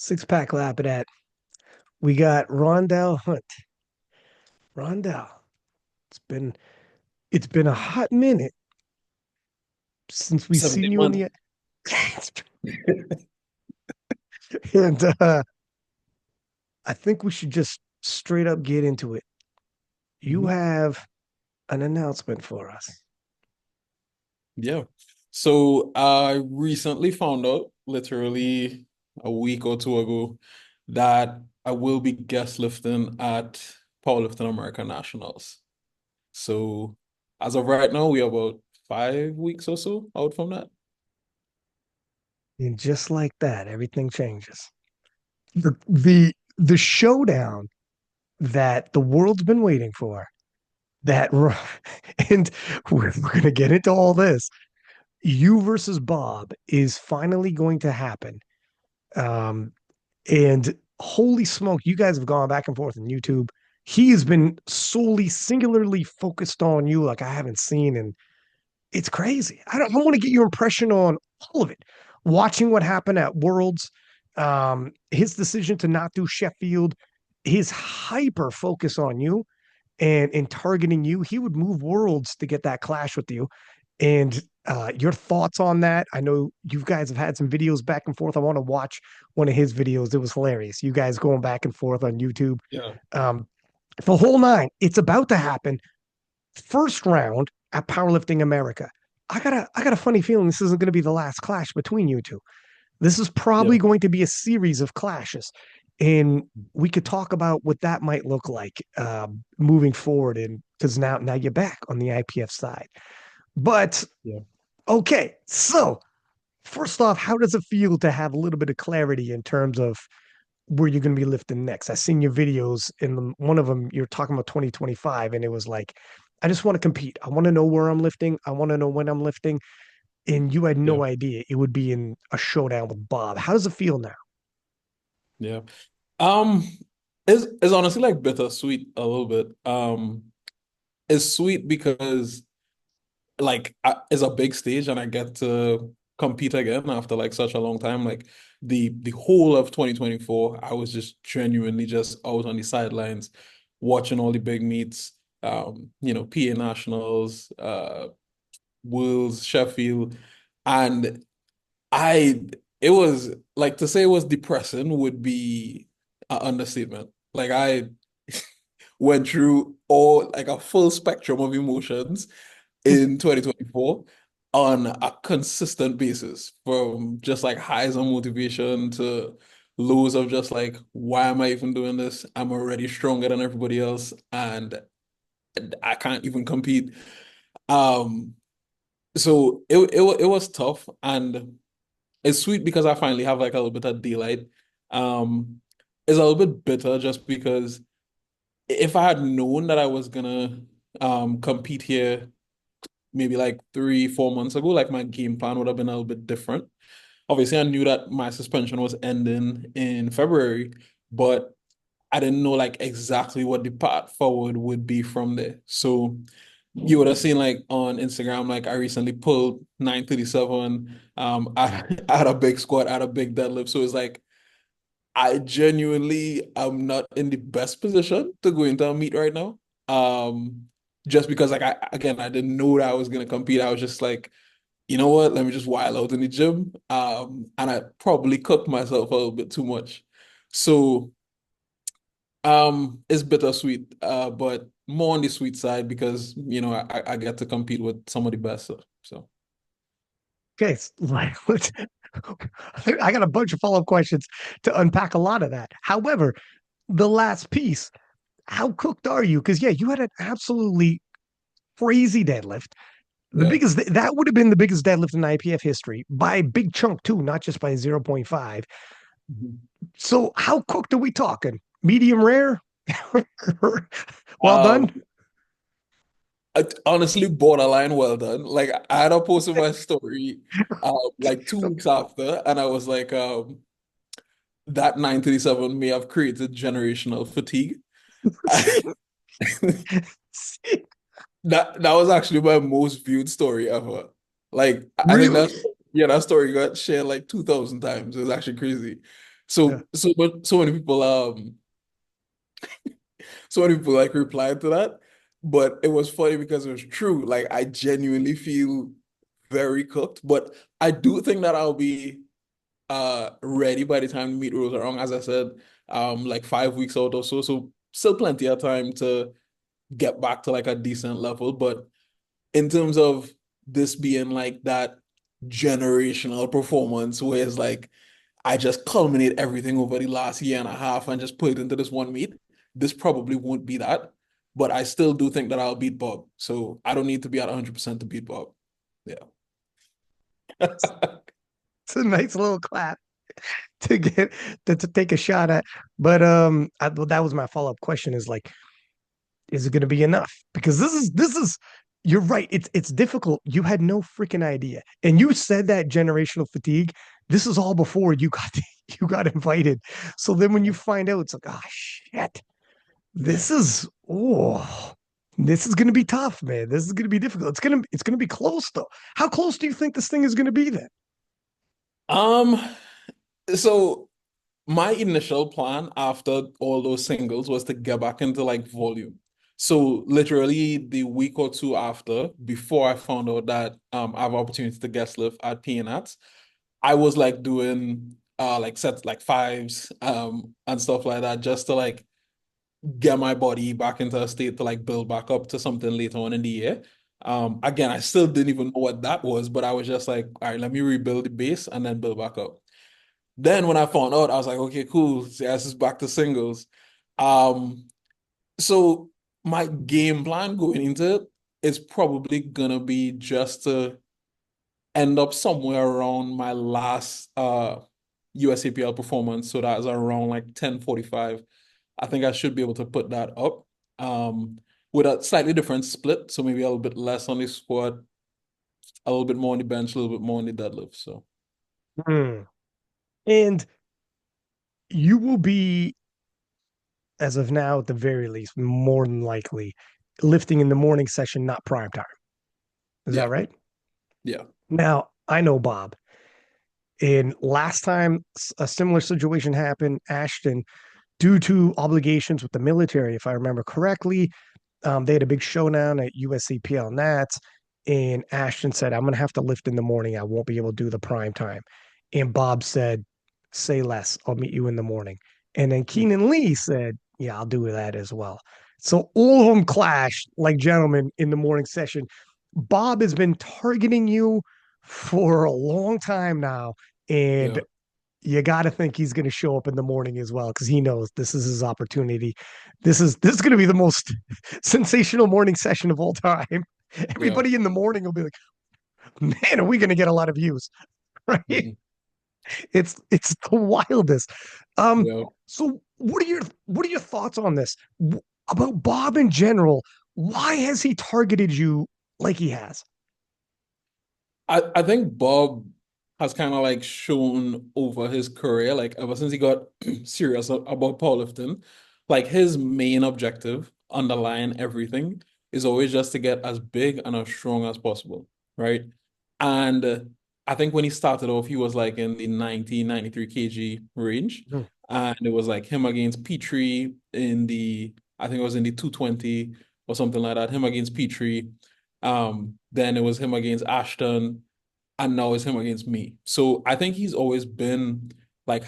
Six pack Lapadat. We got Rondel Hunte. Rondell. It's been it's been a hot minute since we've 17 seen you on months. the and I think we should just straight up get into it. You Mhm. have an announcement for us. Yeah. So I recently found out, literally a week or two ago, that I will be guest lifting at Powerlifting American Nationals. So as of right now, we are about 5 weeks or so out from that. And just like that, everything changes. The showdown that the world's been waiting for. That and we're gonna get into all this. You versus Bob is finally going to happen. Um, And holy smoke, you guys have gone back and forth on YouTube. He has been solely, singularly focused on you like I haven't seen, and it's crazy. I want to get your impression on all of it. Watching what happened at Worlds, his decision to not do Sheffield, his hyper focus on you and in targeting you. He would move Worlds to get that clash with you. And your thoughts on that? I know you guys have had some videos back and forth. I want to watch one of his videos. It was hilarious. You guys going back and forth on YouTube. Yeah. Um, the whole nine. It's about to happen. First round at Powerlifting America. I got a funny feeling this isn't going to be the last clash between you two. This is Yeah. probably going to be a series of clashes, and we could talk about what that might look like moving forward. And because now you're back on the IPF side, but Yeah. okay, so first off, how does it feel to have a little bit of clarity in terms of where you're going to be lifting next? I seen your videos, and one of them you're talking about 2025, and it was like, I just want to compete. I want to know where I'm lifting. I want to know when I'm lifting. And you had Yeah. no idea it would be in a showdown with Bob. How does it feel now? Yeah. Um, it's honestly like bittersweet a little bit. It's sweet because it's a big stage and I get to compete again after like such a long time. Like the whole of 2024, I was just genuinely just out on the sidelines watching all the big meets, PA Nationals, Worlds, Sheffield, and I it was like to say it was depressing would be an understatement. Like I went through all like a full spectrum of emotions in 2024 on a consistent basis from just like highs of motivation to lows of just like, why am I even doing this? I'm already stronger than everybody else and I can't even compete. Um, so it was tough and it's sweet because I finally have like a little bit of daylight. Um, it's a little bit bitter just because if I had known that I was gonna compete here maybe like 3, 4 months ago, like my game plan would have been a little bit different. Obviously, I knew that my suspension was ending in February, but I didn't know like exactly what the path forward would be from there. So you would have seen like on Instagram, like I recently pulled 937. I had a big squat, I had a big deadlift. So it's like I genuinely am not in the best position to go into a meet right now. Um, just because like I didn't know that I was gonna compete. I was just like, you know what, let me just wild out in the gym. And I probably cooked myself a little bit too much. So it's bittersweet, but more on the sweet side because I get to compete with some of the best. So Okay, like I got a bunch of follow-up questions to unpack a lot of that. However, the last piece, how cooked are you? Because yeah, you had an absolutely crazy deadlift. The yeah. biggest that would have been the biggest deadlift in IPF history by a big chunk too, not just by 0.5. Mhm. So how cooked are we talking? Medium rare? Well Um, done? Honestly, borderline well done. Like I had a post in my story, like 2 weeks after, and I was like, that 937 may have created generational fatigue. see, see, That was actually my most viewed story ever. Like I think really? that story got shared like 2,000 times. It was actually crazy. Yeah. So many people so many people like replied to that, but it was funny because it was true. Like I genuinely feel very cooked, but I do think that I'll be ready by the time the meet rolls around. As I said, like 5 weeks out or so, so still plenty of time to get back to like a decent level. But in terms of this being like that generational performance, where it's like I just culminate everything over the last year and a half and just put it into this one meet. This probably won't be that, but I still do think that I'll beat Bob. So I don't need to be at 100% to beat Bob. Yeah. It's a nice little clap to get to take a shot at. But well, that was my follow up question: is like, is it going to be enough? Because this is you're right. It's difficult. You had no freaking idea, and you said that generational fatigue. This is all before you got you got invited. So then when you find out, it's like, oh shit, Yeah. this is oh. This is going to be tough, man. This is going to be difficult. It's going to be close though. How close do you think this thing is going to be then? Um, so my initial plan after all those singles was to get back into like volume. So literally the week or two after, before I found out that I have opportunity to guest lift at PNAT, I was like doing like sets like fives and stuff like that just to like get my body back into a state to like build back up to something later on in the year. Again, I still didn't even know what that was, but I was just like, all right, let me rebuild the base and then build back up. Then when I found out, I was like, okay, cool. Yeah, this is back to singles. Um, so my game plan going into it is probably gonna be just to end up somewhere around my last USAPL performance. So that's around like 10:45. I think I should be able to put that up. Um, with a slightly different split. So maybe a little bit less on the squat, a little bit more on the bench, a little bit more on the deadlift. So Hmm. And you will be, as of now, at the very least, more than likely, lifting in the morning session, not prime time. Is that yeah, right? yeah, Now, I know Bob. And last time a similar situation happened, Ashton, due to obligations with the military, if I remember correctly, they had a big showdown at USCPL Nats, and Ashton said, "I'm going to have to lift in the morning. I won't be able to do the prime time." And Bob said, "Say less. I'll meet you in the morning." And then Keenan Lee said, "Yeah, I'll do that as well." So all of them clashed like gentlemen in the morning session. Bob has been targeting you for a long time now, and yeah, you got to think he's going to show up in the morning as well because he knows this is his opportunity. This is going to be the most sensational morning session of all time. yeah. Everybody in the morning will be like, "Man, are we going to get a lot of views?" Right? Mhm. It's the wildest. Um, Yeah. so what are your thoughts on this about Bob in general? Why has he targeted you like he has? I think Bob has kind of like shown over his career, like ever since he got serious about powerlifting, like his main objective underlying everything is always just to get as big and as strong as possible, right? And I think when he started off, he was like in the 93 kg range. Hmm. And it was like him against Petrie in the, I think it was in the 220 or something like that, him against Petrie. Then it was him against Ashton, and now it's him against me. So I think he's always been like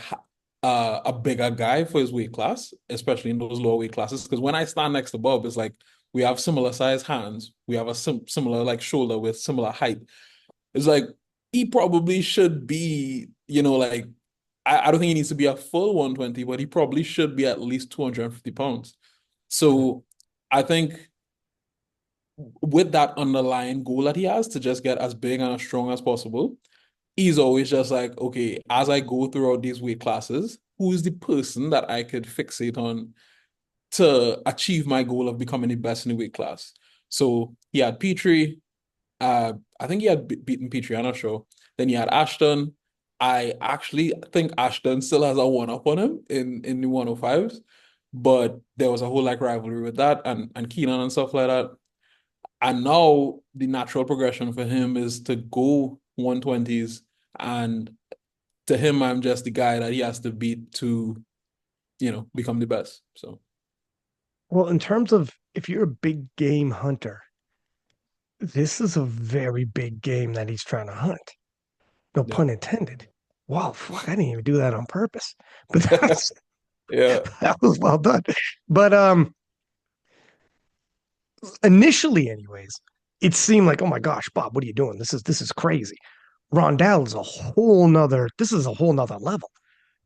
a bigger guy for his weight class, especially in those lower weight classes. Because when I stand next to Bob, it's like we have similar size hands, we have a similar like shoulder with similar height. It's like he probably should be, like I don't think he needs to be a full 120, but he probably should be at least 250 pounds. So I think with that underlying goal that he has to just get as big and as strong as possible, he's always just like, okay, as I go throughout these weight classes, who is the person that I could fixate on to achieve my goal of becoming the best in the weight class? So he had Petrie. I think he had beaten Petrie, I'm not sure. Then he had Ashton. I actually think Ashton still has a one up on him in the 105s, but there was a whole like rivalry with that and Keenan and stuff like that. And now the natural progression for him is to go 120s and to him, I'm just the guy that he has to beat to, become the best. So Well, in terms of if you're a big game hunter, this is a very big game that he's trying to hunt. No yeah. pun intended. Wow, fuck, I didn't even do that on purpose. But that's Yeah. that was well done. But initially, anyways, it seemed like, oh my gosh, Bob, what are you doing? This is crazy. Rondell is a whole nother, this is a whole nother level.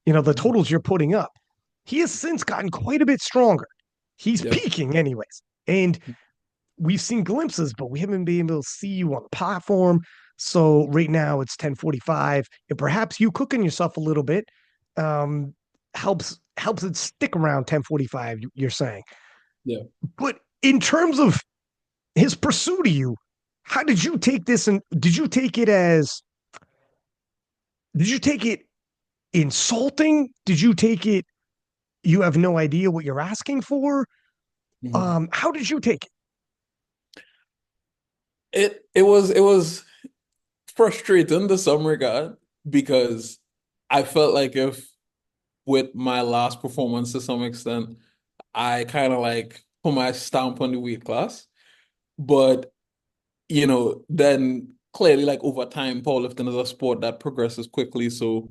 The totals you're putting up. He has since gotten quite a bit stronger. He's Yeah. peaking, anyways. And we've seen glimpses, but we haven't been able to see you on the platform. So right now it's 10:45, and perhaps you cooking yourself a little bit um, helps it stick around 10:45. You're saying, Yeah. but in terms of his pursuit of you, how did you take this? And did you take it insulting? Did you take it? You have no idea what you're asking for. Mhm. How did you take it? It was frustrating to some regard because I felt like if with my last performance to some extent, I kind of like put my stamp on the weight class. But, then clearly like over time, powerlifting is a sport that progresses quickly. So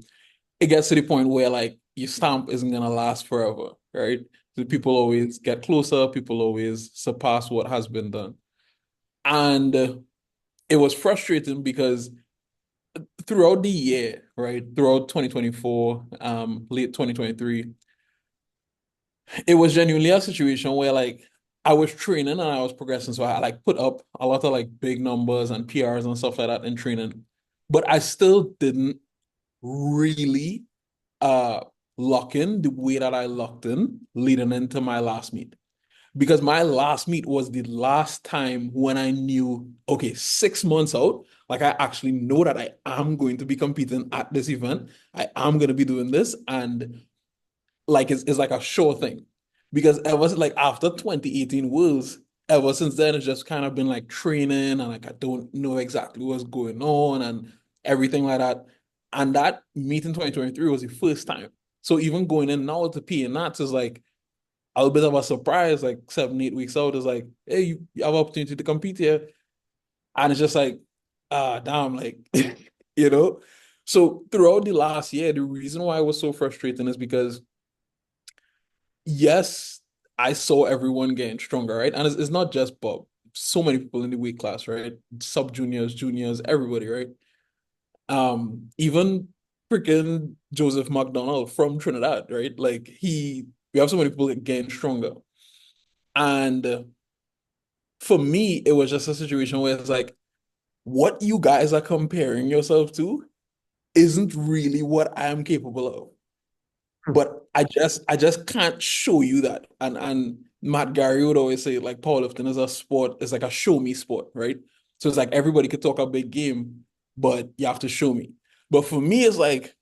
it gets to the point where like your stamp isn't gonna last forever, right? So people always get closer, people always surpass what has been done. And it was frustrating because throughout the year, right, throughout 2024, late 2023, it was genuinely a situation where like I was training and I was progressing. So I like put up a lot of like big numbers and PRs and stuff like that in training. But I still didn't really uh lock in the way that I locked in leading into my last meet. Because my last meet was the last time when I knew, okay, 6 months out, like I actually know that I am going to be competing at this event. I am going to be doing this. And like it's like a sure thing. Because ever since like after 2018 Worlds, ever since then it's just kind of been like training and like I don't know exactly what's going on and everything like that. And that meet in 2023 was the first time. So even going in now to P and that's is like a little bit of a surprise, like 7, 8 weeks out, is like, hey, you have opportunity to compete here. And it's just like, damn, like, you know? So throughout the last year, the reason why I was so frustrating is because yes, I saw everyone getting stronger, right? And it's not just Bob. So many people in the weight class, right? Sub juniors, juniors, everybody, right? Even freaking Joseph McDonald from Trinidad, right? Like we have so many people getting stronger. And for me, it was just a situation where it's like, what you guys are comparing yourself to isn't really what I am capable of. But I just can't show you that. And Matt Gary would always say like powerlifting is a sport, it's like a show me sport, right? So it's like everybody could talk a big game, but you have to show me. But for me, it's like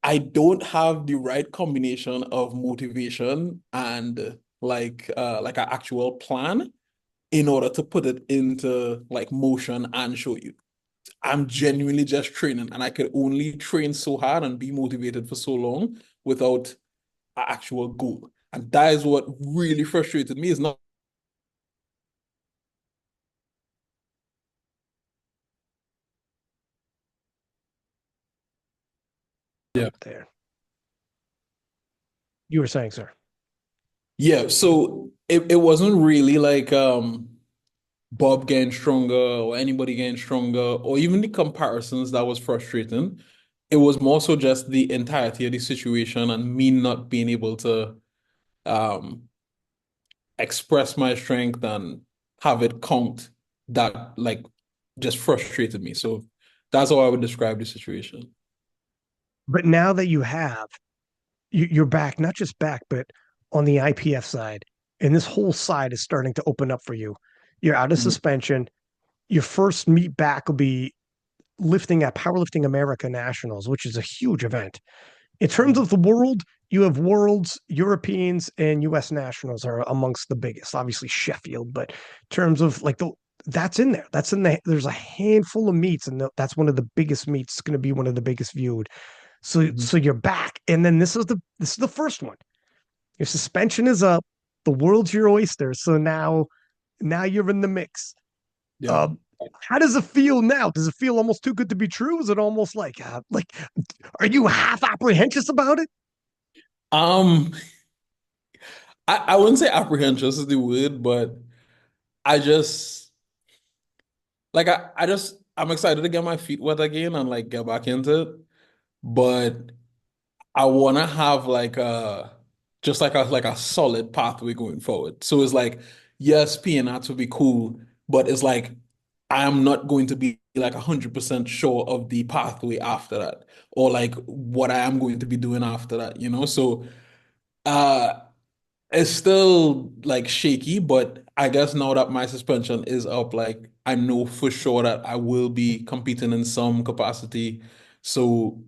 I don't have the right combination of motivation and like an actual plan in order to put it into like motion and show you. I'm genuinely just training, and I could only train so hard and be motivated for so long without an actual goal. And that is what really frustrated me. Is not yeah. There, you were saying, sir. Yeah, so it wasn't really like Bob getting stronger or anybody getting stronger or even the comparisons that was frustrating. It was more so just the entirety of the situation and me not being able to um express my strength and have it count that like just frustrated me. So that's how I would describe the situation. But now that you have, you're back, not just back, but on the IPF side, and this whole side is starting to open up for you. You're out of Mhm. suspension. Your first meet back will be lifting at Powerlifting America Nationals, which is a huge event. In terms Mhm. of the world, you have worlds, Europeans, and US nationals are amongst the biggest. Obviously, Sheffield, but in terms of like that's in there. That's in the. There's a handful of meets, and that's one of the biggest meets. It's going to be one of the biggest viewed. So Mhm. you're back, and then this is the first one. Your suspension is up. The world's your oyster. So now you're in the mix. Yeah. Um, how does it feel now? Does it feel almost too good to be true? Is it almost like are you half apprehensive about it? Um, I wouldn't say apprehensive is the word, but I just I'm excited to get my feet wet again and like get back into it. But I wanna have like a just like a solid pathway going forward. So it's like, yes, PNAT would be cool, but it's like I am not going to be like 100% sure of the pathway after that, or like what I am going to be doing after that, you know? So uh it's still like shaky, but I guess now that my suspension is up, like I know for sure that I will be competing in some capacity. So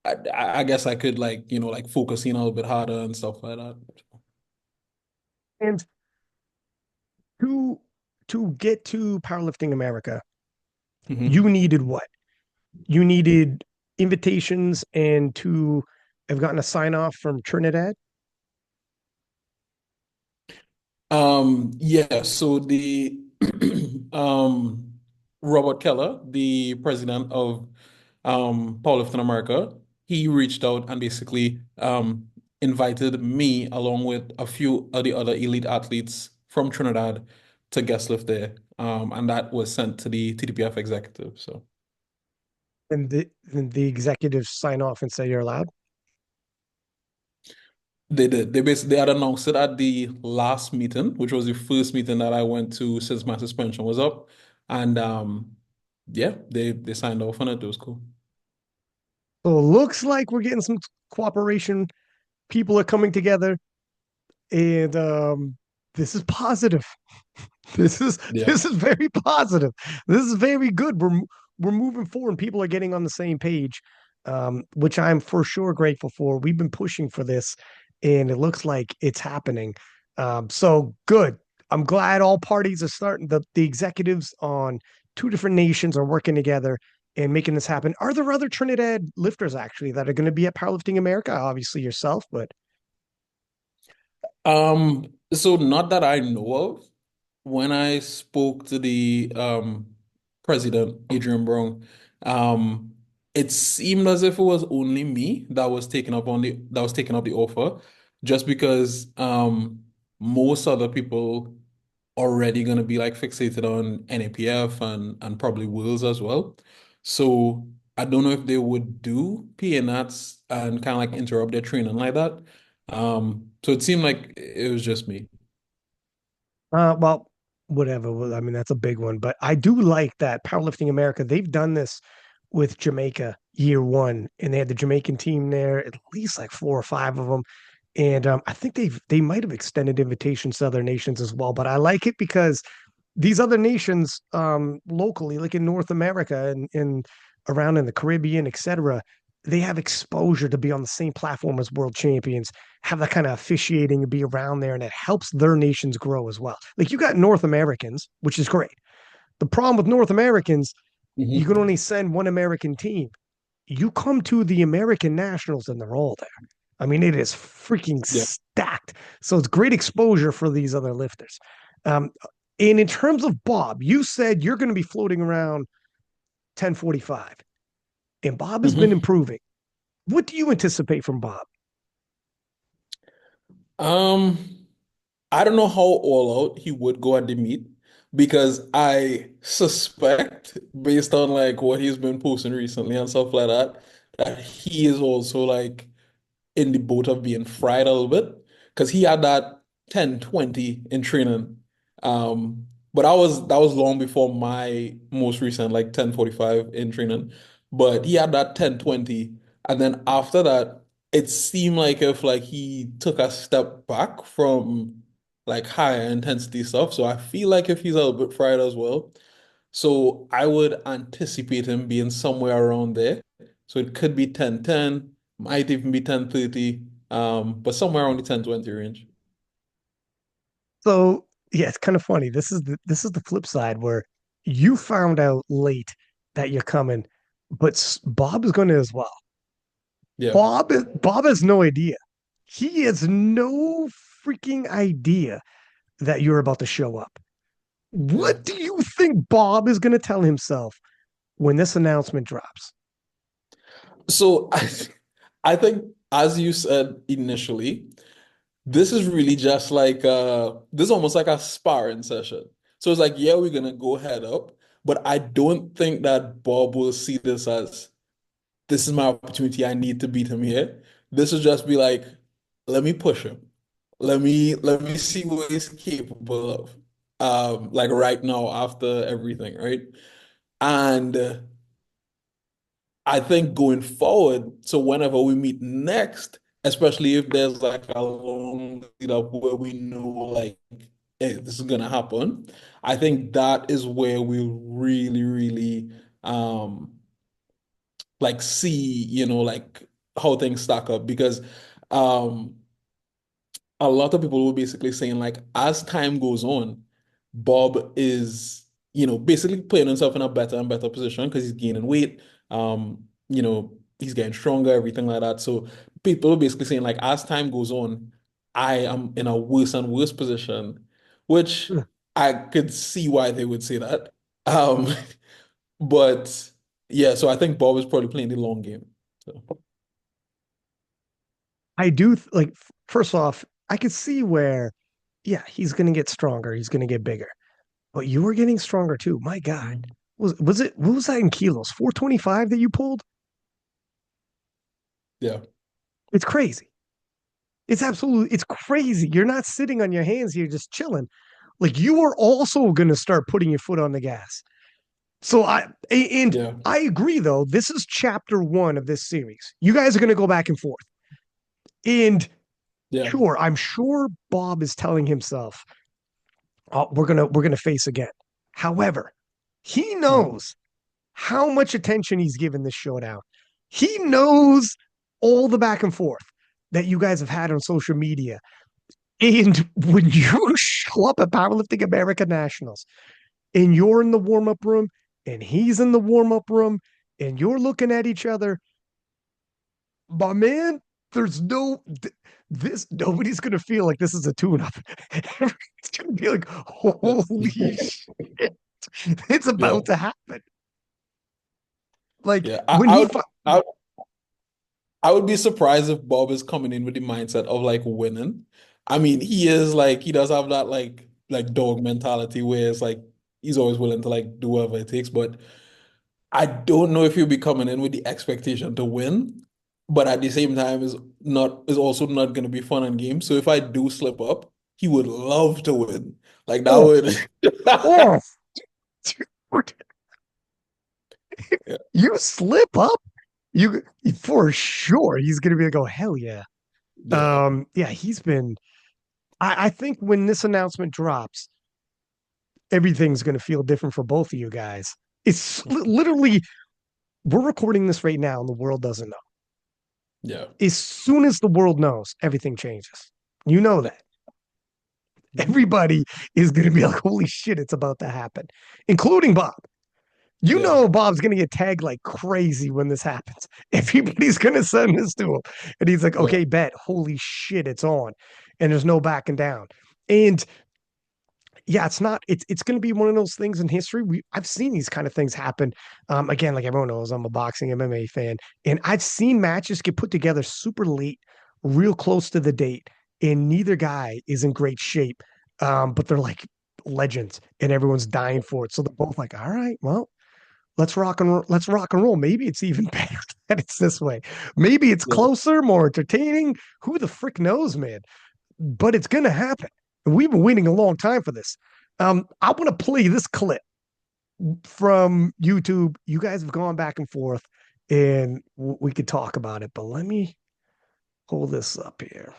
I guess I could like, like focus in a little bit harder and stuff like that. And to to get to powerlifting America, you Mhm. needed what? You needed invitations and to have gotten a sign off from Trinidad. Yeah, so the um Robert Keller, the president of Powerlifting America, he reached out and basically invited me along with a few of the other elite athletes from Trinidad to guest lift there. And that was sent to the TDPF executive. So And the executives sign off and say you're allowed. they did. They had announced it at the last meeting, which was the first meeting that I went to since my suspension was up. And yeah, they signed off on it. It was cool. So it looks like we're getting some cooperation. People are coming together, and this is positive. This is Yeah. this is very positive. This is very good. We're moving forward, and people are getting on the same page, which I'm for sure grateful for. We've been pushing for this, and it looks like it's happening. So good. I'm glad all parties are starting. The executives on two different nations are working together and making this happen. Are there other Trinidad lifters actually that are going to be at Powerlifting America? Obviously yourself, but So not that I know of. When I spoke to the president, Adrian Brown, um, it seemed as if it was only me that was taking up the offer, just because most other people already gonna be like fixated on NAPF and probably Worlds as well. So I don't know if they would do PNATs and kind of like interrupt their training like that. So it seemed like it was just me. well, whatever. Well, I mean, that's a big one, but I do like that Powerlifting America. They've done this with Jamaica year one, and they had the Jamaican team there, at least like four or five of them. And I think they might have extended invitations to other nations as well. But I like it because these other nations locally, like in North America and in around in the Caribbean, etc., they have exposure to be on the same platform as world champions, have that kind of officiating and be around there, and it helps their nations grow as well. Like you got North Americans, which is great. The problem with North Americans, you can Mhm. only send one American team. You come to the American Nationals and they're all there. I mean, it is freaking Yeah. stacked. So it's great exposure for these other lifters. Um, and in terms of Bob, you said you're going to be floating around 1045, and Bob has been Mhm. improving. What do you anticipate from Bob? Um, I don't know how all out he would go at the meet because I suspect, based on like what he's been posting recently and stuff like that, that he is also like in the boat of being fried a little bit because he had that 10-20 in training. But that was long before my most recent like 10-45 in training. But he had that 10-20. And then after that, it seemed like if like he took a step back from like higher intensity stuff. So I feel like if he's a little bit fried as well. So I would anticipate him being somewhere around there. So it could be 10-10, might even be 10-30, but somewhere around the 10-20 range. So yeah, it's kind of funny. This is the flip side where you found out late that you're coming, but Bob is going to as well. Yeah, Bob has no idea. He has no freaking idea that you're about to show up. yeah. What do you think Bob is going to tell himself when this announcement drops? So I think, as you said initially, this is really just like this is almost like a sparring session. So it's like, yeah, we're gonna go head up, but I don't think that Bob will see this as this is my opportunity. I need to beat him here. This will just be like, let me push him. Let me see what he's capable of. Like right now after everything, right? And I think going forward, so whenever we meet next, especially if there's like a long lead up where we know like, hey, this is gonna happen, I think that is where we'll really, really like see, like how things stack up because um a lot of people were basically saying like as time goes on, Bob is, basically putting himself in a better and better position because he's gaining weight. He's getting stronger, everything like that. So people are basically saying like as time goes on, I am in a worse and worse position, which I could see why they would say that. Um, but yeah, so I think Bob is probably playing the long game. So I do like first off, I could see where yeah, he's going to get stronger, he's going to get bigger. But you were getting stronger too. My God. mhm. Was it what was that in kilos? 425 that you pulled? Yeah, It's crazy. It's crazy. You're not sitting on your hands, you're just chilling. Like you are also gonna start putting your foot on the gas. So and yeah, I agree though, this is chapter one of this series. You guys are gonna go back and forth. And yeah. sure, I'm sure Bob is telling himself, oh, we're gonna face again. However, he Mhm. knows how much attention he's given this showdown. He knows all the back and forth that you guys have had on social media. And when you show up at Powerlifting America Nationals and you're in the warm up room and he's in the warm up room and you're looking at each other, my man, there's no, this, nobody's going to feel like this is a tune up. Everybody's going to be like, holy shit, it's Yeah. about to happen. Like Yeah, when he, I would be surprised if Bob is coming in with the mindset of like winning. I mean, he is like he does have that like dog mentality where it's like he's always willing to like do whatever it takes. But I don't know if he'll be coming in with the expectation to win. But at the same time, is also not going to be fun and games. So if I do slip up, he would love to win. Like that oh, would. oh, dude, Yeah, you slip up, you for sure he's gonna be like, oh hell yeah. yeah, Yeah, he's been. I think when this announcement drops, everything's gonna feel different for both of you guys. It's literally we're recording this right now, and the world doesn't know. yeah, As soon as the world knows, everything changes. You know yeah. that. Mhm. Everybody is gonna be like, holy shit, it's about to happen, including Bob. You Yeah, know Bob's gonna get tagged like crazy when this happens. Everybody's gonna send this to him. And he's like, yeah, okay, bet. Holy shit, it's on. And there's no backing down. And yeah, it's gonna be one of those things in history. I've seen these kind of things happen. Again, like everyone knows, I'm a boxing MMA fan, and I've seen matches get put together super late, real close to the date, and neither guy is in great shape. But they're like legends and everyone's dying for it. So they're both like, all right, well, let's rock and roll. Maybe it's even better that it's this way. Maybe it's yeah. closer, more entertaining. Who the frick knows, man? But it's gonna happen. We've been waiting a long time for this. I want to play this clip from YouTube. You guys have gone back and forth, and we could talk about it. But let me hold this up here.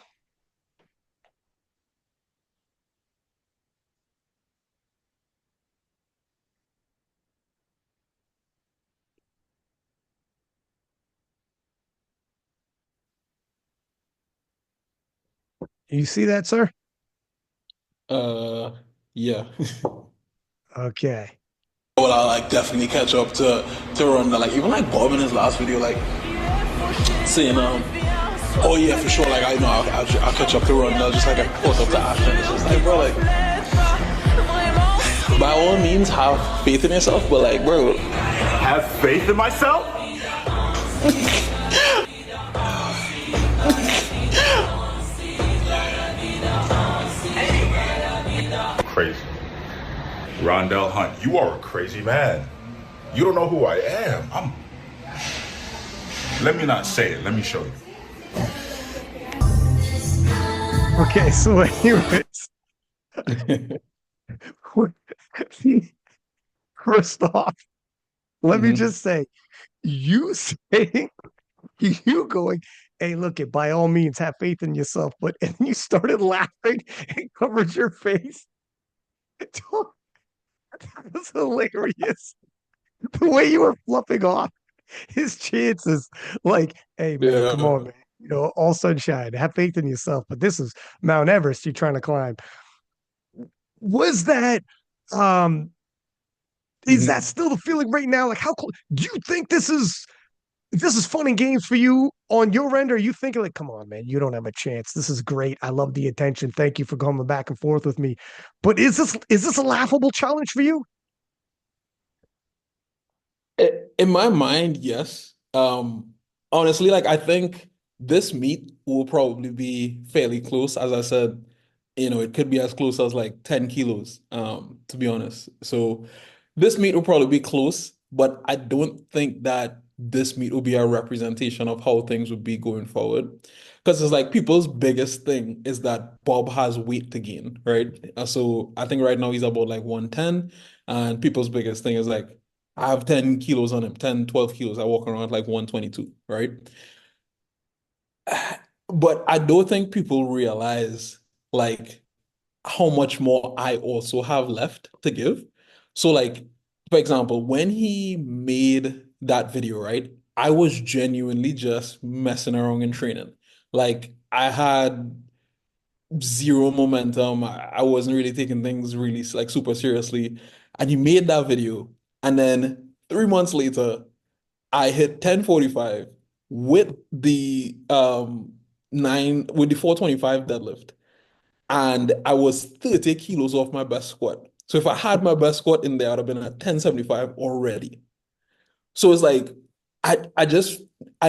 You see that, sir? Uh, Yeah. Okay. Well, I like definitely catch up to Rondell. Like even like Bob in his last video, like saying oh yeah for sure. Like I know I'll catch up to Rondell. Just like I caught up to Ashton. It's just like bro, like by all means have faith in yourself, but like bro, Have faith in myself? Crazy. Rondel Hunt, you are a crazy man. You don't know who I am. Let me not say it. Let me show you. Okay. So anyways, first off, let me Mhm. just say, you saying you going, hey, look it, by all means, have faith in yourself. But and you started laughing and covered your face. That was hilarious. The way you were fluffing off his chances, like, hey man, come Yeah. on, man. All sunshine. Have faith in yourself. But this is Mount Everest you're trying to climb. Was that is that Mhm. still the feeling right now? Like how do you think this is fun and games for you on your end, or are you thinking like, come on, man, you don't have a chance. This is great. I love the attention. Thank you for coming back and forth with me. But is this a laughable challenge for you? In my mind, yes. Honestly, like I think this meet will probably be fairly close. As I said, it could be as close as like 10 kilos, to be honest. So this meet will probably be close, but I don't think that this meet will be a representation of how things would be going forward. Because it's like people's biggest thing is that Bob has weight to gain, right? So I think right now he's about like 110, and people's biggest thing is like, I have 10 kilos on him, 10, 12 kilos. I walk around like 122, right? But I don't think people realize like how much more I also have left to give. So like, for example, when he made that video, right? I was genuinely just messing around and training. Like I had zero momentum. I wasn't really taking things really like super seriously. And he made that video. And then 3 months later, I hit 1045 with the 425 deadlift, and I was 30 kilos off my best squat. So if I had my best squat in there, I'd have been at 1075 already. So it's like I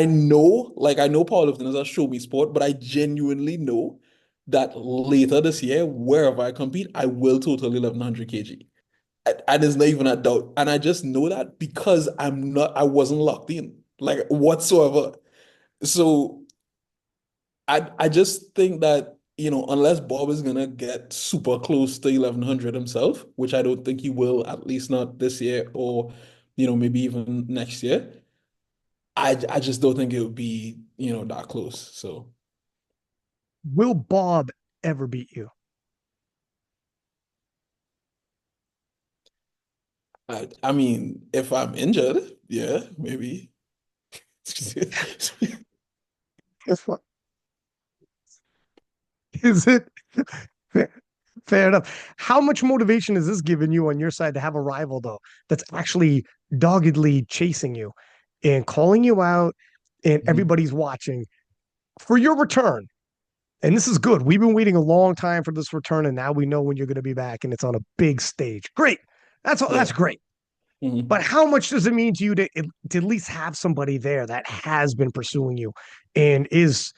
know, like I know powerlifting is a show me sport, but I genuinely know that later this year, wherever I compete, I will total 1100 kg. And there's not even a doubt. And I just know that because I wasn't locked in, like whatsoever. So I just think that, unless Bob is gonna get super close to 1100 himself, which I don't think he will, at least not this year or, maybe even next year. I just don't think it would be, that close. So Will Bob ever beat you? I mean, if I'm injured, yeah, maybe. Guess what? Is it fair, fair enough? How much motivation is this giving you on your side to have a rival though that's actually doggedly chasing you and calling you out and Mhm. everybody's watching for your return? And this is good. We've been waiting a long time for this return, and now we know when you're going to be back, and it's on a big stage. Great. That's all. Yeah. That's great. But Mhm. how much does it mean to you to at least have somebody there that has been pursuing you and is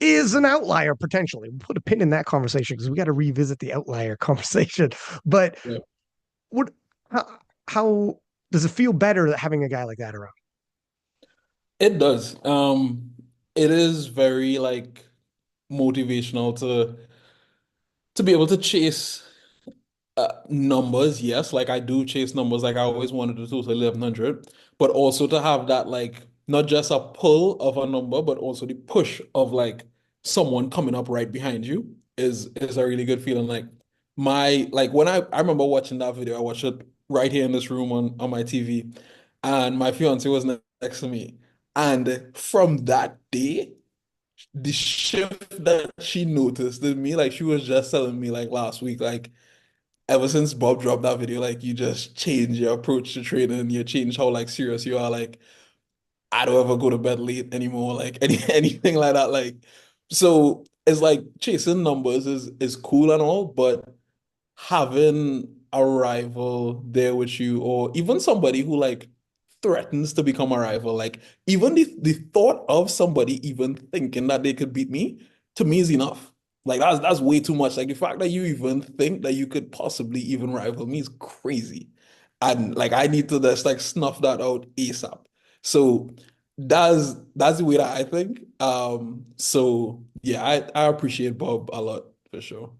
an outlier potentially? We'll put a pin in that conversation because we got to revisit the outlier conversation. But Yeah. what how does it feel better having a guy like that around? It does. It is very like motivational to be able to chase numbers, yes, like I do chase numbers, like I always wanted to total 1100, but also to have that like not just a pull of a number, but also the push of like someone coming up right behind you is a really good feeling. Like when I remember watching that video, I watched it right here in this room on my TV, and my fiance was next to me. And from that day, the shift that she noticed in me, like she was just telling me like last week, like ever since Bob dropped that video, like you just change your approach to training, you change how like serious you are. Like I don't ever go to bed late anymore, like anything like that. Like so it's like chasing numbers is cool and all, but having a rival there with you, or even somebody who like threatens to become a rival, like even the thought of somebody even thinking that they could beat me, to me is enough. Like that's way too much. Like the fact that you even think that you could possibly even rival me is crazy. And like I need to just like snuff that out ASAP. So that's the way that I think. So yeah, I appreciate Bob a lot for sure.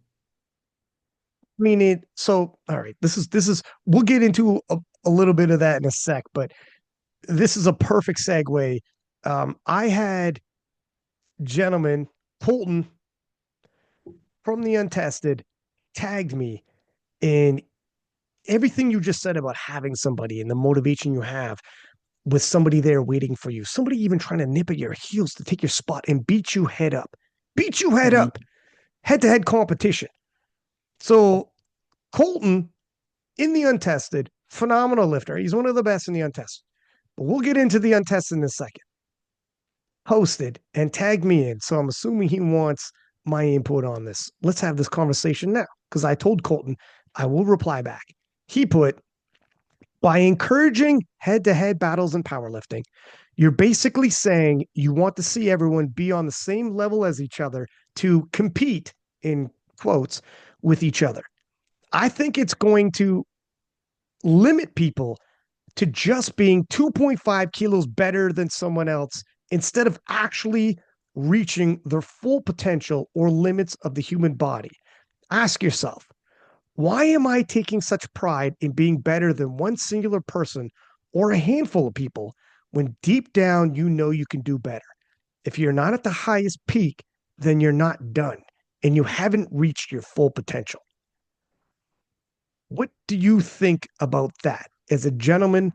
I mean, so all right, this is we'll get into a little bit of that in a sec, but this is a perfect segue. I had gentleman Colton from the Untested tagged me in everything you just said about having somebody and the motivation you have with somebody there waiting for you, somebody even trying to nip at your heels to take your spot and beat you head Mhm. up, head to head competition. So Colton in the Untested, phenomenal lifter. He's one of the best in the Untested. But we'll get into the Untested in a second. Hosted and tagged me in. So I'm assuming he wants my input on this. Let's have this conversation now because I told Colton I will reply back. He put, by encouraging head to head battles in powerlifting, you're basically saying you want to see everyone be on the same level as each other to compete, in quotes, with each other. I think it's going to limit people to just being 2.5 kilos better than someone else instead of actually reaching their full potential or limits of the human body. Ask yourself, why am I taking such pride in being better than one singular person or a handful of people when deep down you know you can do better? If you're not at the highest peak, then you're not done and you haven't reached your full potential. What do you think about that as a gentleman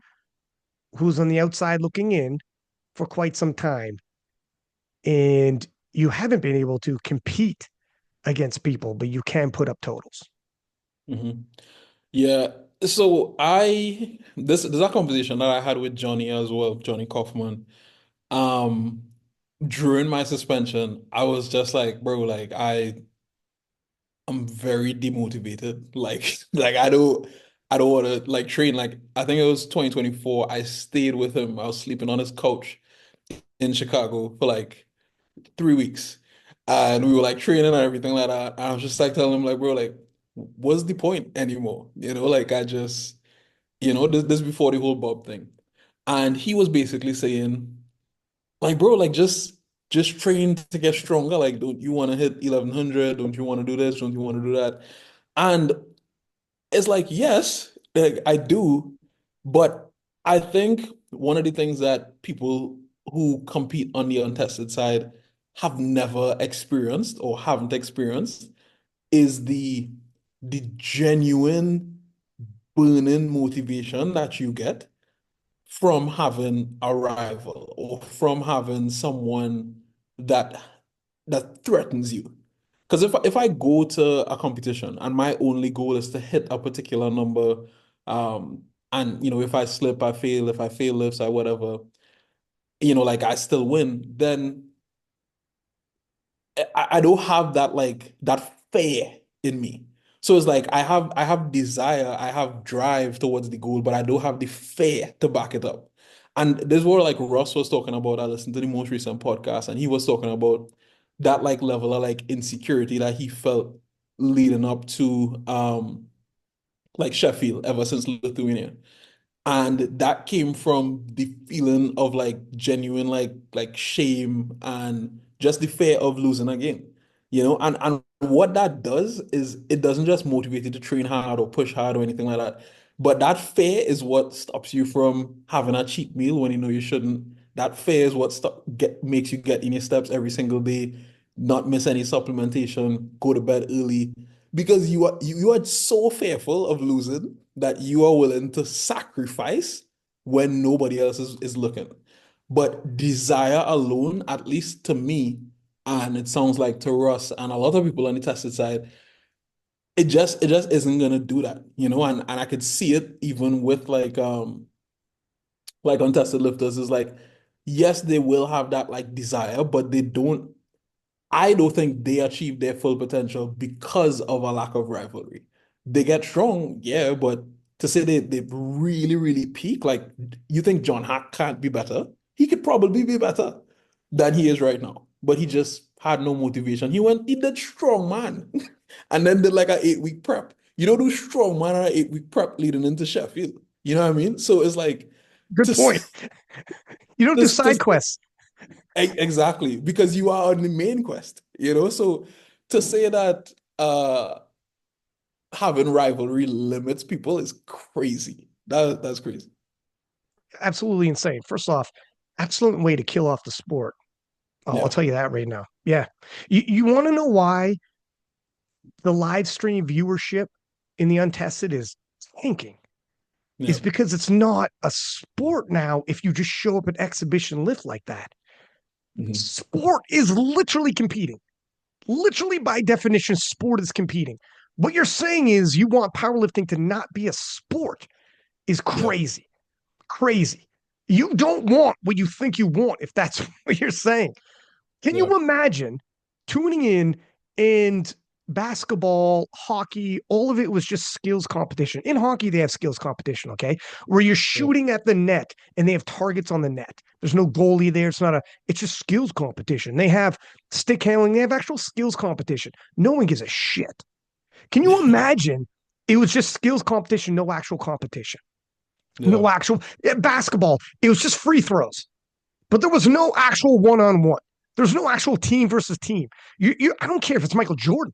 who's on the outside looking in for quite some time and you haven't been able to compete against people, but you can put up totals? Mhm. Yeah. So this is a conversation that I had with Johnny as well, Johnny Kaufman. Um, During my suspension, I was just like, bro, like I'm very demotivated. Like like I don't want to like train. Like I think it was 2024. I stayed with him. I was sleeping on his couch in Chicago for like 3 weeks. And we were like training and everything like that. And I was just like telling him, like, bro, like, what's the point anymore? Like I just, this before the whole Bob thing. And he was basically saying, like, bro, like just train to get stronger. Like, don't you want to hit 1100? Don't you want to do this? Don't you want to do that? And it's like, yes, like I do, but I think one of the things that people who compete on the untested side have never experienced or haven't experienced is the genuine burning motivation that you get from having a rival or from having someone that that threatens you. Because if I go to a competition and my only goal is to hit a particular number, and if I slip, I fail. If I fail lifts, I whatever, like I still win, then I don't have that like that fear in me. So it's like I have desire, I have drive towards the goal, but I don't have the fear to back it up. And this is what like Russ was talking about. I listened to the most recent podcast, and he was talking about that like level of like insecurity that he felt leading up to like Sheffield ever since Lithuania. And that came from the feeling of like genuine like shame and just the fear of losing again. And what that does is it doesn't just motivate you to train hard or push hard or anything like that, but that fear is what stops you from having a cheat meal when you know you shouldn't. That fear is what makes you get in your steps every single day, not miss any supplementation, go to bed early, because you are so fearful of losing that you are willing to sacrifice when nobody else is looking. But desire alone, at least to me, and it sounds like to Russ and a lot of people on the tested side, it just isn't gonna do that, and I could see it even with like untested lifters is like, yes, they will have that like desire, but I don't think they achieve their full potential because of a lack of rivalry. They get strong, yeah, but to say they really, really peak, like, you think John Hack can't be better? He could probably be better than he is right now, but he just had no motivation. He did strong man, and then did like an 8 week prep. You don't do strong man and an 8 week prep leading into Sheffield. You know what I mean? So it's like Good to point. You don't do side to quests. exactly, because you are on the main quest, So to say that having rivalry limits people is crazy. That's crazy. Absolutely insane. First off, excellent way to kill off the sport. I'll Yeah. tell you that right now. Yeah. You want to know why the live stream viewership in the untested is tanking? Yeah. Is because it's not a sport now if you just show up at exhibition lift like that. Hmm. Sport is literally competing. Literally, by definition, sport is competing. What you're saying is you want powerlifting to not be a sport is Yeah. crazy. Crazy. You don't want what you think you want if that's what you're saying. Can Yeah. you imagine tuning in and basketball, hockey, all of it was just skills competition. In hockey, they have skills competition, okay? Where you're Yeah. shooting at the net and they have targets on the net. There's no goalie there. It's just skills competition. They have stick handling, they have actual skills competition. No one gives a shit. Can you imagine it was just skills competition, no actual competition? Yeah. No actual basketball. It was just free throws, but there was no actual one-on-one. There's no actual team versus team. I don't care if it's Michael Jordan.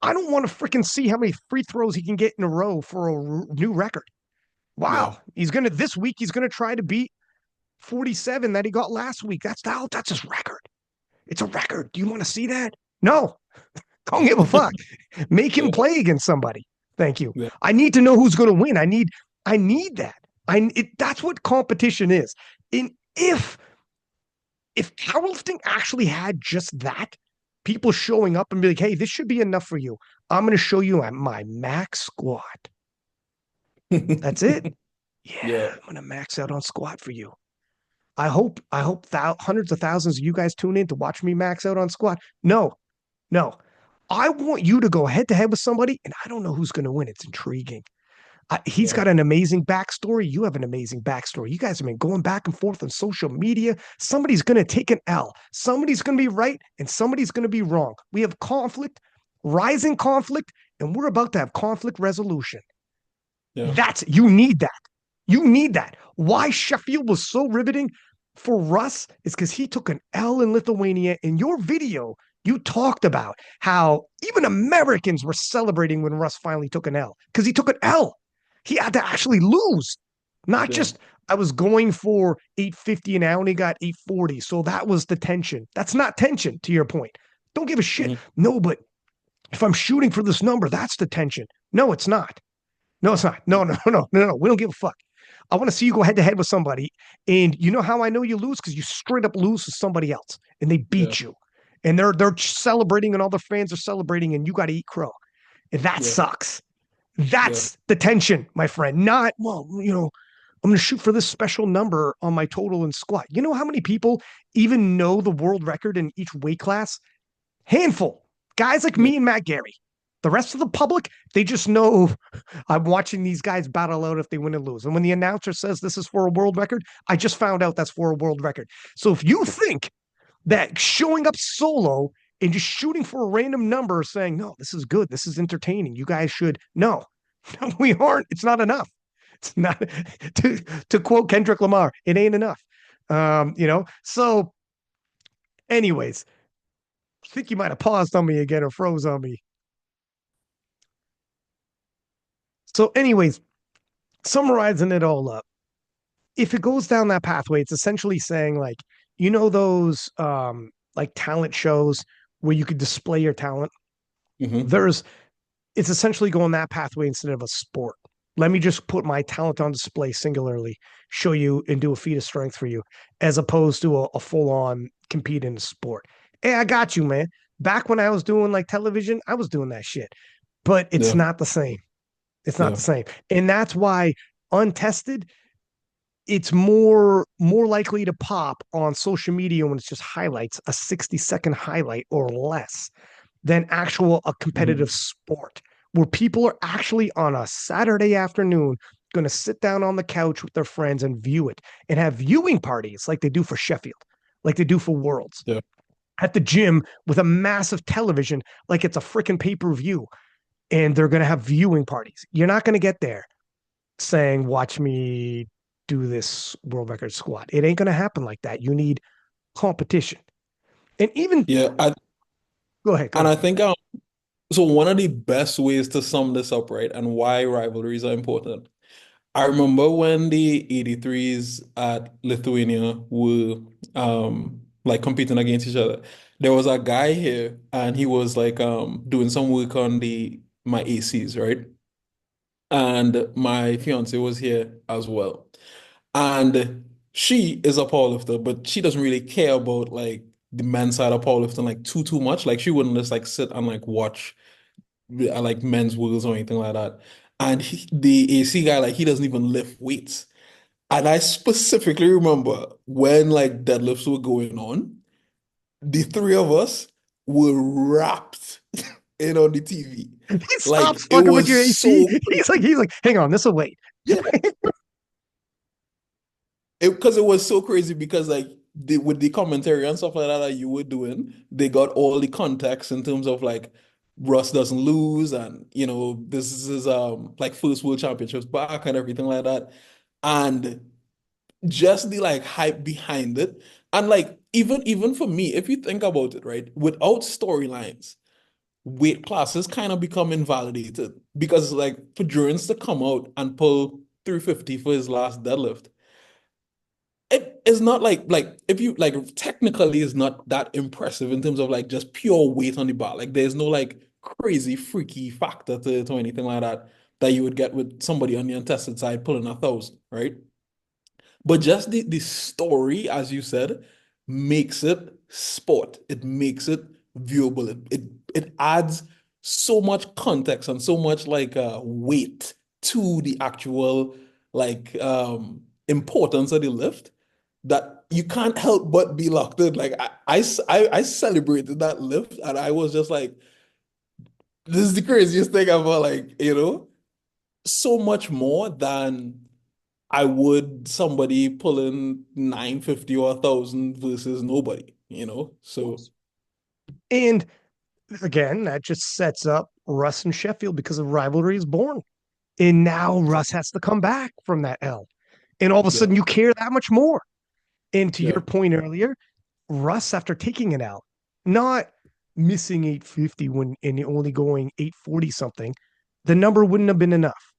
I don't want to freaking see how many free throws he can get in a row for a new record. Yeah. Wow, this week. He's gonna try to beat 47 that he got last week. That's his record. It's a record. Do you want to see that? No, don't give a fuck. Make him Yeah. play against somebody. Thank you. Yeah. I need to know who's going to win. I need that. That's what competition is. And if powerlifting actually had just that, people showing up and be like, hey, this should be enough for you. I'm going to show you at my max squat. That's it. Yeah. Yeah, I'm going to max out on squat for you. I hope hundreds of thousands of you guys tune in to watch me max out on squat. No, no. I want you to go head to head with somebody, and I don't know who's going to win. It's intriguing. He's Yeah. got an amazing backstory. You have an amazing backstory. You guys have been going back and forth on social media. Somebody's going to take an L. Somebody's going to be right and somebody's going to be wrong. We have conflict, rising conflict, and we're about to have conflict resolution. Yeah. You need that. You need that. Why Sheffield was so riveting for Russ is because he took an L in Lithuania. In your video, you talked about how even Americans were celebrating when Russ finally took an L because he took an L. He had to actually lose, not Yeah. just I was going for 850 and I only got 840. So that was the tension. That's not tension, to your point. Don't give a shit. Hmm. No, but if I'm shooting for this number, that's the tension. No, it's not. No, it's not. No, no, no, no, no. We don't give a fuck. I want to see you go head to head with somebody. And you know how I know you lose? Because you straight up lose to somebody else and they Yeah. beat you. And they're celebrating and all their fans are celebrating and you got to eat crow. And that Yeah. sucks. Yeah. That's the tension, my friend. Not, well, I'm going to shoot for this special number on my total and squat. You know how many people even know the world record in each weight class? Handful. Guys like Yeah. me and Matt Gary. The rest of the public, they just know I'm watching these guys battle out if they win and lose. And when the announcer says this is for a world record, I just found out that's for a world record. So if you think that showing up solo and just shooting for a random number saying, no, this is good, this is entertaining, you guys should, no, no, we aren't. It's not enough. It's not, to quote Kendrick Lamar, it ain't enough. So anyways, I think you might have paused on me again or froze on me. So anyways, summarizing it all up, if it goes down that pathway, it's essentially saying like, those like talent shows where you could display your talent. Hmm. There's It's essentially going that pathway instead of a sport. Let me just put my talent on display singularly, show you and do a feat of strength for you, as opposed to a full-on compete in a sport. Hey, I got you, man. Back when I was doing like television, I was doing that shit. but it's Yeah. not the same. It's not Yeah. the same. And that's why untested, it's more likely to pop on social media when it's just highlights, a 60-second highlight or less, than actual a competitive Mhm. sport where people are actually on a Saturday afternoon going to sit down on the couch with their friends and view it and have viewing parties like they do for Sheffield, like they do for Worlds, Yeah. at the gym with a massive television like it's a freaking pay-per-view, and they're going to have viewing parties. You're not going to get there saying, watch me do this world record squat. It ain't going to happen like that. You need competition. And even, Yeah. go ahead, go And ahead. I think so one of the best ways to sum this up, right, and why rivalries are important. I remember when the 83s at Lithuania were like competing against each other. There was a guy here and he was like doing some work on the my ACs, right? And my fiance was here as well. And she is a powerlifter, but she doesn't really care about like the men's side of powerlifting like too much. Like she wouldn't just like sit and like watch like men's wheels or anything like that. And the AC guy, like he doesn't even lift weights. And I specifically remember when like deadlifts were going on, the three of us were wrapped in on the TV. He stops Like it fucking with your was AC. so He's like, hang on, this will wait. yeah, because it was so crazy because like with the commentary and stuff like that you were doing, they got all the context in terms of like Russ doesn't lose and this is like first world championships back and everything like that. And just the like hype behind it. And like even for me, if you think about it, right, without storylines, weight classes kind of become invalidated because like for Durance to come out and pull 350 for his last deadlift it is not like if you like technically it's not that impressive in terms of like just pure weight on the bar. Like there's no like crazy freaky factor to it or anything like that that you would get with somebody on the untested side pulling 1,000, right? But just the story, as you said, makes it sport. It makes it viewable. It adds so much context and so much like weight to the actual like importance of the lift that you can't help but be locked in. Like I celebrated that lift and I was just like, this is the craziest thing ever. Like, so much more than I would somebody pulling 950 or 1,000 versus nobody, So And again, that just sets up Russ and Sheffield because of rivalry is born. And now Russ has to come back from that L. And all of a yeah, sudden you care that much more. And to yeah, your point earlier, Russ, after taking an L, not missing 850 when and only going 840 something, the number wouldn't have been enough.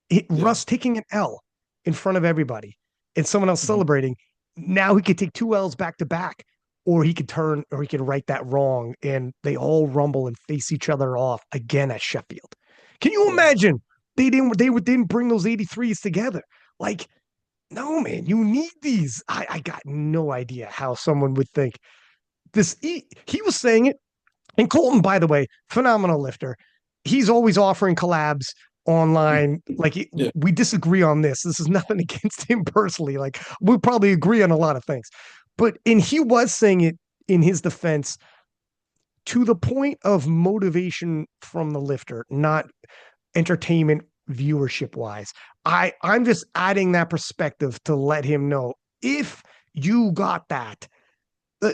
yeah. Russ taking an L in front of everybody and someone else Mhm. celebrating. Now he could take two L's back to back, or he could turn, or he could right that wrong, and they all rumble and face each other off again at Sheffield. Can you Yeah. imagine? They didn't bring those 83s together. Like, no, man, you need these. I got no idea how someone would think this. He was saying it, and Colton, by the way, phenomenal lifter. He's always offering collabs online. Like, Yeah. we disagree on this. This is nothing against him personally. Like, we probably agree on a lot of things. And he was saying it in his defense to the point of motivation from the lifter, not entertainment viewership wise. I'm just adding that perspective to let him know if you got that. Uh,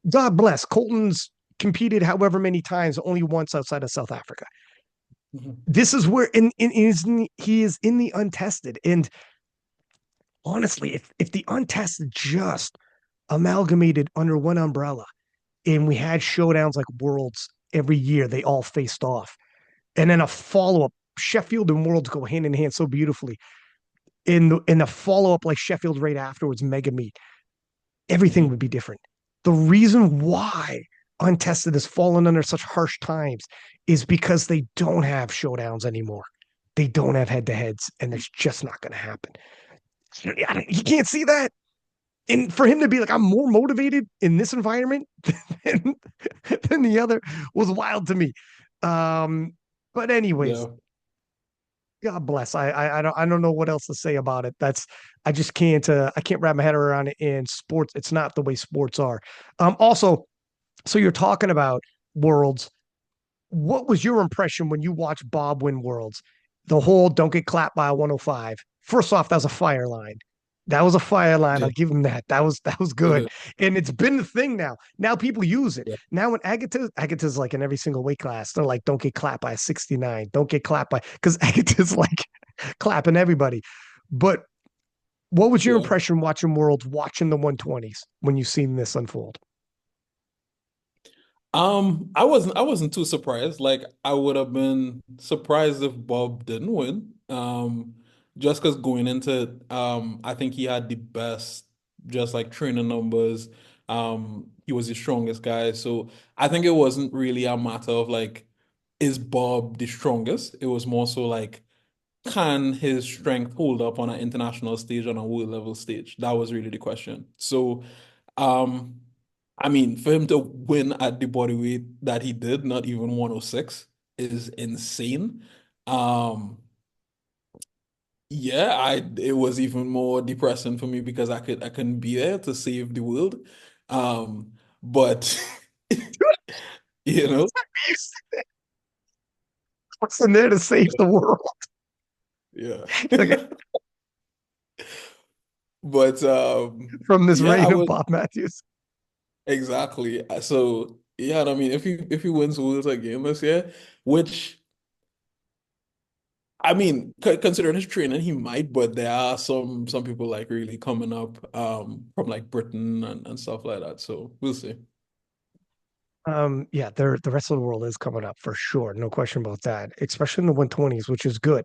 God bless. Colton's competed however many times, only once outside of South Africa. Mhm. This is where he is in the untested. And honestly, if the untested just amalgamated under one umbrella and we had showdowns like Worlds every year, they all faced off. And then a follow-up. Sheffield and Worlds go hand in hand so beautifully. In the follow-up, like Sheffield right afterwards, mega meet, everything would Mhm. be different. The reason why Untested has fallen under such harsh times is because they don't have showdowns anymore. They don't have head to heads, and it's just not going to happen. You can't see that. And for him to be like, I'm more motivated in this environment than, than the other was wild to me. Um, But anyways, Yeah. God bless. I don't know what else to say about it. That's I just I can't wrap my head around it in sports. It's not the way sports are. Also, so you're talking about worlds. What was your impression when you watched Bob win Worlds? The whole don't get clapped by a 105. First off, that was a fire line. That was a fire line. Yeah. I'll give him that. That was It good. is. And it's been the thing now. Now people use it. Yeah. Now when Agata's like in every single weight class, they're like, don't get clapped by a 69. Don't get clapped by because Agata's like clapping everybody. But what was your Yeah. impression watching Worlds, watching the 120s when you seen this unfold? I wasn't too surprised. Like I would have been surprised if Bob didn't win. Just because going into it, I think he had the best just like training numbers. He was the strongest guy. So I think it wasn't really a matter of like, is Bob the strongest? It was more so like, can his strength hold up on an international stage, on a world level stage? That was really the question. So um, I mean, for him to win at the body weight that he did, not even 106, is insane. Um, yeah, I it was even more depressing for me because I couldn't be there to save the world. But you know, What's in there to save the world? yeah. Like, But from this yeah, I reign of was Bob Matthews. exactly. So yeah, I mean, if he wins worlds again this year, which I mean, considering his training, he might, but there are some people like really coming up from like Britain and stuff like that. So we'll see. Yeah, the rest of the world is coming up for sure. No question about that, especially in the 120s, which is good.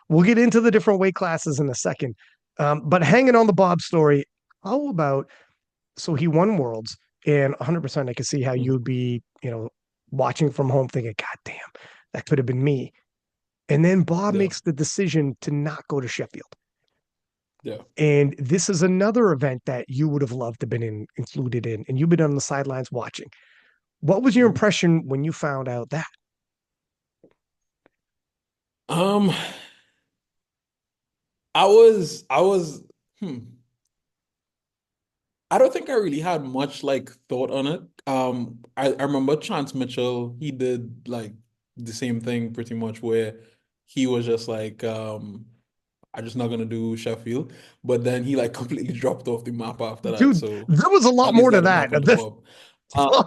We'll get into the different weight classes in a second. But hanging on the Bob story, how about so he won worlds and 100% I can see how Mhm. you'd be, watching from home thinking, God damn, that could have been me. And then Bob Yeah, makes the decision to not go to Sheffield. yeah. And this is another event that you would have loved to have been included in, and you've been on the sidelines watching. What was your Mhm. impression when you found out that? Um, I was hmm. I don't think I really had much like thought on it. I remember Chance Mitchell, he did like the same thing pretty much where he was just like, I'm just not gonna do Sheffield. But then he like completely dropped off the map after that. Dude, So there was a lot at least more to that didn't that. happen to Bob. Uh,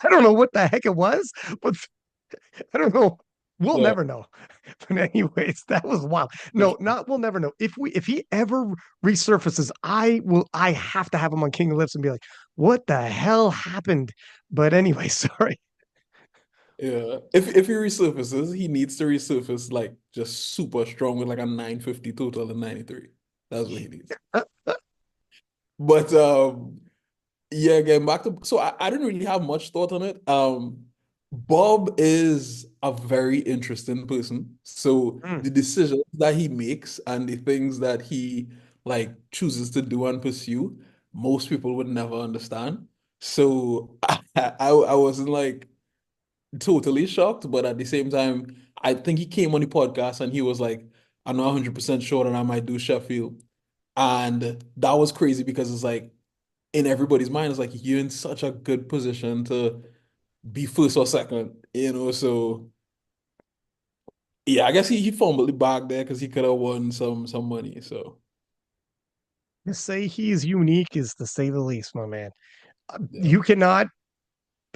I don't know what the heck it was, but I don't know. We'll yeah, never know. But anyways, that was wild. No, not we'll never know. If he ever resurfaces, I have to have him on King of Lips and be like, what the hell happened? But anyway, sorry. yeah. If he resurfaces, he needs to resurface like just super strong with like a 950 total and 93. That's what he needs. But yeah, getting back to so I didn't really have much thought on it. Bob is a very interesting person. So Mm. the decisions that he makes and the things that he like chooses to do and pursue, most people would never understand. So I wasn't like totally shocked, but at the same time, I think he came on the podcast and he was like, I'm not 100% sure that I might do Sheffield. And that was crazy because it's like in everybody's mind, it's like you're in such a good position to be first or second, So yeah, I guess he fumbled the bag there because he could have won some money. So To say he's unique is to say the least, my man. yeah, You cannot,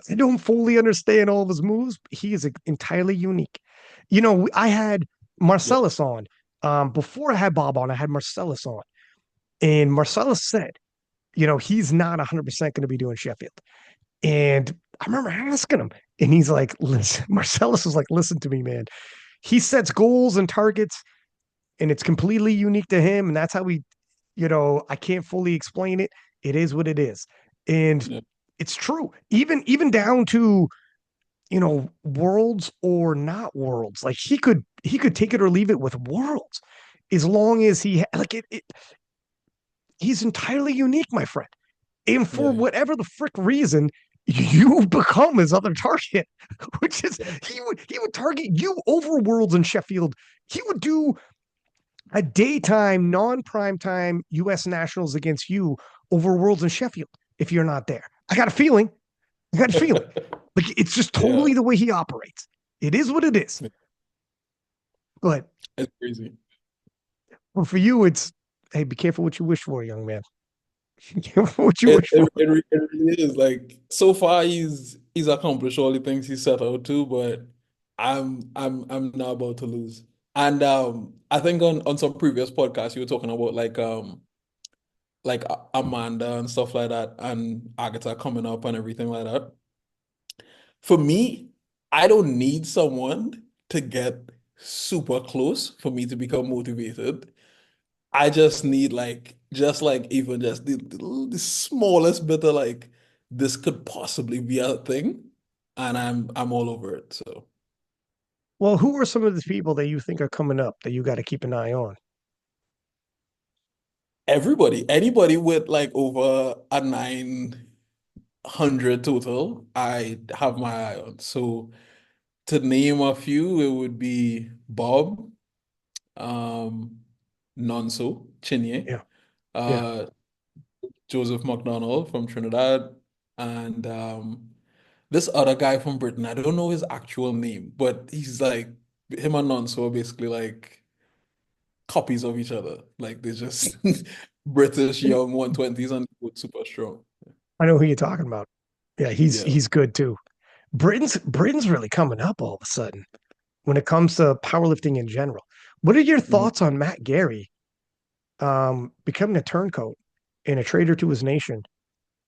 I don't fully understand all of his moves. He is entirely unique. I had yeah, Marcellus on. Before I had Bob on, I had Marcellus on. And Marcellus said, he's not 100% going to be doing Sheffield. And I remember asking him, and he's like, listen, Marcellus was like, listen to me, man. He sets goals and targets, and it's completely unique to him. And that's how I can't fully explain it. It is what it is. And yeah, it's true. Even down to, worlds or not worlds. Like he could take it or leave it with worlds as long as like he's entirely unique, my friend. And for yeah, whatever the frick reason, you become his other target, which is he would target you over Worlds in Sheffield. He would do a daytime, non-prime time U.S. Nationals against you over Worlds in Sheffield if you're not there. I got a feeling. I got a feeling. Like it's just Yeah, totally the way he operates. It is what it is. But it's crazy. for you, it's hey, be careful what you wish for, young man. Be careful what you It, wish for. it, it, re- it really is like so far he's accomplished all the things he set out to, but I'm not about to lose. And I think on some previous podcasts you were talking about like Amanda and stuff like that and Agata coming up and everything like that. For me, I don't need someone to get super close for me to become motivated. I just need like just like even just the smallest bit of like this could possibly be a thing, and I'm all over it. So Well, who are some of the people that you think are coming up that you got to keep an eye on? everybody, anybody with like over a 900 total, I have my eye on. So to name a few, it would be Bob, um, Nonso, Chinye, Yeah, yeah. uh, Joseph McDonald from Trinidad, and this other guy from Britain. I don't know his actual name, but he's like him and Nonso are basically like copies of each other. Like they're just British young 120s and both super strong. I know who you're talking about. Yeah, he's Yeah. he's good too. Britain's really coming up all of a sudden when it comes to powerlifting in general. What are your Mhm. thoughts on Matt Gary becoming a turncoat and a traitor to his nation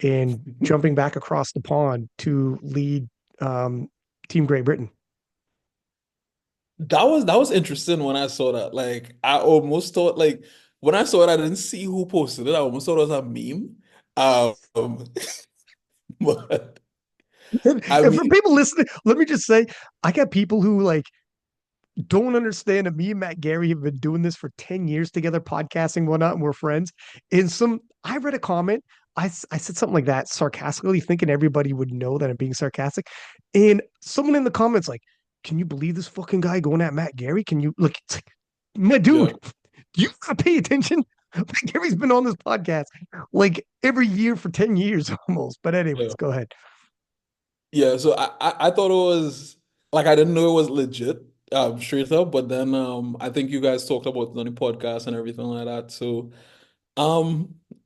and jumping back across the pond to lead um, Team Great Britain? That was interesting when I saw that. Like I almost thought like when I saw it, I didn't see who posted it. I almost thought it was a meme. Um, but I And for mean, people listening, let me just say, I got people who like don't understand that me and Matt Gary have been doing this for 10 years together, podcasting, whatnot, and we're friends. And I read a comment. I said something like that sarcastically, thinking everybody would know that I'm being sarcastic. And someone in the comments, like, can you believe this fucking guy going at Matt Gary? Can you look, it's like, my dude, yeah. you gotta pay attention. Matt Gary's been on this podcast like every year for 10 years almost. But, anyways, Yeah. go ahead. Yeah, so I thought it was like I didn't know it was legit, straight up, but then I think you guys talked about it on the podcast and everything like that. So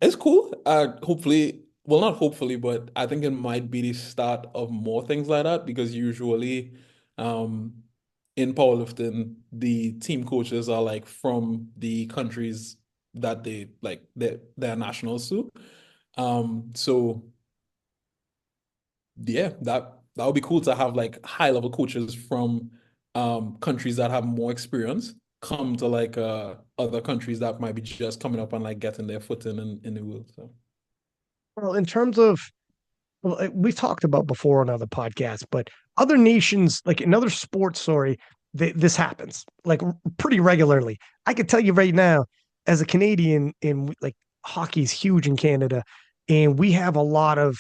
it's cool. Hopefully, well not hopefully, but I think it might be the start of more things like that because usually um in powerlifting the team coaches are like from the countries that they like they're nationals to. So yeah, that would be cool to have like high level coaches from countries that have more experience come to like other countries that might be just coming up and like getting their foot in the world. So Well, in terms of well, we've talked about before on other podcasts, but other nations, like in other sports, sorry, this happens like pretty regularly. I could tell you right now, as a Canadian, in like hockey's huge in Canada, and we have a lot of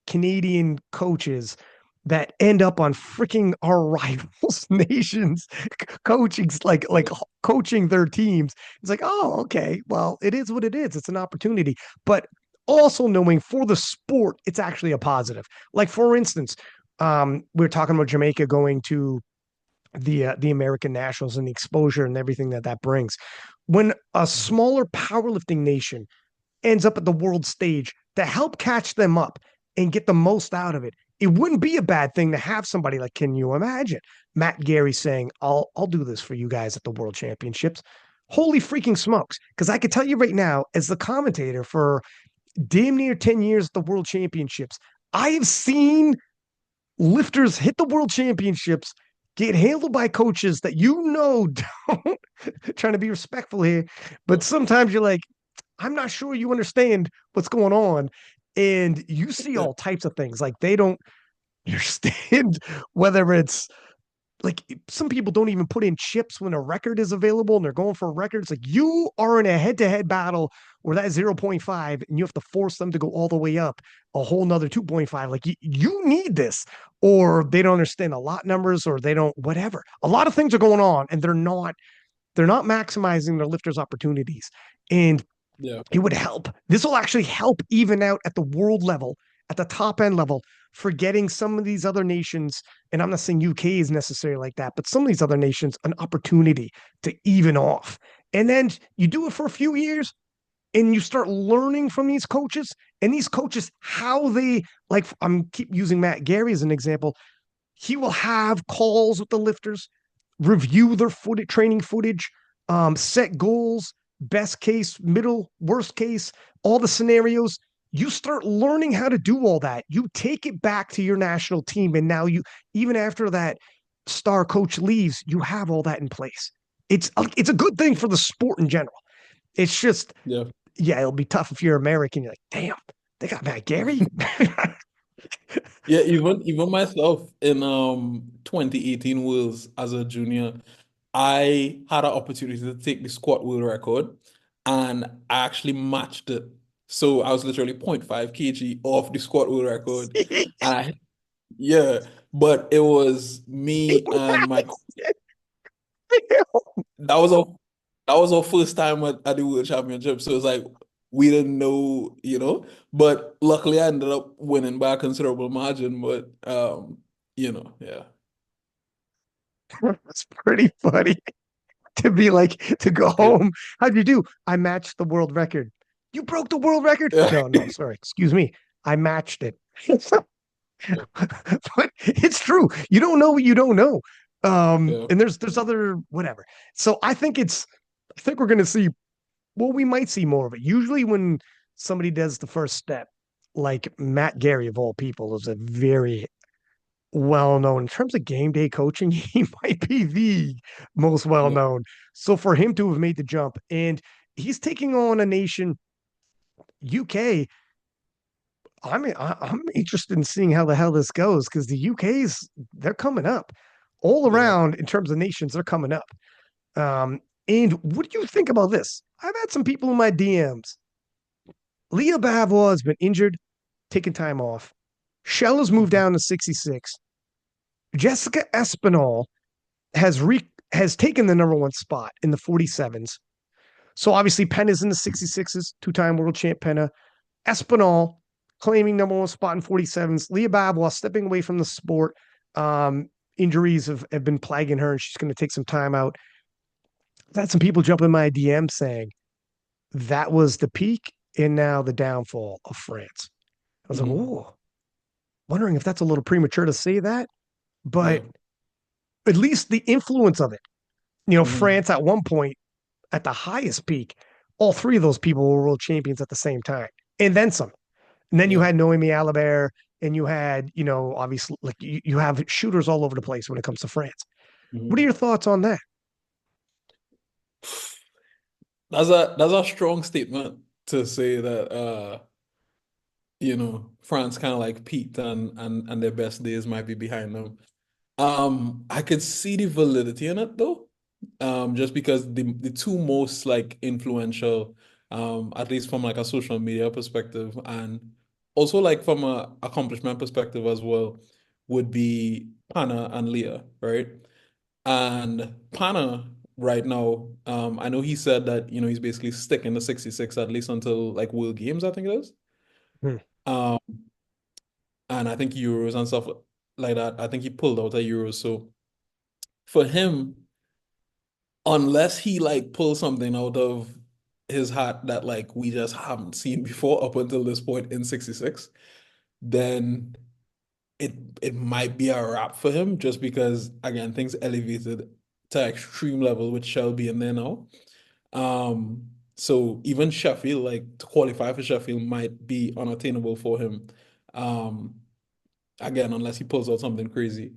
Canadian coaches that end up on freaking our rivals nations coaching coaching their teams. It's like, oh, okay, well, it is what it is. It's an opportunity, but also knowing for the sport, it's actually a positive. Like for instance, we are talking about Jamaica going to the American Nationals and the exposure and everything that that brings. When a smaller powerlifting nation ends up at the world stage, to help catch them up and get the most out of it, it wouldn't be a bad thing to have somebody like, can you imagine Matt Gary saying, I'll do this for you guys at the World Championships. Holy freaking smokes. Because I could tell you right now, as the commentator for damn near 10 years at the World Championships, I have seen lifters hit the World Championships, get handled by coaches that don't trying to be respectful here, but sometimes you're like, I'm not sure you understand what's going on. And you see yeah, all types of things like they don't understand whether it's like some people don't even put in chips when a record is available and they're going for a record. It's like you are in a head-to-head battle where that 0.5 and you have to force them to go all the way up a whole nother 2.5. Like you need this, or they don't understand the lot numbers, or they don't whatever. A lot of things are going on and they're not maximizing their lifters' opportunities. And Yeah. it would help. This will actually help even out at the world level, at the top end level, for getting some of these other nations, and I'm not saying UK is necessarily like that, but some of these other nations an opportunity to even off. And then you do it for a few years and you start learning from these coaches, and these coaches, how they like, I'm keep using Matt Gary as an example. He will have calls with the lifters, review their training footage, set goals, best case, middle, worst case, all the scenarios. You start learning how to do all that. You take it back to your national team. And now even after that star coach leaves, you have all that in place. It's a good thing for the sport in general. It's just, Yeah. yeah, it'll be tough if you're American. You're like, damn, they got Matt Gary. Yeah, even myself in 2018 Worlds as a junior, I had an opportunity to take the squat world record and I actually matched it. So I was literally point 0.5 kg off the squat world record. And I yeah, but it was me and my that was our that was our first time at the World Championship. So it's like we didn't know, But luckily I ended up winning by a considerable margin. But yeah. It's pretty funny to be like, to go Yeah. home. How'd you do? I matched the world record. You broke the world record? Yeah. No, no, sorry. Excuse me. I matched it. But it's true. You don't know what you don't know. Yeah. And there's other whatever. So I think we're gonna see, well, we might see more of it. Usually when somebody does the first step, like Matt Gary of all people, is a very well known in terms of game day coaching. He might be the most well Yeah. known. So for him to have made the jump, and he's taking on a nation, UK. I'm interested in seeing how the hell this goes, because the UK's, they're coming up all Yeah. around in terms of nations. They're coming up. Um, and what do you think about this? I've had some people in my DMs. Leah Bavois has been injured, taking time off. Shell has moved Mhm. down to 66. Jessica Espinal has taken the number one spot in the 47s. So obviously Penna's in the 66s, two-time world champ Penna. Espinal claiming number one spot in 47s. Leah Bavois stepping away from the sport. Injuries have been plaguing her, and she's going to take some time out. I've had some people jump in my DM saying that was the peak and now the downfall of France. I was like, Mhm. oh, wondering if that's a little premature to say that, Yeah. but at least the influence of it. Mhm. France at one point at the highest peak, all three of those people were world champions at the same time, and then some. And then you Yeah. had Noemi Alibert, and you had, obviously, like you have shooters all over the place when it comes to France. What are Mhm. your thoughts on that? That's a strong statement to say that France kind of like peaked and their best days might be behind them. I could see the validity in it though. Just because the two most like influential, at least from like a social media perspective and also like from a accomplishment perspective as well, would be Pana and Leah, right? And Pana right now, I know he said that, he's basically sticking to 66 at least until like World Games, I think it is. Hmm. Um, and I think Euros and stuff like that. I think he pulled out a Euros. So for him, unless he like pulls something out of his hat that like we just haven't seen before up until this point in 66, then it might be a wrap for him just because again things elevated to extreme level with Shelby in there now. So even Sheffield, like to qualify for Sheffield might be unattainable for him. Um, again, unless he pulls out something crazy.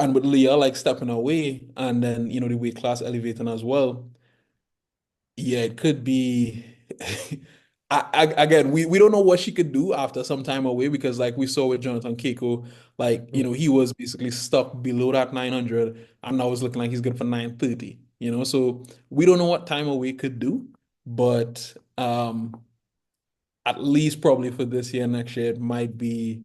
And with Leah like stepping away and then, the weight class elevating as well, yeah, it could be. again, we don't know what she could do after some time away because like we saw with Jonathan Keiko, like he was basically stuck below that 900 and now it's looking like he's good for 930. So we don't know what time away could do, but at least probably for this year, next year, it might be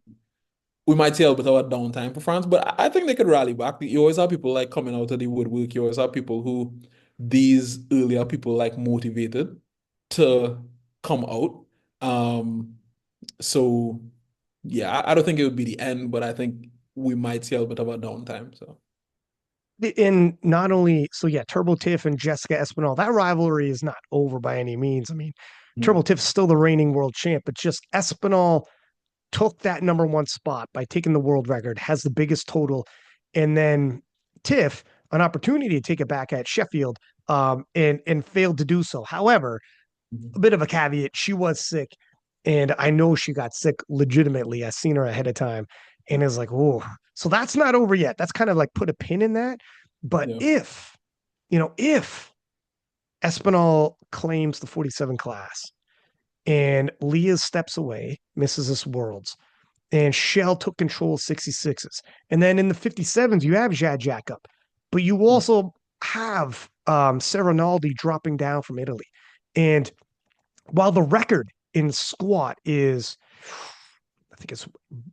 we might see a bit of a downtime for France, but I think they could rally back. You always have people like coming out of the woodwork. You always have people who these earlier people like motivated to come out. Um, so yeah, I don't think it would be the end, but I think we might see a bit of a downtime. So In not only so yeah, Turbo Tiff and Jessica Espinal, that rivalry is not over by any means. I mean, Turbo mm, Tiff's still the reigning world champ, but just Espinal took that number one spot by taking the world record, has the biggest total, and then Tiff an opportunity to take it back at Sheffield, and failed to do so. However, a mhm. bit of a caveat: she was sick, and I know she got sick legitimately. I seen her ahead of time, and it's like, oh, so that's not over yet. That's kind of like put a pin in that. But Yeah, if Espinal claims the 47 class and Leah steps away, misses this worlds, and Shell took control of 66s. And then in the 57s, you have Jad Jacob, but you mm, also have Serenaldi dropping down from Italy. And while the record in squat is, I think it's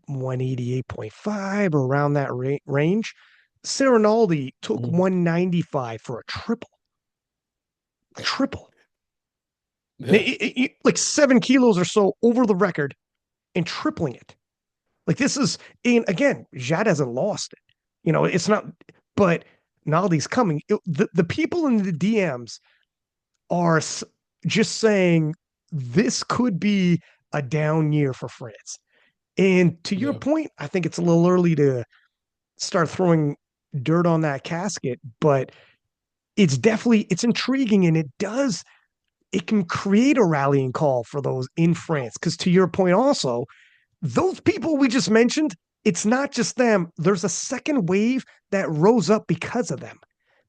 188.5 or around that range, Serenaldi took mhm. 195 for a triple. A triple. Yeah, Like 7 kilos or so over the record and tripling it. Like this is, and again, Jad hasn't lost it. It's not, but Naldi's coming. The people in the DMs are just saying this could be a down year for France. And to your yeah, point, I think it's a little early to start throwing dirt on that casket, but it's intriguing, and it can create a rallying call for those in France. Because to your point also, those people we just mentioned, it's not just them. There's a second wave that rose up because of them,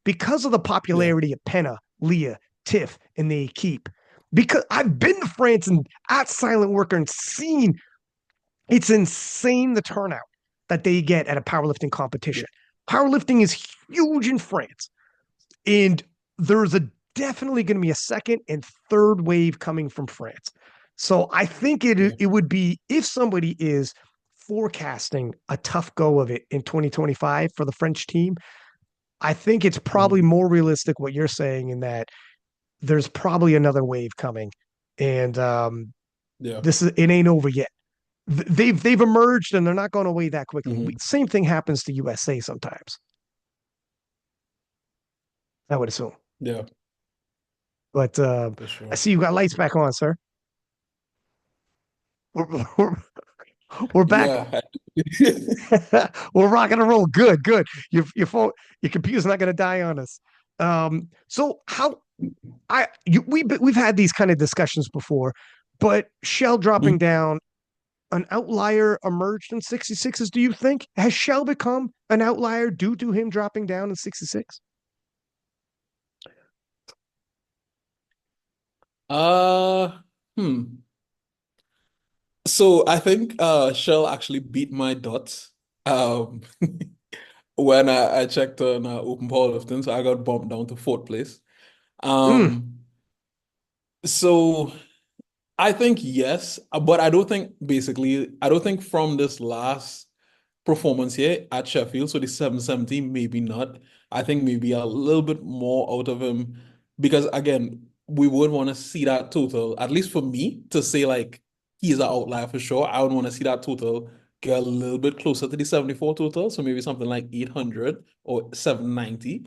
because of the yeah, popularity of Penna, Leah, Tiff, and the Equipe. Because I've been to France and at Silent Worker and seen it's insane the turnout that they get at a powerlifting yeah. competition. Powerlifting is huge in France, and there's a definitely going to be a second and third wave coming from France. So I think Yeah. it would be if somebody is forecasting a tough go of it in 2025 for the French team, I think it's probably Mhm. more realistic what you're saying in that there's probably another wave coming, and Yeah. it ain't over yet. They've emerged and they're not going away that quickly. Mhm. Same thing happens to USA sometimes. I would assume, Yeah, but for I sure. see you got lights back on, sir. We're, we're, we're back. Yeah. We're rocking and roll. Good, good. Your phone, your computer's not going to die on us. So how we've had these kind of discussions before, but Shell dropping down, an outlier emerged in 66s. Do you think has Shell become an outlier due to him dropping down in 66? Uh, hmm. So I think Shell actually beat my dots when I checked on open powerlifting, so I got bumped down to fourth place. Mm, Um, so I think yes, but I don't think from this last performance here at Sheffield, so the 770, maybe not. I think maybe a little bit more out of him because again, we would want to see that total, at least for me, to say like he's an outlier for sure. I would want to see that total get a little bit closer to the 74 total. So maybe something like 800 or 790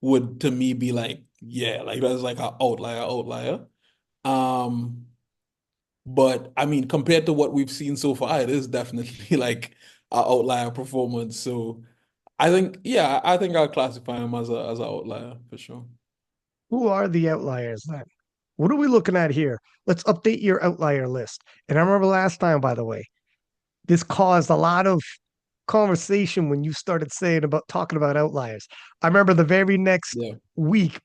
would to me be like, yeah, like that's like an outlier. Um, but I mean, compared to what we've seen so far, it is definitely like an outlier performance. So I think, yeah, I think I'll classify him as a as an outlier for sure. who are the outliers then? What are we looking at here? Let's update your outlier list. And I remember last time, by the way, this caused a lot of conversation when you started saying about talking about outliers. I remember the very next Yeah. week,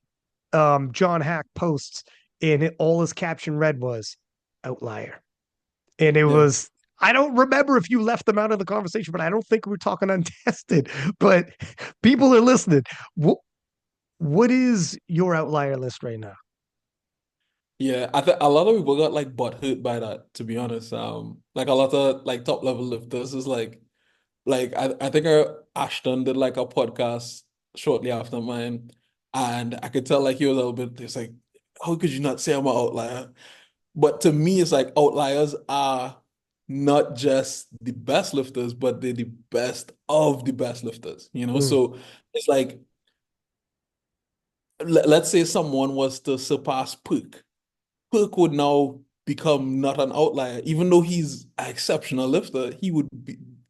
John Hack posts, and all his caption read was outlier. And it Yeah. was, I don't remember if you left them out of the conversation, but I don't think we are talking untested. But people are listening. What is your outlier list right now? Yeah, I think a lot of people got like butt hurt by that, to be honest. Like a lot of like top level lifters is like I think Ashton did like a podcast shortly after mine, and I could tell like he was a little bit. It's like, how could you not say I'm an outlier? But to me, it's like outliers are not just the best lifters, but they're the best of the best lifters. Mm. So it's like let's say someone was to surpass Perk. Perk would now become not an outlier, even though he's an exceptional lifter. He would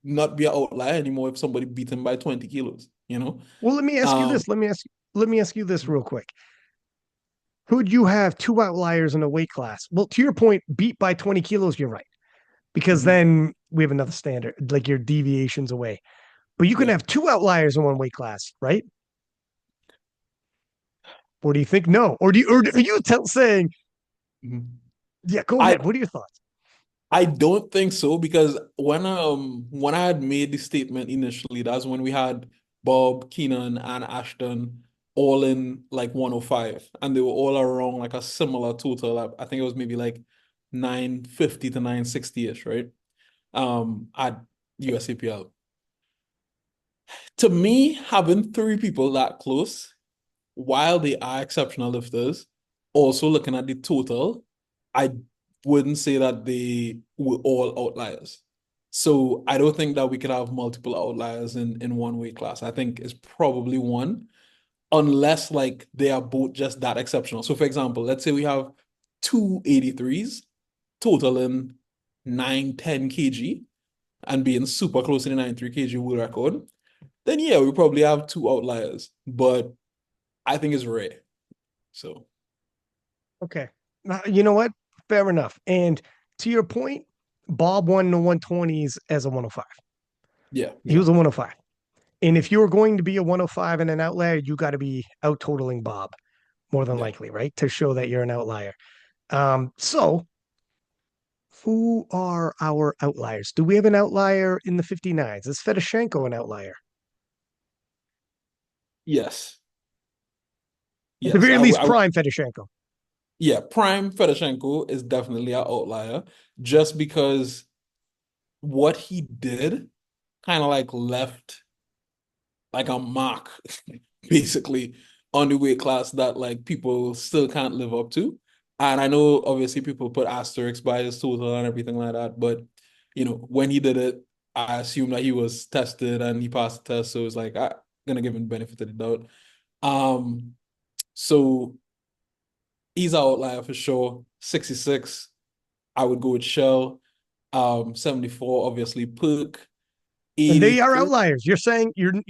not be an outlier anymore if somebody beat him by 20 kilos. Well, let me ask you Um, this. Let me ask you this real quick. Who'd you have two outliers in a weight class? Well, to your point, beat by 20 kilos, you're right. Because mhm, then we have another standard, like your deviations away. But you can yeah. have two outliers in one weight class, right? Or do you think no? Or are you saying, Mhm. yeah, go I ahead. What are your thoughts? I don't think so because when I had made the statement initially, that's when we had Bob, Keenan, and Ashton all in like 105, and they were all around like a similar total. I think it was maybe like 950 to 960-ish, right? At USAPL. To me, having three people that close, while they are exceptional lifters, also looking at the total, I wouldn't say that they were all outliers. So I don't think that we could have multiple outliers in one weight class. I think it's probably one, unless like they are both just that exceptional. So for example, let's say we have two 83s totaling 910 kg and being super close to the 93 kg world record, then yeah, we probably have two outliers. But I think it's rare. So Okay. Now, you know what? Fair enough. And to your point, Bob won the 120s as a 105. yeah, He yeah, was a 105. And if you're going to be a 105 and an outlier, you got to be out totaling Bob more than yeah. likely, right? To show that you're an outlier. So who are our outliers? Do we have an outlier in the 59s? Is Fedoshenko an outlier? Yes, At the yes. very least, prime Fedoshenko. Yeah, Prime Fedoshenko is definitely an outlier just because what he did kind of like left like a mark basically on the weight class that like people still can't live up to. And I know obviously people put asterisks by his total and everything like that, but when he did it, I assume that he was tested and he passed the test, so it's like I'm gonna give him the benefit of the doubt. Um, so he's an outlier for sure. 66, I would go with Shell. 74, obviously Perk. And they are 83. outliers. You're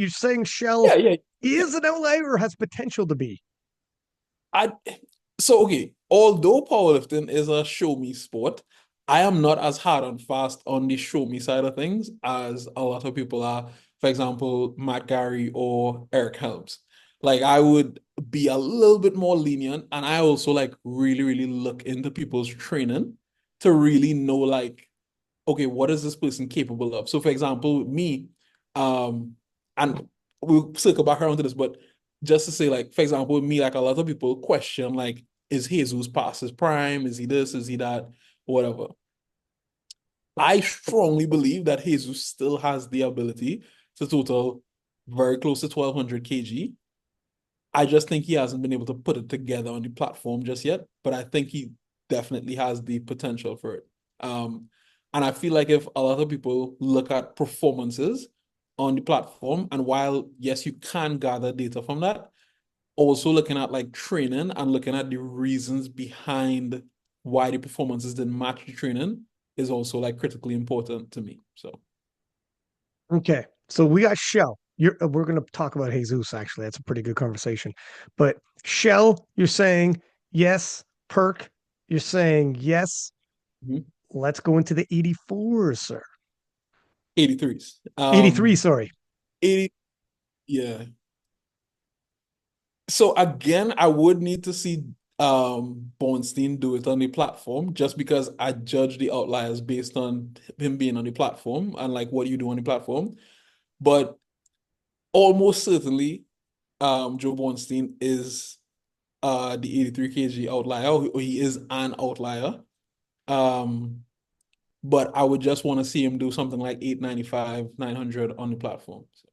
saying Shell Yeah, yeah, yeah. is an outlier or has potential to be. I so okay, although powerlifting is a show me sport, I am not as hard and fast on the show me side of things as a lot of people are. For example, Matt Gary or Eric Helms. Like I would be a little bit more lenient, and I also like really, really look into people's training to really know like, okay, what is this person capable of? So for example, with me, and we'll circle back around to this, but just to say, like, for example, with me, like a lot of people question, like, is Jesus past his prime? Is he this? Is he that? Whatever. I strongly believe that Jesus still has the ability to total very close to 1200 kg. I just think he hasn't been able to put it together on the platform just yet, but I think he definitely has the potential for it. And I feel like if a lot of people look at performances on the platform, and while yes, you can gather data from that, also looking at like training and looking at the reasons behind why the performances didn't match the training is also like critically important to me. So Okay. So we got Shell. We're going to talk about Jesus, actually. That's a pretty good conversation. But Shell, you're saying yes. Perk, you're saying yes. mhm. Let's go into the 84s, sir. 83s. 83, sorry. 80, yeah. So again, I would need to see Bornstein do it on the platform just because I judge the outliers based on him being on the platform and like what you do on the platform. But almost certainly, Joe Bornstein is the 83 kg outlier, or he is an outlier. Um, but I would just want to see him do something like 895, 900 on the platform. So,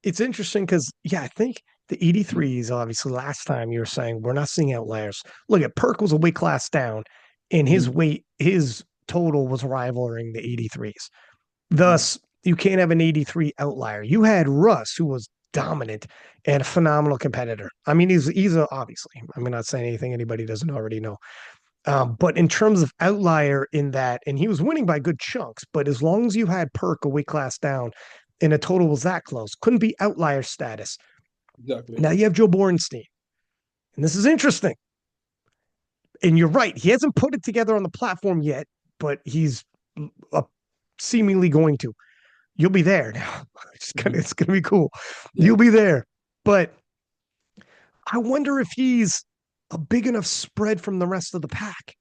It's interesting because, yeah, I think the 83s, obviously, last time you were saying we're not seeing outliers. Look at Perk was a weight class down, and mhm, his total was rivaling the 83s. mhm. Thus, you can't have an 83 outlier. You had Russ, who was dominant and a phenomenal competitor. I mean, obviously, I'm not saying anything anybody doesn't already know. But in terms of outlier in that, and he was winning by good chunks, but as long as you had Perk a weight class down and a total was that close, couldn't be outlier status. Exactly. Now you have Joe Borenstein, and this is interesting. And you're right, he hasn't put it together on the platform yet, but he's uh, seemingly going to. You'll be there now. Mhm. It's gonna be cool. Yeah. You'll be there. But I wonder if he's a big enough spread from the rest of the pack.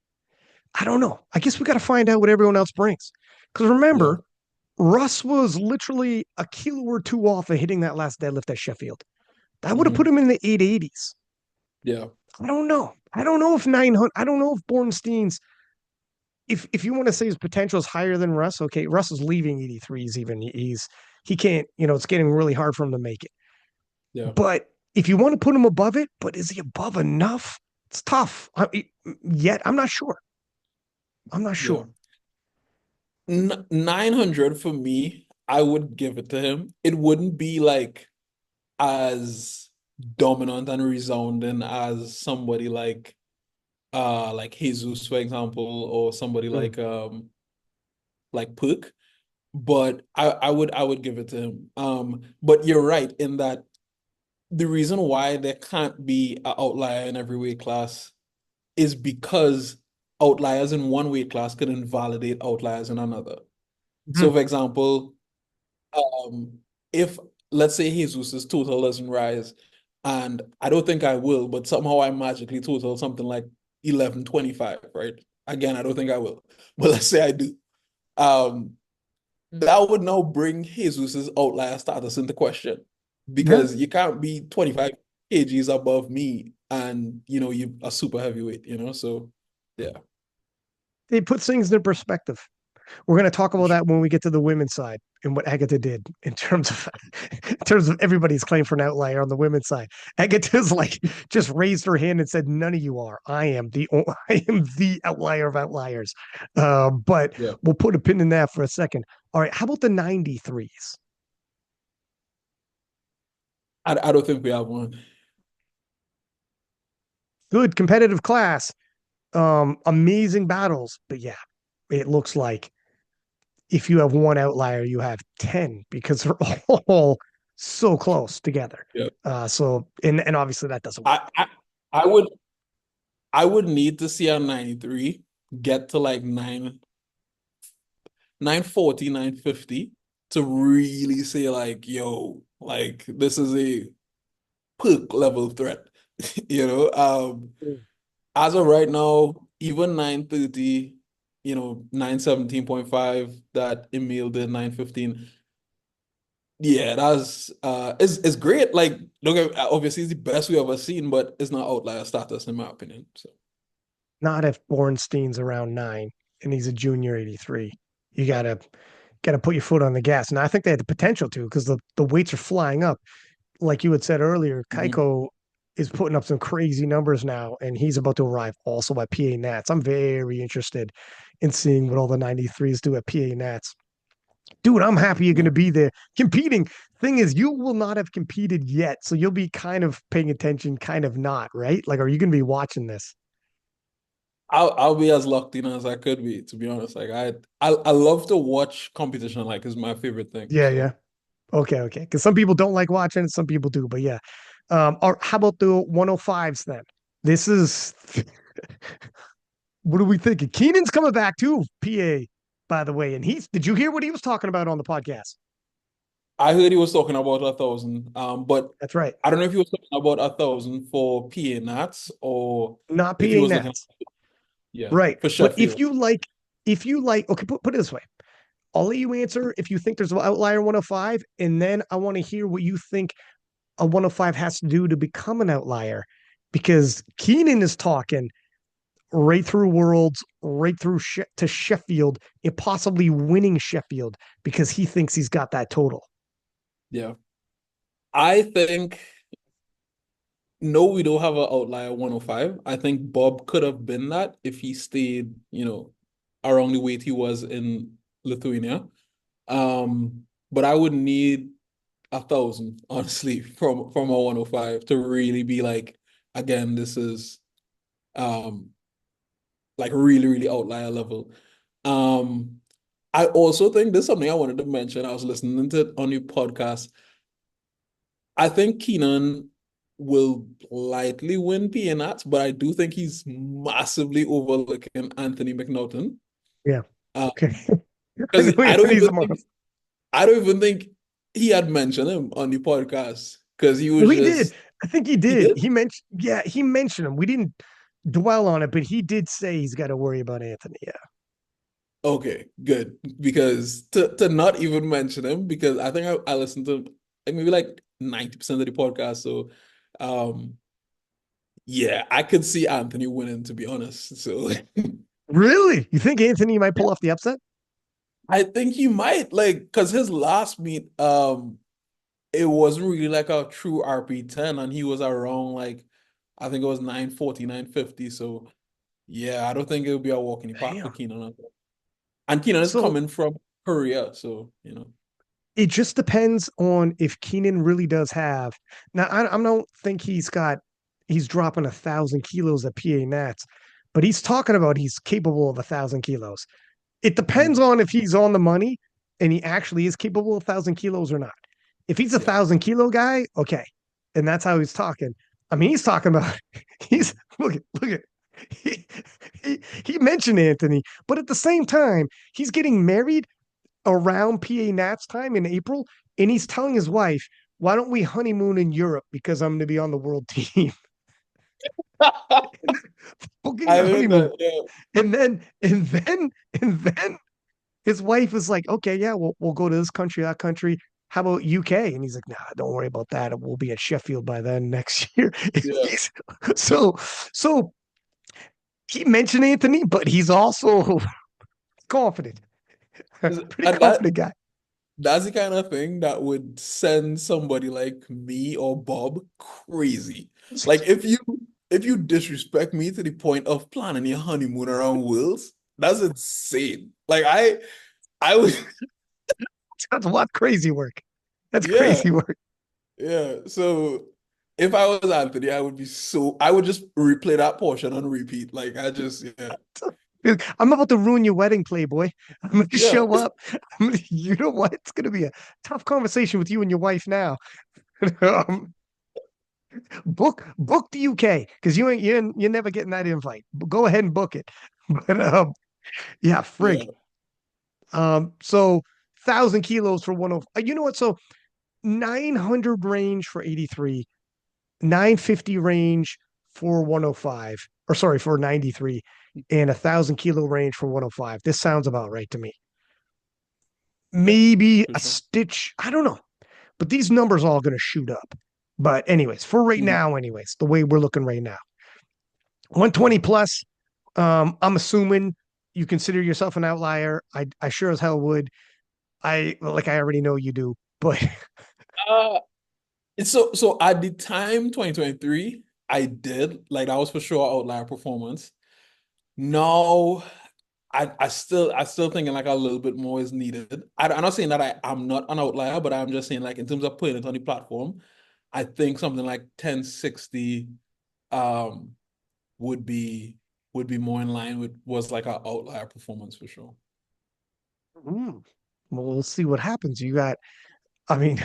I don't know. I guess we got to find out what everyone else brings. Because Yeah. remember, Russ was literally a kilo or two off of hitting that last deadlift at Sheffield. That would have put Hmm. him in the 880s. Yeah. I don't know. I don't know if 900, I don't know if Bornstein's, if you want to say his potential is higher than Russ, okay, Russ is leaving 83s even. He can't, it's getting really hard for him to make it. Yeah. But if you want to put him above it, but is he above enough? It's tough. Yet I'm not sure. I'm not Yeah. sure. 900 for me, I would give it to him. It wouldn't be like as dominant and resounding as somebody like Jesus, for example, or somebody Mm. like Puck. But I would give it to him. But you're right in that the reason why there can't be an outlier in every weight class is because outliers in one weight class could invalidate outliers in another. So, Mhm. for example, if let's say Jesus's total doesn't rise, and I don't think I will, but somehow I magically total something like 1125, right? Again, I don't think I will, but let's say I do. Um, that would now bring Jesus's outlier status into question Yeah. because you can't be 25 kgs above me and you a super heavyweight, so yeah. It puts things into perspective. We're going to talk about that when we get to the women's side and what Agata did in terms of everybody's claim for an outlier on the women's side. Agata's like just raised her hand and said, "None of you are. I am the outlier of outliers." But Yeah. we'll put a pin in that for a second. All right, how about the 93s? I don't think we have one. Good competitive class, amazing battles, but yeah, it looks like if you have one outlier, you have 10 because they're all so close together. Yeah. And obviously that doesn't work. I, I I would need to see a 93 get to like 940, 950 to really say like, yo, like this is a perk level threat. You know, as of right now, even 930, 917.5 that Emil did 915. Yeah, that's it's great. Like, look at obviously it's the best we ever seen, but it's not outlier status in my opinion. So Not if Bornstein's around 9 and he's a junior 83. You gotta put your foot on the gas. And I think they had the potential to because the weights are flying up. Like you had said earlier, mhm. Kaiko is putting up some crazy numbers now, and he's about to arrive also at PA Nats. I'm very interested in seeing what all the 93s do at PA Nats. Dude, I'm happy you're going Yeah. to be there competing. Thing is, you will not have competed yet, so you'll be kind of paying attention, kind of not, right? Like, are you going to be watching this? I'll be as locked in as I could be, to be honest. Like I love to watch competition, like is my favorite thing. Yeah, yeah. So Okay. Because some people don't like watching it, some people do, but yeah. Or how about the 105s then? This is what are we thinking? Keenan's coming back too, PA, by the way. And did you hear what he was talking about on the podcast? I heard he was talking about 1,000. But That's right. I don't know if he was talking about 1,000 for PA Nats or Not if he PA was looking, Nats. yeah, Right. for But Sheffield. if you like, okay, put it this way. I'll let you answer if you think there's an outlier 105, and then I want to hear what you think a 105 has to do to become an outlier. Because Keenan is talking right through Worlds, right through to Sheffield, and possibly winning Sheffield because he thinks he's got that total. Yeah. I think no, we don't have an outlier 105. I think Bob could have been that if he stayed, around the weight he was in Lithuania. But I would need 1,000, honestly, from a 105 to really be like, again, this is um like really, really outlier level. Um, I also think there's something I wanted to mention. I was listening to it on your podcast. I think Keenan will likely win PNATs, but I do think he's massively overlooking Anthony McNaughton. Yeah. Uh, Okay. I because know Anthony's the most. I don't even think he had mentioned him on the podcast because he was We did. just I think he he did. did. He mentioned, yeah, he mentioned him. We didn't dwell on it, but he did say he's got to worry about Anthony. Yeah. Okay, good. Because to not even mention him, because I think I listened to like maybe like 90% of the podcast. So um yeah, I could see Anthony winning to be honest. So Really? You think Anthony might pull off the upset? I think he might like because his last meet, it wasn't really like a true RP10 and he was around like I think it was 940, 950. So yeah, I don't think it would be a walk in the park for Damn. Keenan. And Keenan is So coming from Korea, so it just depends on if Keenan really does have. Now, I don't think he's dropping 1,000 kilos at PA Nats, but he's talking about he's capable of 1,000 kilos. It depends mhm, on if he's on the money and he actually is capable of 1,000 kilos or not. If he's a yeah. 1,000 kilo guy, okay, and that's how he's talking. I mean, he's talking about he's look at he, he mentioned Anthony, but at the same time, he's getting married around PA Nats time in April, and he's telling his wife, "Why don't we honeymoon in Europe because I'm going to be on the world team?" Booking I the heard honeymoon, that. Yeah, and then his wife was like, "Okay, yeah, we'll go to this country, that country. How about UK?" And he's like, "Nah, don't worry about that. We'll be at Sheffield by then next year." yeah. So so he mentioned Anthony, but he's also confident, pretty And confident guy. that's the kind of thing that would send somebody like me or Bob crazy. Like if you disrespect me to the point of planning your honeymoon around Wills, that's insane. Like I would That's what crazy work. That's yeah, crazy work. yeah. So if I was Anthony, I would just replay that portion on repeat. Like I just yeah. I'm about to ruin your wedding, Playboy. I'm going to Yeah. show up. You know what? It's going to be a tough conversation with you and your wife now. um, book the UK because you're never getting that invite. Go ahead and book it. But yeah, frig. Yeah. So 1,000 kilos for 105. You know what? So 900 range for 83, 950 range for 105, or sorry, for 93, and 1,000 kilo range for 105. This sounds about right to me. Yeah, Maybe for a sure. stitch. I don't know. But these numbers are all going to shoot up. But, anyways, for right Mhm. now, anyways, the way we're looking right now, 120 plus, I'm assuming you consider yourself an outlier. I sure as hell would. I already know you do, but Uh, so at the time 2023, I did like that was for sure outlier performance. No, I still thinking like a little bit more is needed. I'm not saying that I'm not an outlier, but I'm just saying like in terms of putting it on the platform, I think something like 1060 um would be would be more in line with was like an outlier performance for sure. well, we'll see what happens. I mean,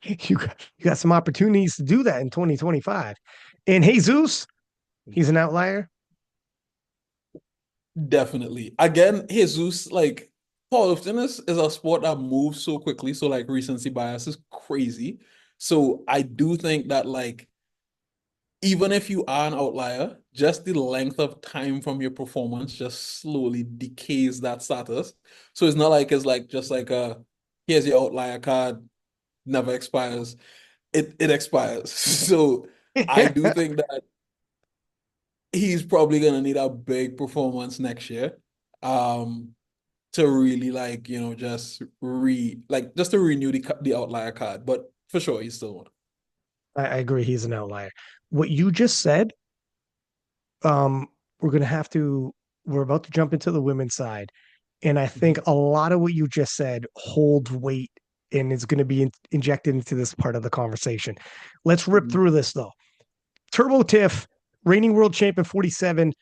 you got some opportunities to do that in 2025. And Jesus, he's an outlier. Definitely. Again, Jesus, like powerlifting is a sport that moves so quickly, so like recency bias is crazy. So I do think that like even if you are an outlier, just the length of time from your performance just slowly decays that status. So it's not like it's like just like here's your outlier card, never expires. It expires. So I do think that he's probably gonna need a big performance next year. Um to really like, just to renew the outlier card. But for sure he's still one. I agree. He's an outlier. What you just said, um, we're gonna have to. We're about to jump into the women's side, and I think Mhm. a lot of what you just said holds weight and is going to be injected into this part of the conversation. Let's rip Mhm. through this though. Turbo Tiff, reigning world champion 47,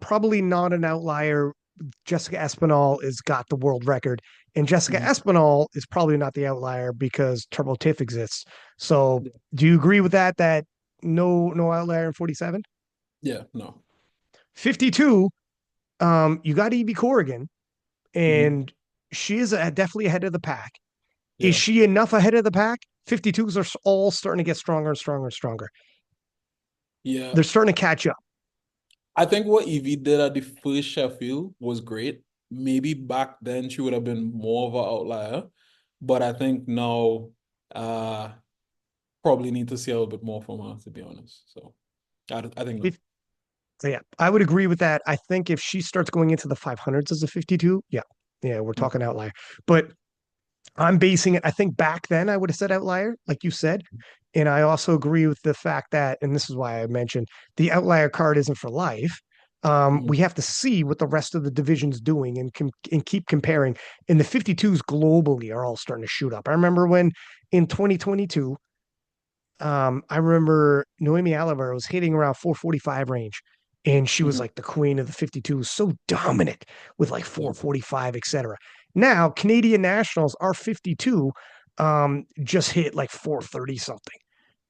probably not an outlier. Jessica Espinal has got the world record, and Jessica Mhm. Espinal is probably not the outlier because Turbo Tiff exists. So, Yeah. do you agree with that? That no outlier in 47, Yeah, no. 52. You got Evie Corrigan, Mhm. and she is definitely ahead of the pack. Is Yeah. she enough ahead of the pack? 52s are all starting to get stronger and stronger and stronger. Yeah. They're starting to catch up. I think what Evie did at the first Sheffield was great. Maybe back then she would have been more of an outlier, but I think now uh probably need to see a little bit more from her, to be honest. So I think no. If, so yeah, I would agree with that. I think if she starts going into the 500s as a 52, yeah, we're Mm. talking outlier. But I'm basing it. I think back then I would have said outlier, like you said. And I also agree with the fact that, and this is why I mentioned the outlier card isn't for life. We Mhm. have to see what the rest of the division's doing and keep comparing. And the 52s globally are all starting to shoot up. I remember when in 2022, I remember Noemi Oliver was hitting around 445 range, and she was Mhm. like the queen of the 52, so dominant with like Yeah. 445, etc. Now, Canadian nationals are 52, just hit like 430 something,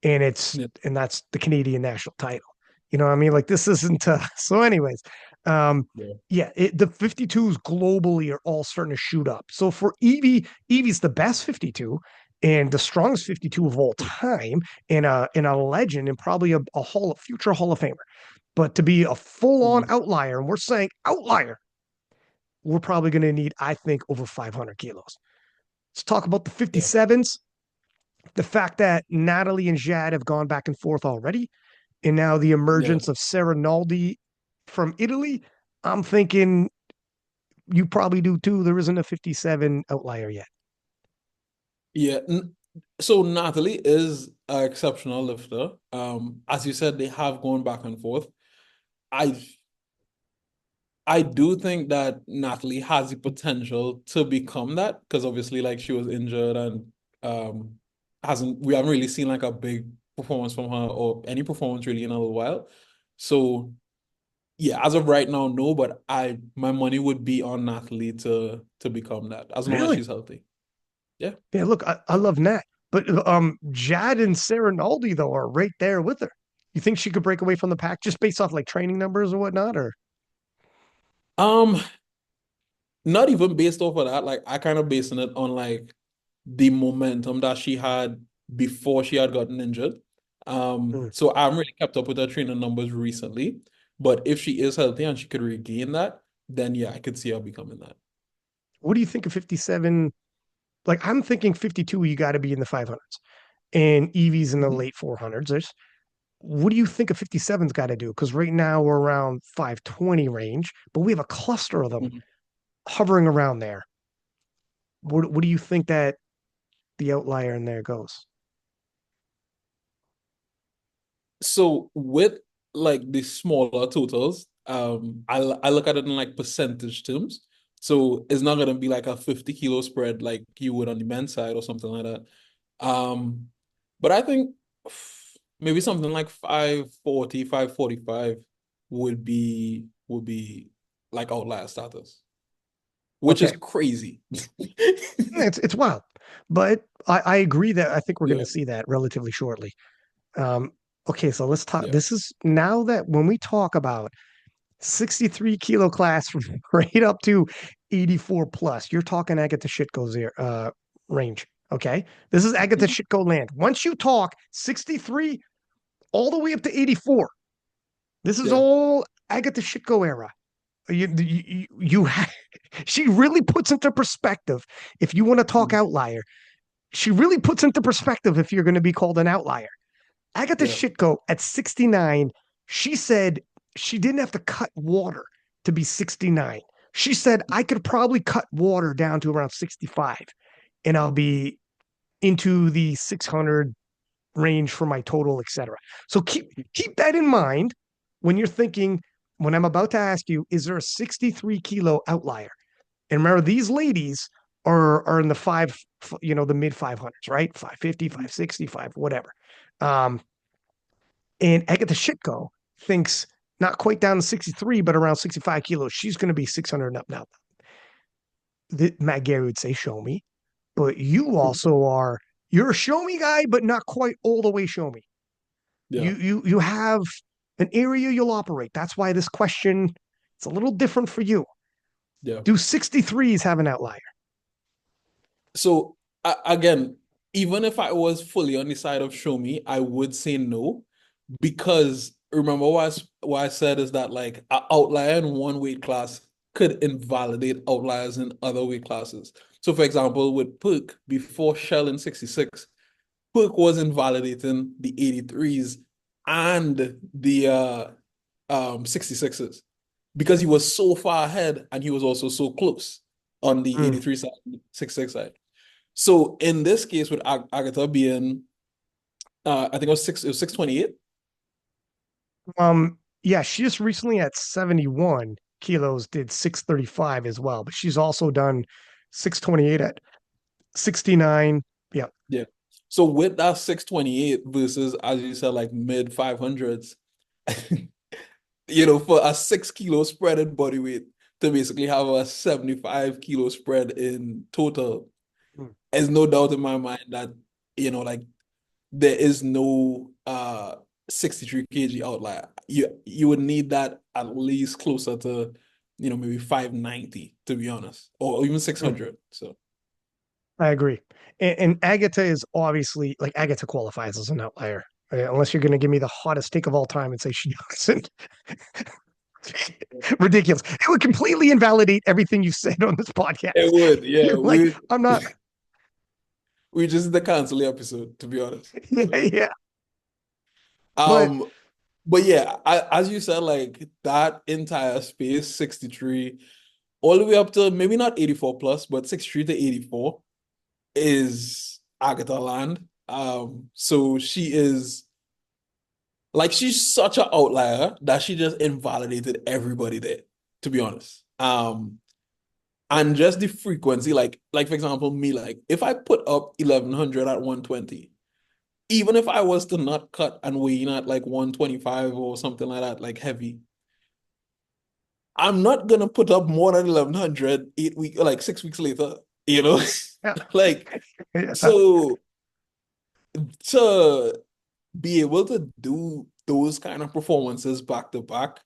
Yeah. and that's the Canadian national title. You know what I mean? Like this isn't so. Anyways, um, Yeah. yeah, the 52s globally are all starting to shoot up. So for Evie's the best 52 and the strongest 52 of all time, and a legend and probably a future Hall of Famer. But to be a full on Mhm. outlier, and we're saying outlier, we're probably going to need, I think, over 500 kilos. Let's talk about the Yeah. 57s. The fact that Natalie and Jad have gone back and forth already, and now the Yeah. emergence of Sarah Naldi from Italy, I'm thinking you probably do too. There isn't a 57 outlier yet. Yeah. So Natalie is an exceptional lifter. As you said, they have gone back and forth. I I do think that Natalie has the potential to become that because obviously, like she was injured and hasn't we haven't really seen like a big performance from her or any performance really in a little while. So yeah, as of right now, no, but I my money would be on Natalie to become that as long as Really? she's healthy. Yeah. Yeah, look, I love Nat, but Jad and Sarah Naldi though are right there with her. You think she could break away from the pack just based off like training numbers or whatnot? Or Um, Not even based off of that. Like I kind of basing it on like the momentum that she had before she had gotten injured. Hmm. So I haven't really kept up with her training numbers recently. But if she is healthy and she could regain that, then yeah, I could see her becoming that. What do you think of 57? Like I'm thinking 52, you got to be in the 500s, and Evie's in the Mhm. late 400s. What do you think a 57's got to do? Because right now we're around 520 range, but we have a cluster of them Mhm. hovering around there. What do you think that the outlier in there goes? So with like the smaller totals, I look at it in like percentage terms. So it's not gonna be like a 50 kilo spread like you would on the men's side or something like that. Um, but I think maybe something like 540, 545 would be like outlier status, which is Okay, crazy. yeah, it's wild, but I agree that I think we're going to Yeah, see that relatively shortly. Um, okay, so let's talk. yeah. This is now that when we talk about 63 kilo class from right up to 84 plus. You're talking Agata Shitko's range. Okay. This is Agata Shitko land. Once you talk 63 all the way up to 84, this is Yeah. all Agata Shitko era. She really puts into perspective. If you want to talk Mhm. outlier, she really puts into perspective if you're going to be called an outlier. Agata Yeah. Shitko at 69, she said she didn't have to cut water to be 69. She said, I could probably cut water down to around 65 and I'll be into the 600 range for my total, etc. So keep that in mind when you're thinking, when I'm about to ask you, is there a 63 kilo outlier? And remember, these ladies are in the the mid 500s, right? 550, 560, whatever. Um, and Agatha Shitko thinks not quite down to 63, but around 65 kilos. She's going to be 600 and up now. Matt Gary would say, show me. But you also you're a show me guy, but not quite all the way show me. Yeah. You have an area you'll operate. That's why this question, it's a little different for you. Yeah. Do 63s have an outlier? So again, even if I was fully on the side of show me, I would say no, because remember what I said is that like an outlier in one weight class could invalidate outliers in other weight classes. So for example, with Perk before Shell in 66, Perk was invalidating the 83s and the 66s because he was so far ahead and he was also so close on the Mm. 83 side, 66 side. So in this case with Agata being I think it was 628. Yeah, she just recently at 71 kilos did 635 as well, but she's also done 628 at 69. Yeah. Yeah. So with that 628 versus, as you said, like mid 500s, for a 6 kilo spread in body weight to basically have a 75 kilo spread in total, Mm. there's no doubt in my mind that, like there is no 63 kg outlier. You would need that at least closer to, maybe 590 to be honest, or even Mm. 600. So I agree. And Agata is obviously like Agata qualifies as an outlier, unless you're going to give me the hottest take of all time and say she doesn't. Ridiculous. It would completely invalidate everything you said on this it podcast. would, yeah, You're like, I'm not. we just did the cancel episode, to be honest. Yeah, So, yeah. But um, but yeah, as you said, like that entire space, 63, all the way up to maybe not 84 plus, but 63 to 84 is Agatha land. So she is like she's such an outlier that she just invalidated everybody there, to be honest. And just the frequency, like for example, me, like if I put up 1100 at 120, even if I was to not cut and weigh in at like 125 or something like that, like heavy, I'm not gonna put up more than 1100 8 weeks, like 6 weeks later, you know? yeah, Like, yeah. so to be able to do those kind of performances back to back,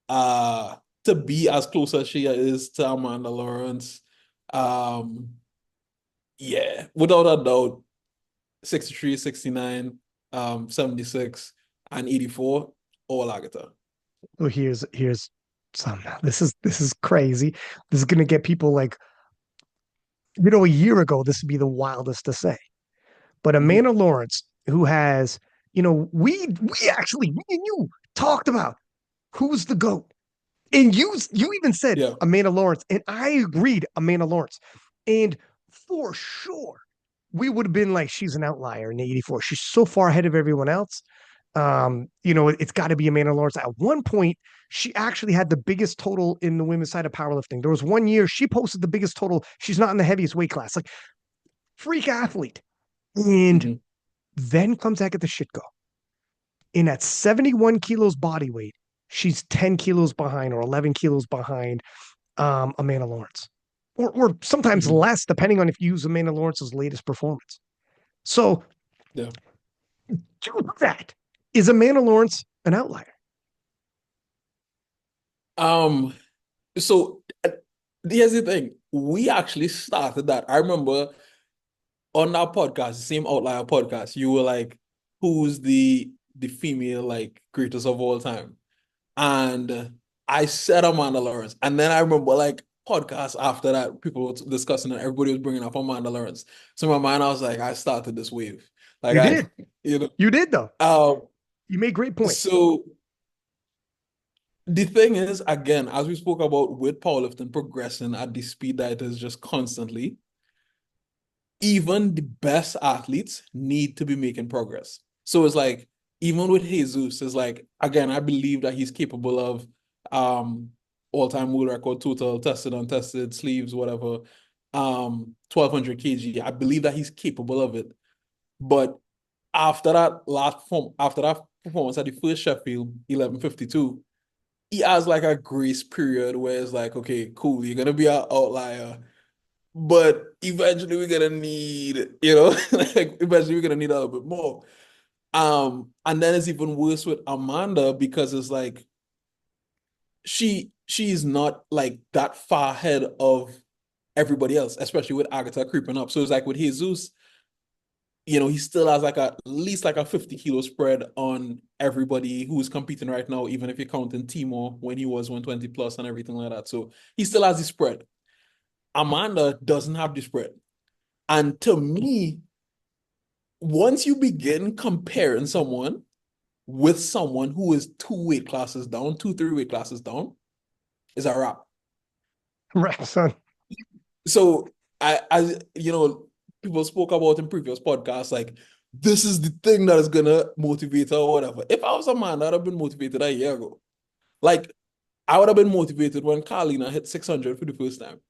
to be as close as she is to Amanda Lawrence, um, yeah, without a doubt, 63, 69, 76, and 84, all Agata. So here's some. This is crazy. This is gonna get people like, a year ago, this would be the wildest to say. But Mhm. Amanda Lawrence, who has, we actually, me and you talked about who's the GOAT. And you even said Yeah. Amanda Lawrence, and I agreed Amanda Lawrence. And for sure, we would have been like, she's an outlier in 84. She's so far ahead of everyone else. It's got to be Amanda Lawrence. At one point, she actually had the biggest total in the women's side of powerlifting. There was one year she posted the biggest total. She's not in the heaviest weight class, like freak athlete. And Mhm. then comes Agatha Shitko. And at 71 kilos body weight, she's 10 kilos behind or 11 kilos behind Amanda Lawrence, or sometimes Mhm. less, depending on if you use Amanda Lawrence's latest performance. So, Yeah. do that. Is Amanda Lawrence an outlier? Um, so here's the thing. We actually started that. I remember on that podcast, the same Outlier podcast, you were like, who's the female like greatest of all time? And I said Amanda Lawrence. And then I remember like podcasts after that, people were discussing it, everybody was bringing up Amanda Lawrence. So in my mind, I was like, I started this wave. Like You I, did. you know, You did though. um, You made great points. so the thing is, again, as we spoke about with powerlifting progressing at the speed that it is just constantly, even the best athletes need to be making progress. So it's like, even with Jesus, it's like, again, I believe that he's capable of all-time world record total, tested, untested, sleeves, whatever, 1200 kg. I believe that he's capable of it. But after that performance at the first Sheffield 1152, he has like a grace period where it's like, okay, cool, you're gonna be an outlier, but eventually we're gonna need, like eventually we're gonna need a little bit more. And then it's even worse with Amanda because it's like she's not like that far ahead of everybody else, especially with Agata creeping up. So it's like with Jesus, he still has like at least like a 50 kilo spread on everybody who's competing right now, even if you're counting Timo when he was 120 plus and everything like that. So he still has the spread. Amanda doesn't have the spread. And to me, once you begin comparing someone with someone who is two weight classes down, two, three weight classes down, is a wrap. Right, son. So people spoke about in previous podcasts, like this is the thing that is gonna motivate her or whatever. If I was a man, I'd have been motivated a year ago. Like I would have been motivated when Carlina hit 600 for the first time.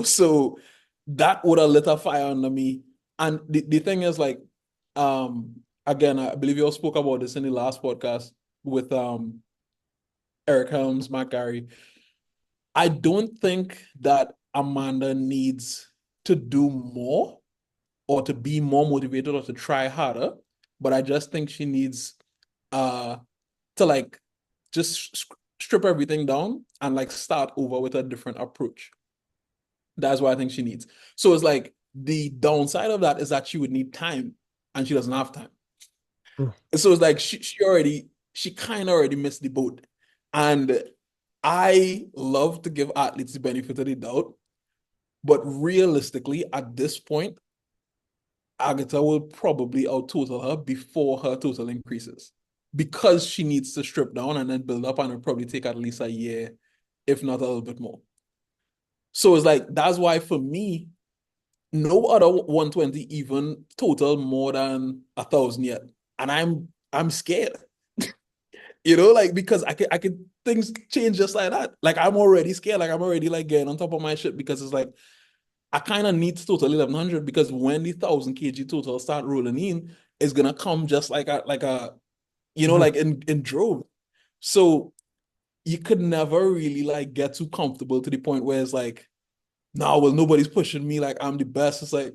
So that would have lit a fire under me. And the thing is, like, again, I believe you all spoke about this in the last podcast with Eric Helms, Matt Gary. I don't think that Amanda needs to do more or to be more motivated or to try harder, but I just think she needs uh to like just strip everything down and like start over with a different approach. That's what I think she needs. So it's like the downside of that is that she would need time and she doesn't have time. Mm. So it's like she kind of already missed the boat. And I love to give athletes the benefit of the doubt, but realistically, at this point, Agata will probably out total her before her total increases because she needs to strip down and then build up, and it'll probably take at least a year, if not a little bit more. So it's like that's why for me, no other 120 even total more than 1,000 yet. And I'm scared. Like because I could things change just like that. Like I'm already scared. Like I'm already like getting on top of my shit because it's like I kind of need to total 1,100 because when the 1,000 kg total start rolling in, it's gonna come just like a Mhm. like in drove. So you could never really like get too comfortable to the point where it's like, no, well, nobody's pushing me like I'm the best. It's like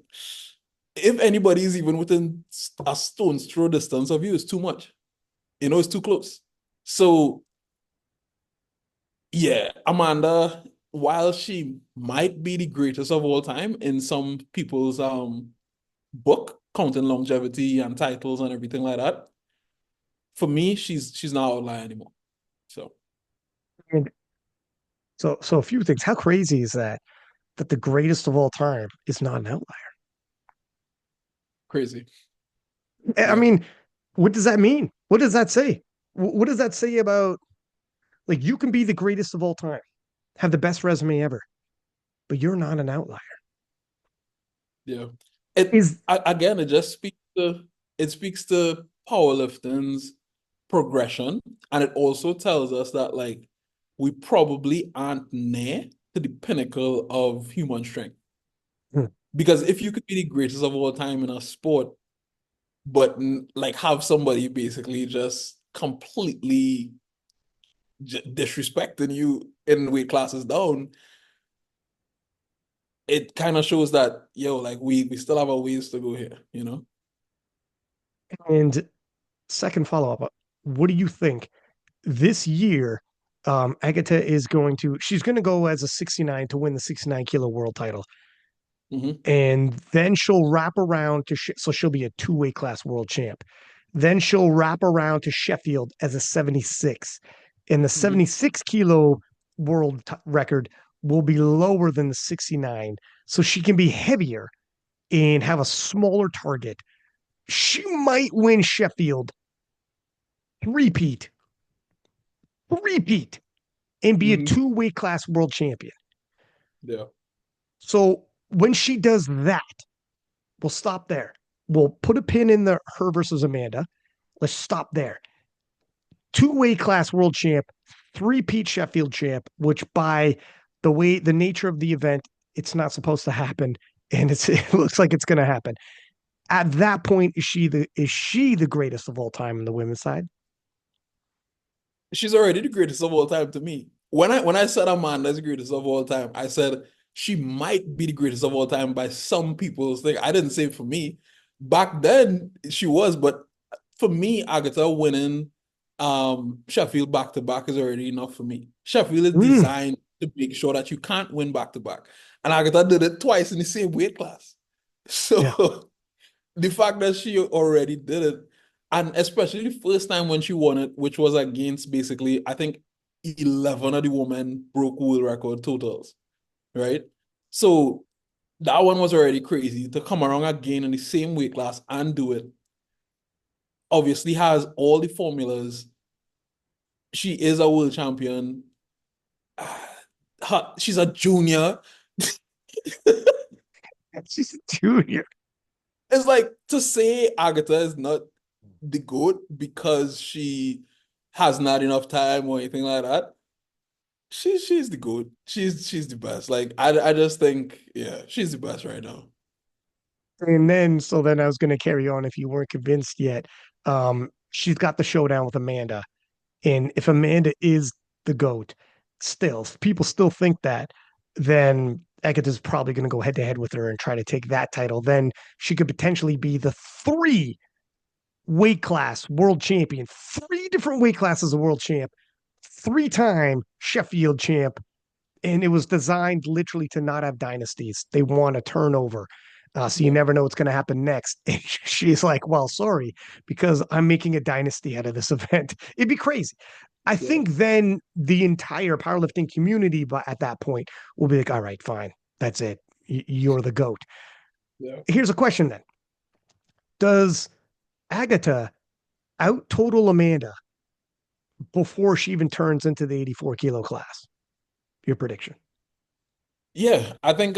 if anybody's even within a stone's throw distance of you, it's too much. It's too close. So yeah, Amanda, while she might be the greatest of all time in some people's book, counting longevity and titles and everything like that, for me, she's not outlier anymore. So And so a few things. How crazy is that? That the greatest of all time is not an outlier. crazy. I Yeah, mean, what does that mean? What does that say? What does that say about like you can be the greatest of all time, have the best resume ever, but you're not an outlier? yeah. It Is again, it speaks to powerlifting's progression, and it also tells us that like we probably aren't near to the pinnacle of human strength. Hmm. Because if you could be the greatest of all time in a sport, but like have somebody basically just completely disrespecting you in weight classes down, it kind of shows that like we still have a ways to go here. and second follow up, what do you think this year? Agata she's going to go as a 69 to win the 69 kilo world title. Hmm. And then she'll wrap around so she'll be a two-weight class world champ. Then she'll wrap around to Sheffield as a 76. And the Hmm. 76 kilo record will be lower than the 69. So she can be heavier and have a smaller target. She might win Sheffield, repeat, repeat, and be a Hmm. two-weight class world champion. Yeah. So when she does that, we'll stop there. We'll put a pin in the her versus Amanda. Let's stop there. Two-weight class world champ, three-peat Sheffield champ, which by the nature of the event, it's not supposed to happen, and it looks like it's going to happen. At that point, is she the greatest of all time on the women's side? She's already the greatest of all time to me. When I said Amanda's the greatest of all time, I said she might be the greatest of all time by some people's thing. I didn't say it for me. Back then she was, but for me, Agata winning Sheffield back to back is already enough for me. Sheffield is Mm, designed to make sure that you can't win back to back. And Agata did it twice in the same weight class. yeah, So the fact that she already did it, and especially the first time when she won it, which was against basically, I think 11 of the women broke world record totals, right? So that one was already crazy to come around again in the same weight class and do it. Obviously, has all the formulas. She is a world champion. She's a junior. she's a junior. It's like to say Agatha is not the GOAT because she has not enough time or anything like that. She's the GOAT. She's the best. Like I just think, yeah, she's the best right now. So then I was going to carry on if you weren't convinced yet. She's got the showdown with Amanda. And if Amanda is the GOAT, still, if people still think that, then Ekata's probably going to go head to head with her and try to take that title. Then she could potentially be the three weight class world champion, three different weight classes of world champ, three-time Sheffield champ, and it was designed literally to not have dynasties. They want a turnover. So you Yeah, never know what's going to happen next. And she's like, well, sorry, because I'm making a dynasty out of this event. It'd be crazy. I yeah, think then the entire powerlifting community at that point will be like, all right, fine. That's it. You're the GOAT. yeah. Here's a question then. Does Agata out total Amanda before she even turns into the 84 kilo class? Your prediction. Yeah, I think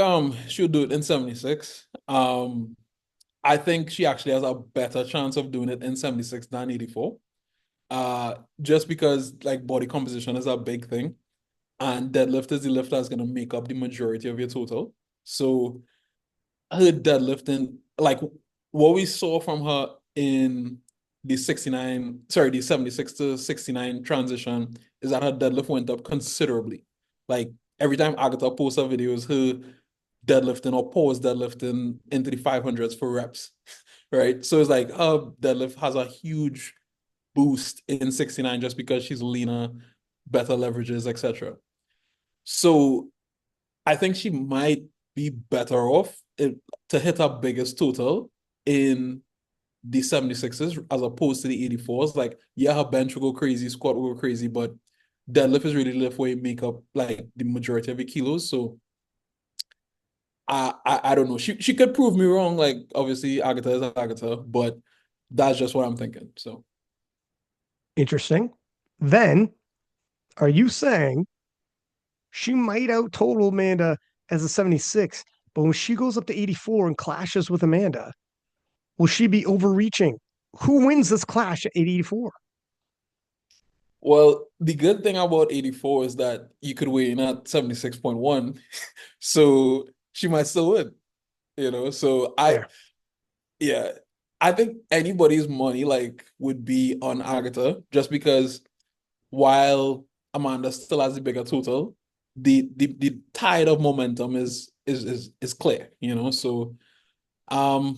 she'll do it in 76. I think she actually has a better chance of doing it in 76 than 84. Just because like body composition is a big thing. And deadlift is the lift that's gonna make up the majority of your total. So her deadlifting, like what we saw from her in the 69, sorry, the 76 to 69 transition is that her deadlift went up considerably. Like every time Agata posts her videos, her deadlifting or pause deadlifting into the 500s for reps, right? So it's like her deadlift has a huge boost in 69 just because she's leaner, better leverages, etc. So I think she might be better off to hit her biggest total in the 76s as opposed to the 84s. Like, yeah, her bench will go crazy, squat will go crazy, but deadlift is really the lift where you make up like the majority of your kilos. So I don't know. She could prove me wrong. Like obviously Agata is Agata, but that's just what I'm thinking. So Interesting. Then, are you saying she might out total Amanda as a 76, but when she goes up to 84 and clashes with Amanda, will she be overreaching? Who wins this clash at 84? well, the good thing about 84 is that you could weigh in at 76.1. So she might still win, you know. So There. yeah, I think anybody's money like would be on Agatha just because while Amanda still has the bigger total, the tide of momentum is clear, you know. So um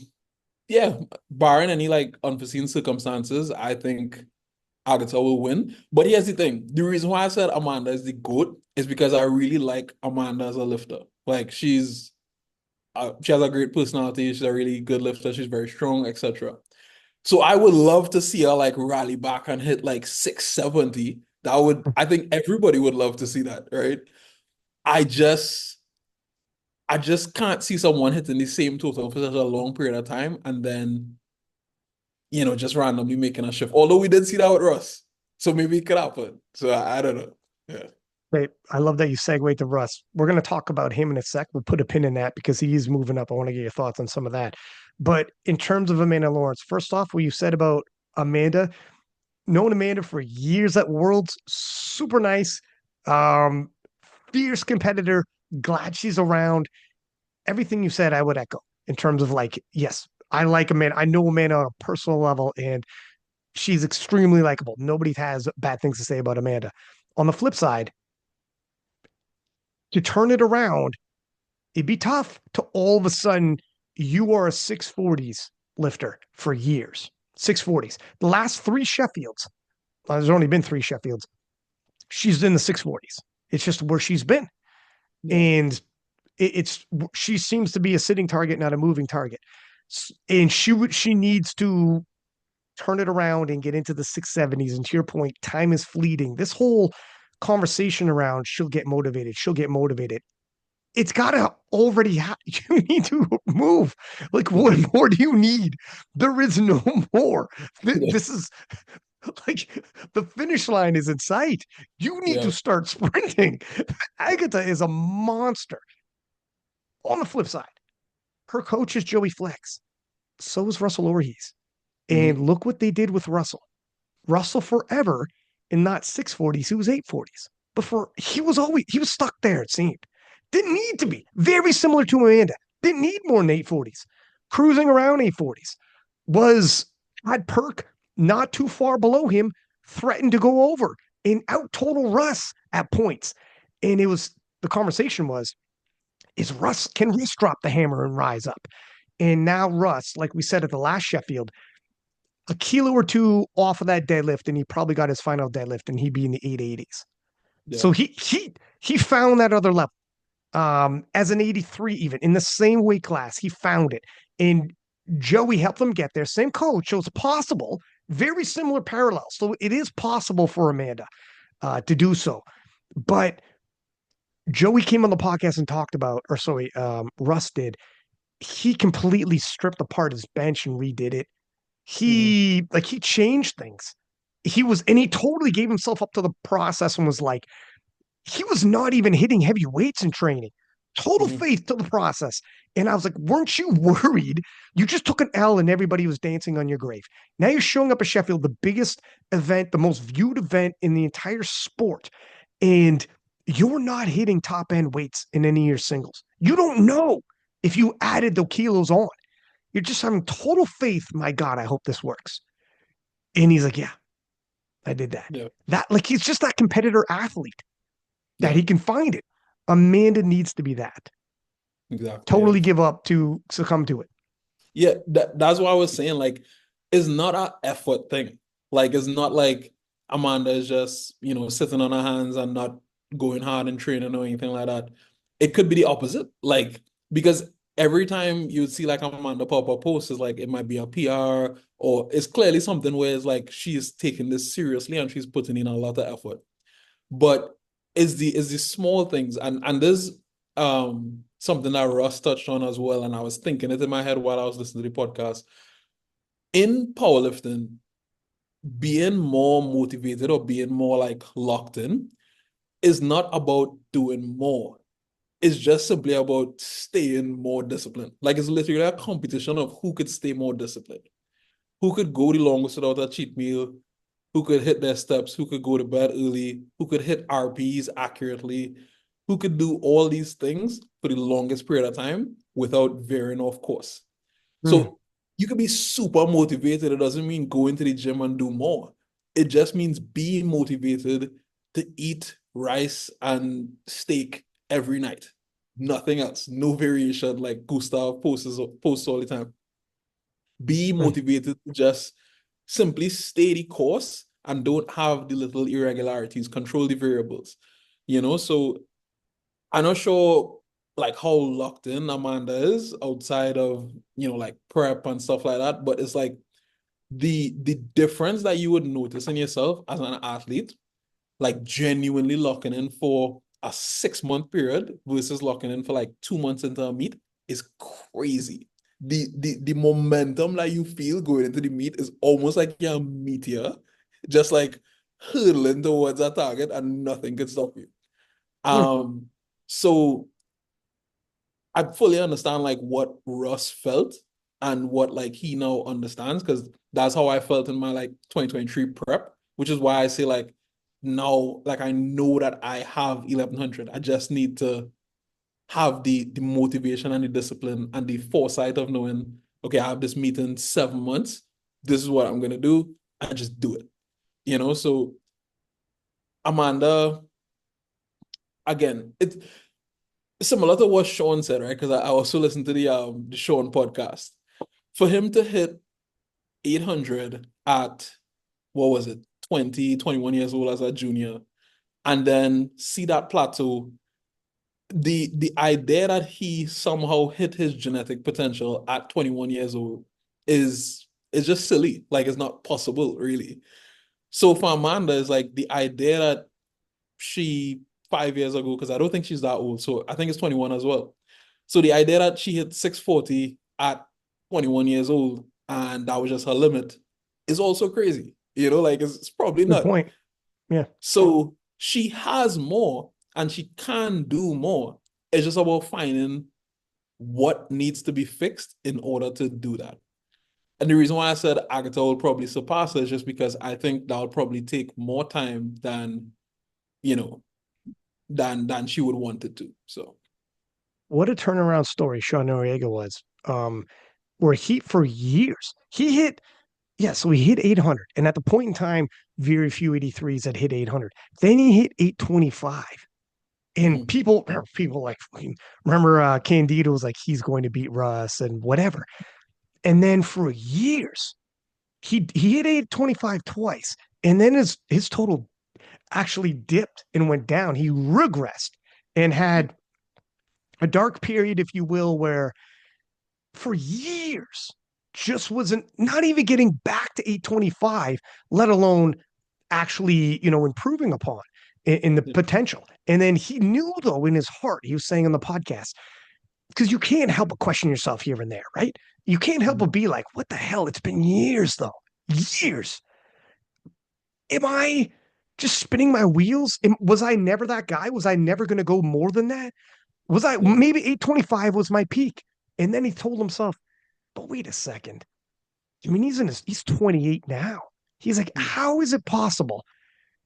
yeah, barring any like unforeseen circumstances, I think Agata will win. But here's the thing. The reason why I said Amanda is the GOAT is because I really like Amanda as a lifter. Like she has a great personality. She's a really good lifter. She's very strong, etc. So I would love to see her like rally back and hit like 670. I think everybody would love to see that, right? I just I just can't see someone hitting the same total for such a long period of time and then, just randomly making a shift. Although we did see that with Russ. So maybe it could happen. So I don't know. Yeah. Wait, I love that you segue to Russ. We're going to talk about him in a sec. We'll put a pin in that because he is moving up. I want to get your thoughts on some of that. But in terms of Amanda Lawrence, first off, what you said about Amanda, known Amanda for years at Worlds, super nice, um, fierce competitor. Glad she's around. Everything you said, I would echo in terms of like, yes, I like Amanda. I know Amanda on a personal level, and she's extremely likable. Nobody has bad things to say about Amanda. On the flip side, to turn it around, it'd be tough to all of a sudden you are a 640s lifter for years. 640s. The last three Sheffields, there's only been three Sheffields. She's in the 640s. It's just where she's been. Yeah. And it's she seems to be a sitting target, not a moving target. And she needs to turn it around and get into the 670s. And to your point, time is fleeting. This whole conversation around she'll get motivated, she'll get motivated. It's got to already you need to move. Like, what more do you need? There is no more. Yeah. This is like the finish line is in sight. You need to Yeah. start sprinting. Agata is a monster. On the flip side, her coach is Joey Flex. So is Russell Orhees. And Mhm. look what they did with Russell. Russell forever in not 640s, he was 840s. Before he was stuck there, it seemed. Didn't need to be. Very similar to Amanda. Didn't need more than 840s. Cruising around 840s. Was had Perk not too far below him, threatened to go over and out total Russ at points. And the conversation was, can Russ drop the hammer and rise up? And now Russ, like we said at the last Sheffield, a kilo or two off of that deadlift, and he probably got his final deadlift, and he'd be in the 880s. Yeah. So he found that other level. As an 83, even in the same weight class, he found it. And Joey helped them get there. Same coach, so it's possible. Very similar parallels. So it is possible for Amanda to do so. But Joey came on the podcast and talked about, or sorry, Russ did. He completely stripped apart his bench and redid it. Mhm. He changed things. And he totally gave himself up to the process and was like, he was not even hitting heavy weights in training. Total Mhm. faith to the process. And I was like, weren't you worried? You just took an L and everybody was dancing on your grave. Now you're showing up at Sheffield, the biggest event, the most viewed event in the entire sport. And you're not hitting top end weights in any of your singles. You don't know if you added the kilos on. You're just having total faith. My God, I hope this works. And he's like, yeah, I did that. Yeah. He's just that competitor athlete that Yeah. he can find it. Amanda needs to be that. Exactly. Yeah. Totally give up to succumb to it. Yeah, that's what I was saying. Like, it's not an effort thing. Like, it's not like Amanda is just, sitting on her hands and not going hard and training or anything like that. It could be the opposite. Like, because every time you see like Amanda pop up post, is like it might be a PR or it's clearly something where it's like she's taking this seriously and she's putting in a lot of effort. But it's the small things and there's something that Russ touched on as well, and I was thinking it in my head while I was listening to the podcast. In powerlifting, being more motivated or being more like locked in is not about doing more. It's just simply about staying more disciplined. Like it's literally a competition of who could stay more disciplined, who could go the longest without a cheat meal, who could hit their steps, who could go to bed early, who could hit RPs accurately, who could do all these things for the longest period of time without veering off course. Mm. So you could be super motivated. It doesn't mean go into the gym and do more. It just means being motivated to eat rice and steak every night. Nothing else. No variation like Gustav posts all the time. Be Mm. motivated to just simply stay the course and don't have the little irregularities, control the variables, So I'm not sure like how locked in Amanda is outside of, like prep and stuff like that, but it's like the difference that you would notice in yourself as an athlete, like genuinely locking in for a 6 month period versus locking in for like 2 months into a meet is crazy. The momentum that you feel going into the meet is almost like you're a meteor, just like hurtling towards a target and nothing can stop you. Hmm. So I fully understand like what Russ felt and what like he now understands, because that's how I felt in my like 2023 prep, which is why I say like now like I know that I have 1100. I just need to have the motivation and the discipline and the foresight of knowing, okay, I have this meeting in 7 months. This is what I'm gonna do, and just do it. So Amanda, again, it's similar to what Sean said, right? Because I also listened to the Sean podcast. For him to hit 800 at what was it, 20, 21 years old as a junior, and then see that plateau, the idea that he somehow hit his genetic potential at 21 years old is just silly. Like it's not possible, really. So for Amanda, it's like the idea that she 5 years ago, because I don't think she's that old, so I think it's 21 as well. So the idea that she hit 640 at 21 years old and that was just her limit is also crazy. Like it's probably Good not. point. Yeah. So she has more and she can do more. It's just about finding what needs to be fixed in order to do that. And the reason why I said Agata will probably surpass her is just because I think that'll probably take more time you know, than she would want it to. So What a turnaround story Sean Noriega was. Where he for years he hit, yeah, so he hit 800, and at the point in time, very few 83s had hit 800. Then he hit 825, and mhm, people like remember Candido was like he's going to beat Russ and whatever, and then for years he hit 825 twice, and then his total actually dipped and went down. He regressed and had a dark period, if you will, where for years just wasn't not even getting back to 825, let alone actually, improving upon in the yeah, potential. And then he knew, though, in his heart, he was saying on the podcast, because you can't help but question yourself here and there, right? You can't help but mhm, be like, what the hell? It's been years, though. Years. Am I just spinning my wheels? Was I never that guy? Was I never going to go more than that? Was I yeah, maybe 825 was my peak? And then he told himself, but wait a second. I mean, he's 28 now. He's like, mhm, how is it possible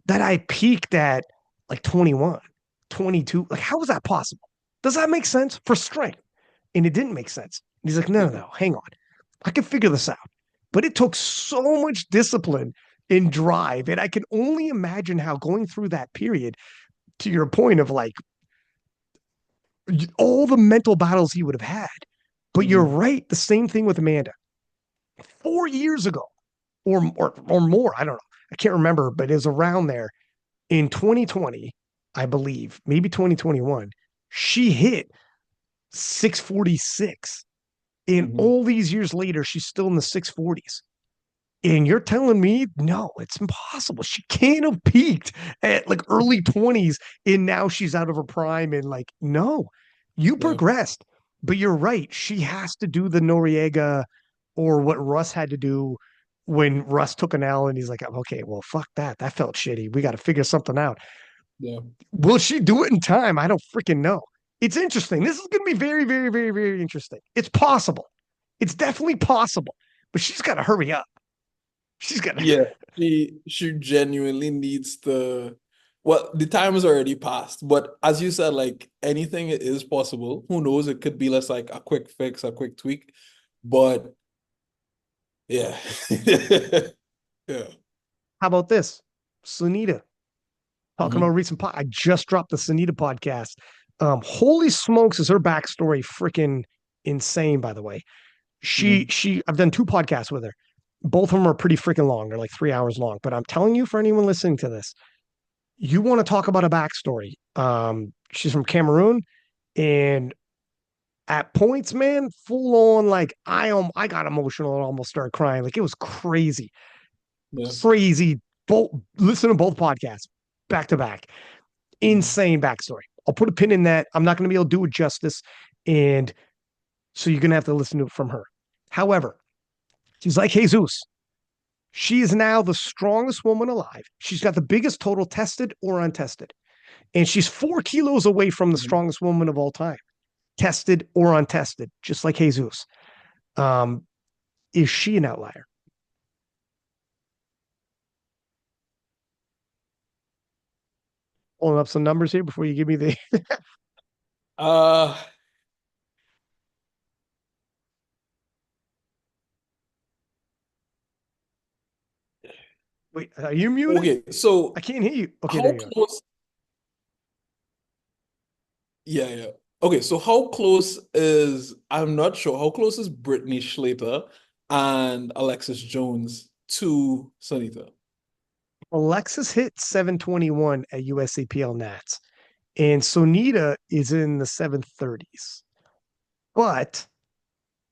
that I peaked at like 21, 22? Like, how is that possible? Does that make sense for strength? And it didn't make sense. And he's like, no, no, yeah, no, hang on. I can figure this out. But it took so much discipline and drive. And I can only imagine how going through that period, to your point of like all the mental battles he would have had. But you're mhm, right. The same thing with Amanda. 4 years ago, or more. I don't know. I can't remember, but it was around there in 2020, I believe, maybe 2021. She hit 646. And mhm, all these years later, she's still in the 640s. And you're telling me, no, it's impossible. She can't have peaked at like early 20s and now she's out of her prime. And like, no, you yeah, progressed. But you're right. She has to do the Noriega or what Russ had to do when Russ took an L and he's like, okay, well, fuck that. That felt shitty. We got to figure something out. yeah, Will she do it in time? I don't freaking know. It's interesting. This is going to be very, very, very, very interesting. It's possible. It's definitely possible, but she's got to hurry up. She's got to. yeah. She genuinely needs to. Well, the time has already passed, but as you said, like anything is possible. Who knows? It could be less like a quick fix, a quick tweak, but yeah, yeah. How about this? Sunita talking about Mhm, recent I just dropped the Sunita podcast. Holy smokes, is her backstory freaking insane, by the way. She mhm, she I've done two podcasts with her. Both of them are pretty freaking long. They're like 3 hours long. But I'm telling you, for anyone listening to this, you want to talk about a backstory. She's from Cameroon, and at points, man, full on like I got emotional and almost started crying. Like it was crazy, Yeah. crazy. Both listen to both podcasts back to back. Mhm. Insane backstory. I'll put a pin in that. I'm not going to be able to do it justice, and so you're going to have to listen to it from her. However, she's like Jesus. She is now the strongest woman alive. She's got the biggest total tested or untested. And she's 4 kilos away from the Mhm. strongest woman of all time, tested or untested, just like Jesus. Um, is she an outlier? Pulling up some numbers here before you give me the. Uh, Wait, are you muted? okay, so I can't hear you. Okay, there how you are. close? Yeah, yeah. Okay, so how close is, I'm not sure, how close is Brittany Schlater and Alexis Jones to Sunita? Alexis hit 721 at USAPL Nats, and Sonita is in the 730s. But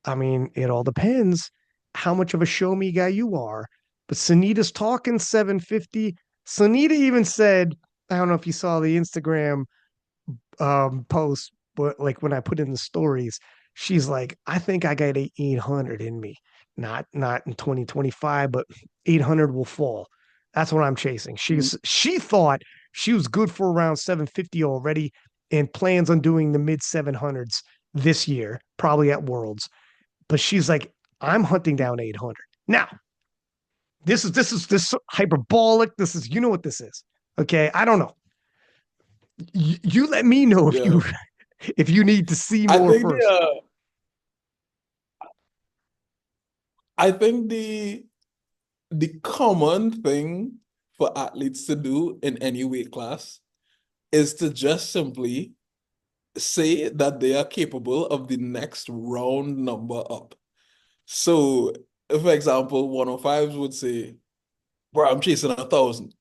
I mean, it all depends how much of a show me guy you are. But Sunita's talking 750. Sunita even said, I don't know if you saw the Instagram post, but like when I put in the stories, she's like, I think I got 800 in me. Not in 2025, but 800 will fall. That's what I'm chasing. Mm. She thought she was good for around 750 already and plans on doing the mid 700s this year, probably at Worlds. But she's like, I'm hunting down 800. Now, this hyperbolic. This is, you know what this is. Okay. I don't know. You let me know if Yeah. you need to see I more think first. I think the common thing for athletes to do in any weight class is to just simply say that they are capable of the next round number up. So, for example, 105s would say, bro, I'm chasing 1,000.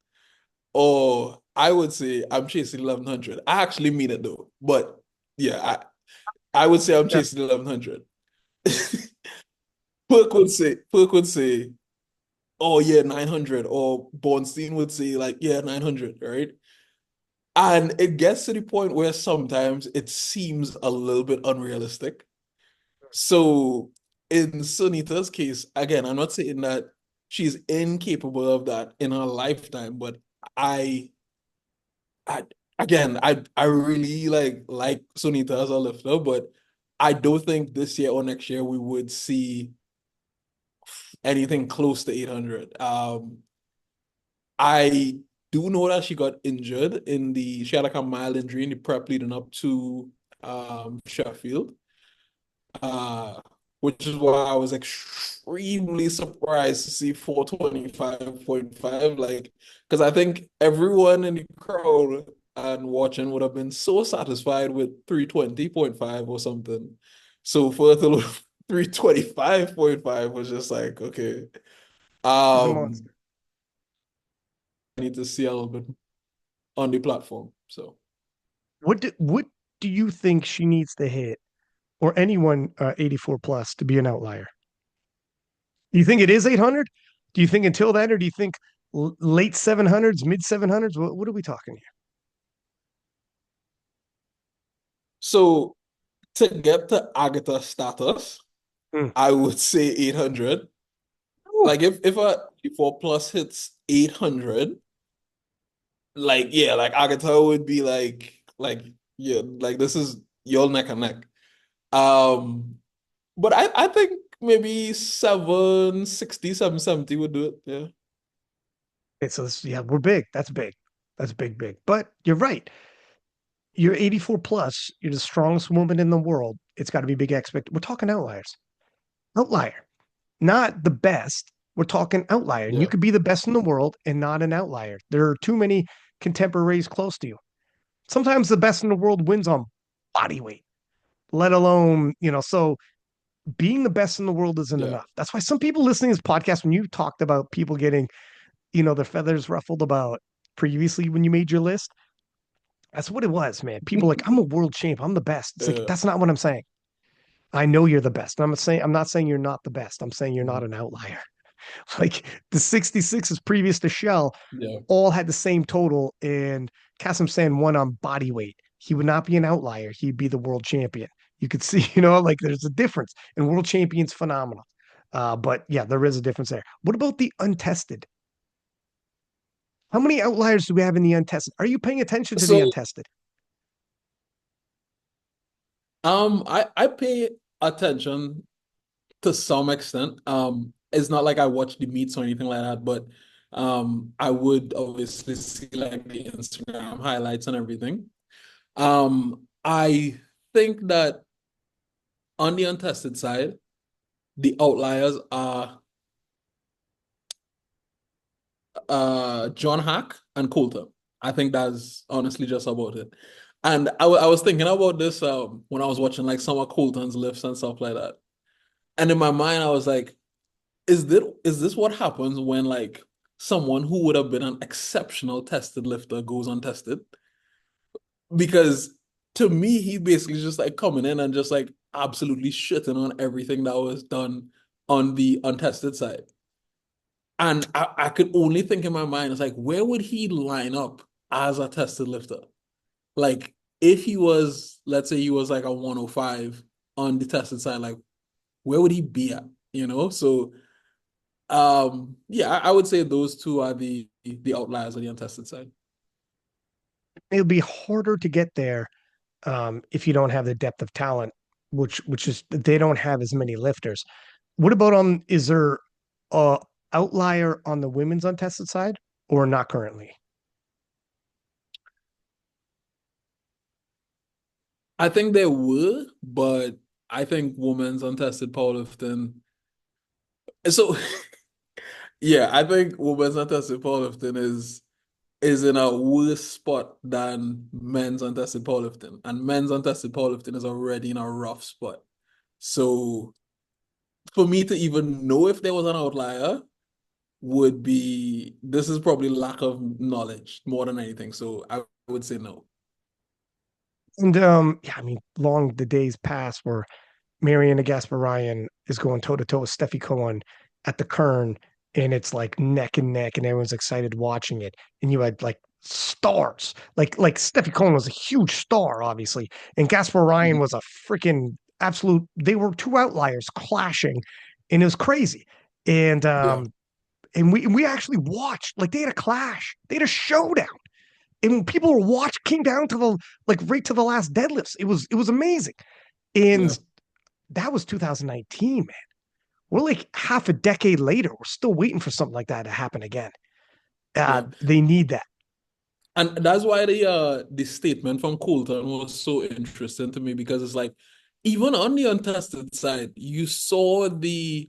Or I would say I'm chasing 1,100. I actually mean it though. But yeah, I would say I'm Yeah. chasing 1,100. Perk would say, oh yeah, 900. Or Bornstein would say like, yeah, 900, right? And it gets to the point where sometimes it seems a little bit unrealistic. So in Sunita's case, again, I'm not saying that she's incapable of that in her lifetime, but I, I again, I really like Sunita as a lifter, but I don't think this year or next year we would see anything close to 800. I do know that she got injured she had like a mild injury in the prep leading up to Sheffield. Uh, which is why I was extremely surprised to see 425.5. Like, because I think everyone in the crowd and watching would have been so satisfied with 320.5 or something. So for it to look 325.5 was just like, okay. She's a Um, monster. I need to see a little bit on the platform. So What do you think she needs to hit, or anyone 84 plus, to be an outlier? Do you think it is 800? Do you think until then, or do you think late 700s, mid 700s? What are we talking so to get to Agata status, here? I would say 800. Hmm. Like if a 4 plus hits 800, like yeah, like Agata would be like yeah, like this is your neck and neck. Um, but I think maybe 760, 770 would do it. Yeah. Okay, so this, yeah, we're big. That's big. That's big, big. But you're right. You're 84 plus. You're the strongest woman in the world. It's got to be big expect. We're talking outliers. Outlier, not the best. We're talking outlier. And you Yeah. could be the best in the world and not an outlier. There are too many contemporaries close to you. Sometimes the best in the world wins on body weight, let alone, so being the best in the world isn't Yeah. enough. That's why some people listening to this podcast, when you talked about people getting, their feathers ruffled about previously when you made your list, that's what it was, man. People like, I'm a world champ. I'm the best. It's like, Yeah. that's not what I'm saying. I know you're the best. I'm not saying you're not the best. I'm saying you're not Mhm. an outlier. Like the 66s previous to Shell Yeah. all had the same total, and Kasim San won on body weight. He would not be an outlier. He'd be the world champion. You could see, like there's a difference, and world champion's phenomenal. But yeah, there is a difference there. What about the untested? How many outliers do we have in the untested? Are you paying attention to the So untested? I pay attention to some extent. It's not like I watch the meets or anything like that, but I would obviously see like the Instagram highlights and everything. I think that on the untested side, the outliers are John Hack and Colton. I think that's honestly just about it. And I was thinking about this when I was watching like some of Colton's lifts and stuff like that. And in my mind, I was like, is this what happens when like someone who would have been an exceptional tested lifter goes untested? Because to me, he basically just like coming in and just like absolutely shitting on everything that was done on the untested side. And I could only think in my mind, it's like, where would he line up as a tested lifter? Like, if he was, let's say he was like a 105 on the tested side, like, where would he be at? So yeah, I would say those two are the outliers on the untested side. It'll be harder to get there if you don't have the depth of talent, which is they don't have as many lifters. What about on? Is there a outlier on the women's untested side or not currently? I think there would, but I think women's untested powerlifting. So yeah, I think women's untested powerlifting is in a worse spot than men's untested powerlifting. And men's untested powerlifting is already in a rough spot. So for me to even know if there was an outlier would be this is probably lack of knowledge more than anything. So I would say no. And yeah, I mean, long the days pass where Mariana Gasparian is going toe to toe with Steffi Cohen at the Kern, and it's like neck and neck, and everyone's excited watching it. And you had like stars, like Steffi Cohen was a huge star, obviously, and Gasparian Mhm. was a freaking absolute. They were two outliers clashing, and it was crazy. And Yeah, we actually watched like they had a clash, they had a showdown. And when people were watching, came down to the like right to the last deadlifts. It was amazing. yeah, And that was 2019, man. We're like half a decade later. We're still waiting for something like that to happen again. yeah. They need that. And that's why the statement from Colton was so interesting to me because it's like even on the untested side, you saw the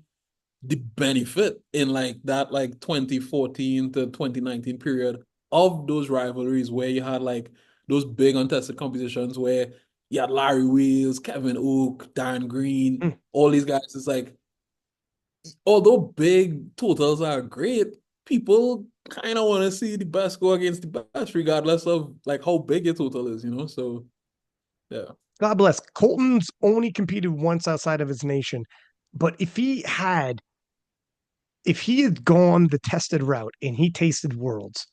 benefit in like that like 2014 to 2019 period of those rivalries where you had like those big untested competitions where you had Larry Wheels, Kevin Oak, Dan Green, Mm. all these guys. It's like although big totals are great, people kind of want to see the best go against the best, regardless of like how big your total is. So yeah, God bless. Colton's only competed once outside of his nation, but if he had gone the tested route and he tasted worlds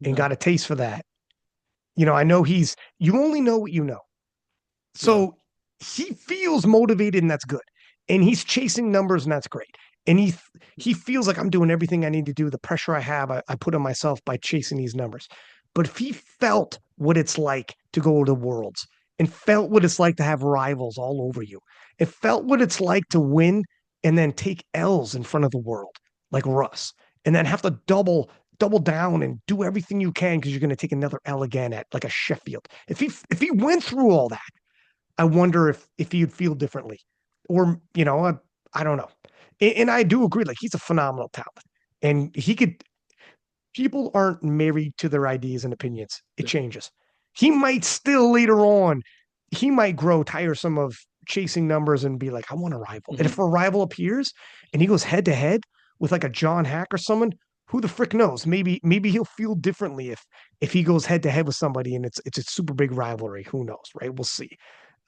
and yeah, got a taste for that, I know you only know what you know. yeah, So he feels motivated, and that's good. And he's chasing numbers, and that's great. And he feels like I'm doing everything I need to do. The pressure I have, I put on myself by chasing these numbers. But if he felt what it's like to go to worlds and felt what it's like to have rivals all over you, it felt what it's like to win and then take L's in front of the world, like Russ, and then have to double down and do everything you can because you're going to take another L again at like a Sheffield. If he went through all that, I wonder if he'd feel differently, or I don't know. And I do agree, like he's a phenomenal talent, and he could. People aren't married to their ideas and opinions. It yeah, changes. He might still later on, he might grow tiresome of chasing numbers and be like, I want a rival. And if Mhm. a rival appears and he goes head to head with like a John Hack or someone, who the frick knows? Maybe he'll feel differently if he goes head to head with somebody and it's a super big rivalry. Who knows, right? We'll see.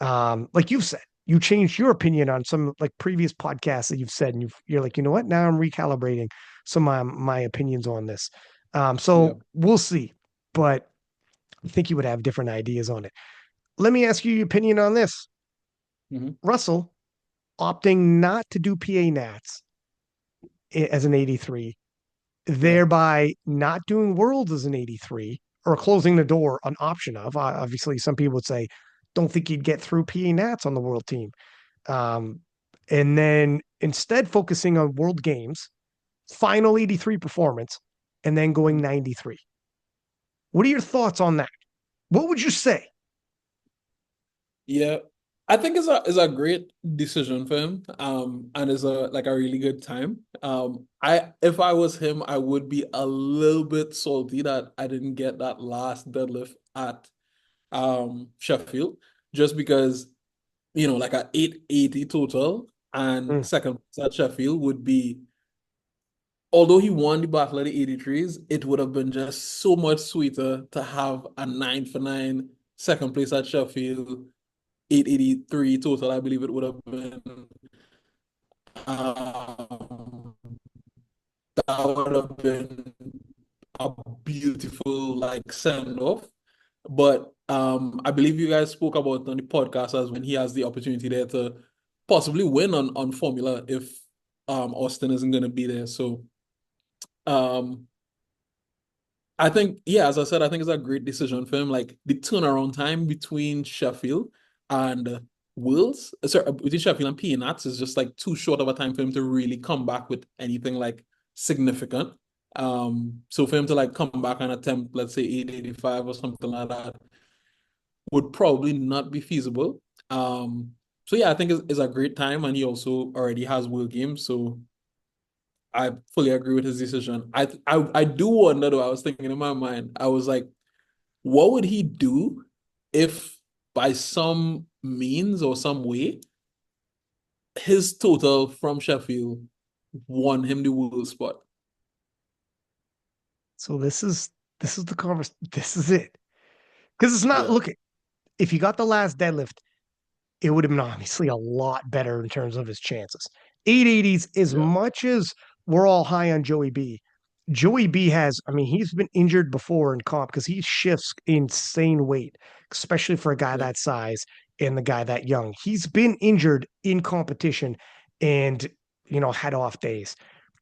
Like you've said, you changed your opinion on some like previous podcasts that you've said, and you're like, you know what? Now I'm recalibrating some of my opinions on this. Yeah. So we'll see. But I think you would have different ideas on it. Let me ask you your opinion on this. Mhm. Russell opting not to do PA Nats as an 83, Yeah. thereby not doing Worlds as an 83 or closing the door an option of. Obviously, some people would say, don't think you'd get through PA Nats on the world team. Um, and then instead focusing on World Games, final 83 performance, and then going Mhm. 93. What are your thoughts on that? What would you say? Yeah. I think it's a great decision for him. And it's a like a really good time. I if I was him, I would be a little bit salty that I didn't get that last deadlift at Sheffield, just because like a 880 total and Mm. second place at Sheffield would be, although he won the battle of the 83s, it would have been just so much sweeter to have a 9 for 9 second place at Sheffield, 883 total, I believe it would have been. Um, that would have been a beautiful like send off. But I believe you guys spoke about on the podcast as when he has the opportunity there to possibly win on Formula if Austin isn't going to be there. So um, I think, yeah, as I said, I think it's a great decision for him. Like the turnaround time between Sheffield and Wills, sorry, between Sheffield and Peanuts is just like too short of a time for him to really come back with anything like significant. So for him to like come back and attempt, let's say 885 or something like that, would probably not be feasible. So yeah, I think it's a great time, and he also already has World Games, so I fully agree with his decision. I do wonder though. I was thinking in my mind, I was like, what would he do if by some means or some way his total from Sheffield won him the world spot? So this is the conversation. This is it. Because it's not, Yeah, look, if you got the last deadlift, it would have been obviously a lot better in terms of his chances. 880s, as yeah, much as we're all high on Joey B, Joey B has, I mean, he's been injured before in comp because he shifts insane weight, especially for a guy yeah, that size and the guy that young. He's been injured in competition and, had off days.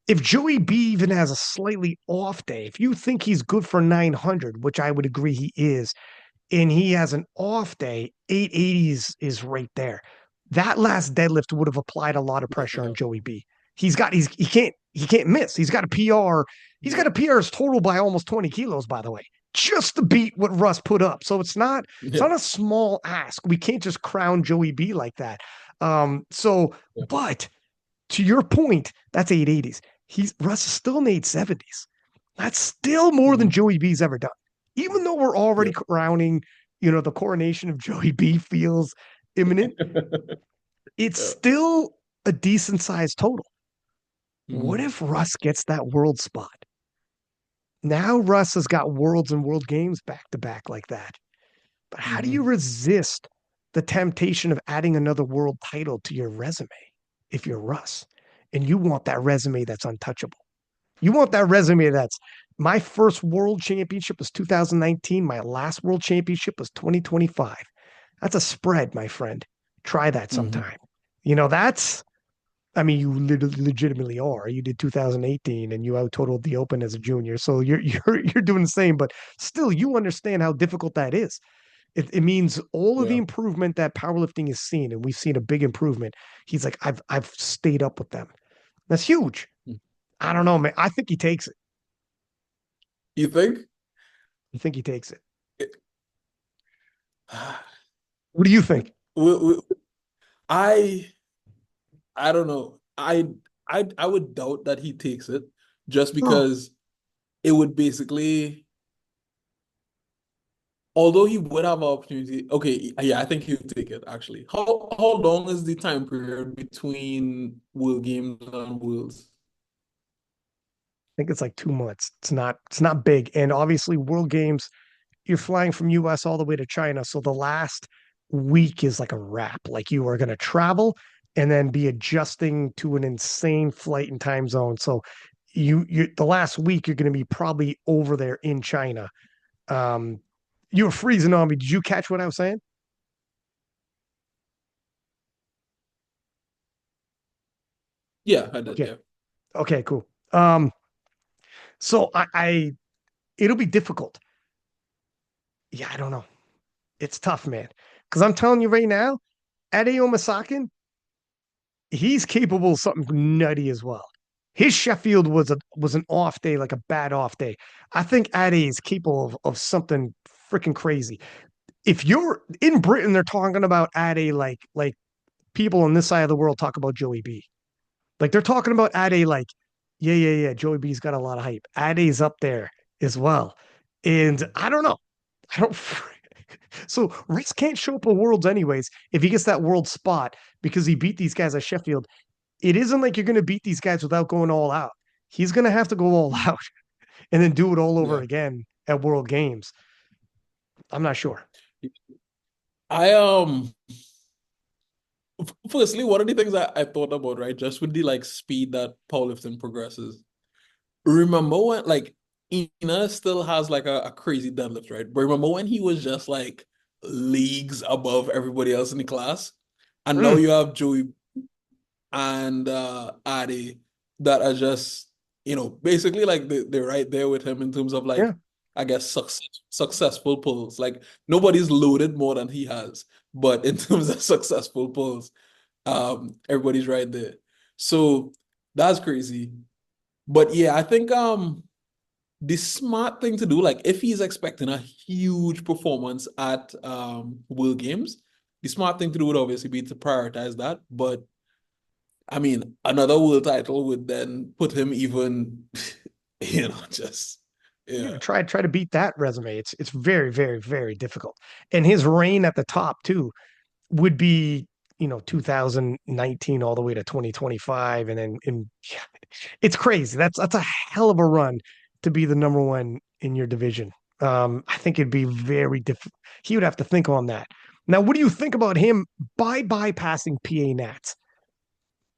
If Joey B even has a slightly off day, if you think he's good for 900, which I would agree he is, and he has an off day, 880s is right there. That last deadlift would have applied a lot of pressure on yeah, Joey B. He can't miss. He's got a PR. He's yeah, got a PR's total by almost 20 kilos, by the way, just to beat what Russ put up. So it's yeah, not a small ask. We can't just crown Joey B like that. yeah. But to your point, that's 880s. Russ is still in 870s. That's still more than Mhm. Joey B's ever done. Even though we're already Yeah. crowning, the coronation of Joey B feels imminent, it's Yeah. still a decent sized total. What Mhm. if Russ gets that world spot? Now Russ has got worlds and world games back to back like that. But how do you Mhm. resist the temptation of adding another world title to your resume if you're Russ and you want that resume that's untouchable? You want that resume that's my first world championship was 2019. My last world championship was 2025. That's a spread, my friend. Try that Mhm. sometime. That's, I mean, you legitimately are. You did 2018 and you out totaled the open as a junior. So you're doing the same, but still you understand how difficult that is. It means all of the Yeah. improvement that powerlifting has seen, and we've seen a big improvement. He's like, I've stayed up with them. That's huge. I don't know, man. I think he takes it. You think? I think he takes it. We, What do you think? we, I I don't know. I would doubt that he takes it just Oh, because it would basically although he would have an opportunity, okay, yeah, I think he'll take it actually. How long is the time period between World Games and Worlds? think it's like 2 months. It's not big. And obviously World Games, you're flying from US all the way to China. So the last week is like a wrap. Like you are gonna travel and then be adjusting to an insane flight and time zone. So you the last week you're gonna be probably over there in China. Um you were freezing on me. Did you catch what I was saying? Yeah, I did. Okay. Yeah. Okay, cool. So I it'll be difficult. Yeah, I don't know. It's tough, man. Because I'm telling you right now, Adeo Masakin, he's capable of something nutty as well. His Sheffield was an off day, like a bad off day. I think Ade is capable of something freaking crazy. If you're in Britain, they're talking about Ade like people on this side of the world talk about Joey B. Like they're talking about Ade like, yeah. Joey B's got a lot of hype. Ade's up there as well. And I don't know. I don't So Rex can't show up at Worlds anyways if he gets that world spot because he beat these guys at Sheffield. It isn't like you're going to beat these guys without going all out. He's going to have to go all out and then do it all over Yeah. again at World Games. I'm not sure. I firstly, one of the things I thought about, right, just with the like speed that powerlifting progresses. Remember when like Ina still has like a crazy deadlift, right? But remember when he was just like leagues above everybody else in the class? And now Mm, you have Joey and Adi that are just, basically like they're right there with him in terms of yeah. like, I guess successful pulls. Like nobody's loaded more than he has, but in terms of successful pulls, everybody's right there. So that's crazy. But yeah, I think the smart thing to do, like if he's expecting a huge performance at World Games, the smart thing to do would obviously be to prioritize that. But I mean, another world title would then put him even, just Yeah, yeah, try to beat that resume. It's very difficult. And his reign at the top too would be 2019 all the way to 2025 and then yeah, it's crazy. That's a hell of a run to be the number one in your division. I think it'd be very difficult. He would have to think on that. Now, what do you think about him by bypassing PA Nats?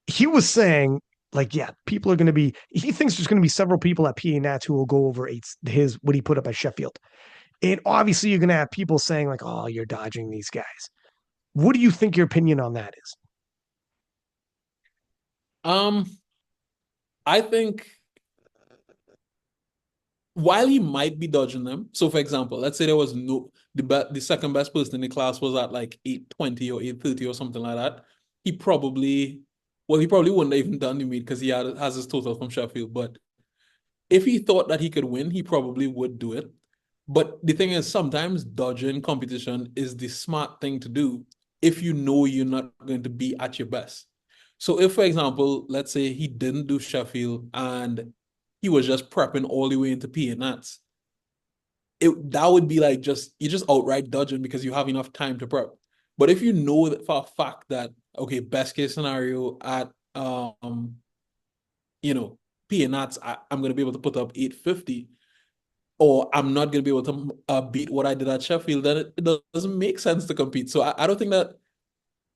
He was saying, like, yeah, people are going to be, he thinks there's going to be several people at PA Nats who will go over his what he put up at Sheffield. And obviously, you're going to have people saying, like, oh, you're dodging these guys. What do you think your opinion on that is? um, I think while he might be dodging them. So, for example, let's say there was no the second best person in the class was at like 820 or 830 or something like that. He probably, well, he probably wouldn't have even done the meet because has his total from Sheffield. But if he thought that he could win, he probably would do it. But the thing is, sometimes dodging competition is the smart thing to do if you know you're not going to be at your best. So, if, for example, let's say he didn't do Sheffield and he was just prepping all the way into P and Nats, that would be like just you just outright dodging because you have enough time to prep. But if you know that for a fact that okay, best case scenario at you know, P and Nats, I'm gonna be able to put up 850 or I'm not going to be able to beat what I did at Sheffield, then it doesn't make sense to compete. So I don't think that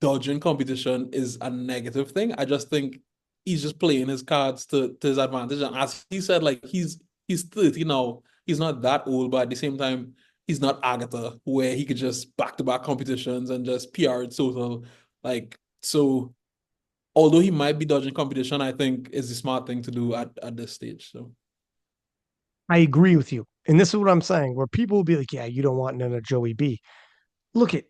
dodging competition is a negative thing. I just think he's just playing his cards to his advantage. And as he said, like he's 30 now. He's not that old, but at the same time, he's not Agata, where he could just back-to-back competitions and just PR it total. Like, so although he might be dodging competition, I think is the smart thing to do at this stage. So I agree with you. And this is what I'm saying, where people will be like, yeah, you don't want none of Joey B. Look at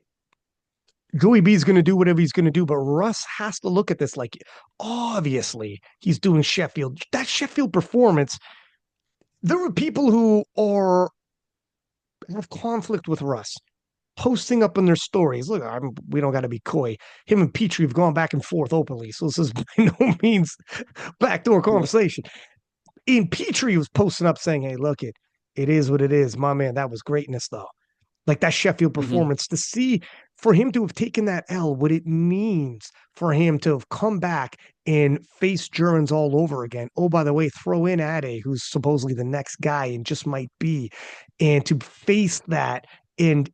Joey B is going to do whatever he's going to do, but Russ has to look at this like, obviously, he's doing Sheffield. That Sheffield performance, there are people who are have conflict with Russ, posting up in their stories. Look, we don't got to be coy. Him and Petrie have gone back and forth openly, so this is by no means backdoor yeah, conversation. Ian Petrie was posting up saying, "Hey, look it is what it is, my man. That was greatness, though." like that Sheffield Hmm. performance, to see for him to have taken that L, what it means for him to have come back and face Germans all over again. Oh, by the way, throw in Ade, who's supposedly the next guy and just might be, and to face that and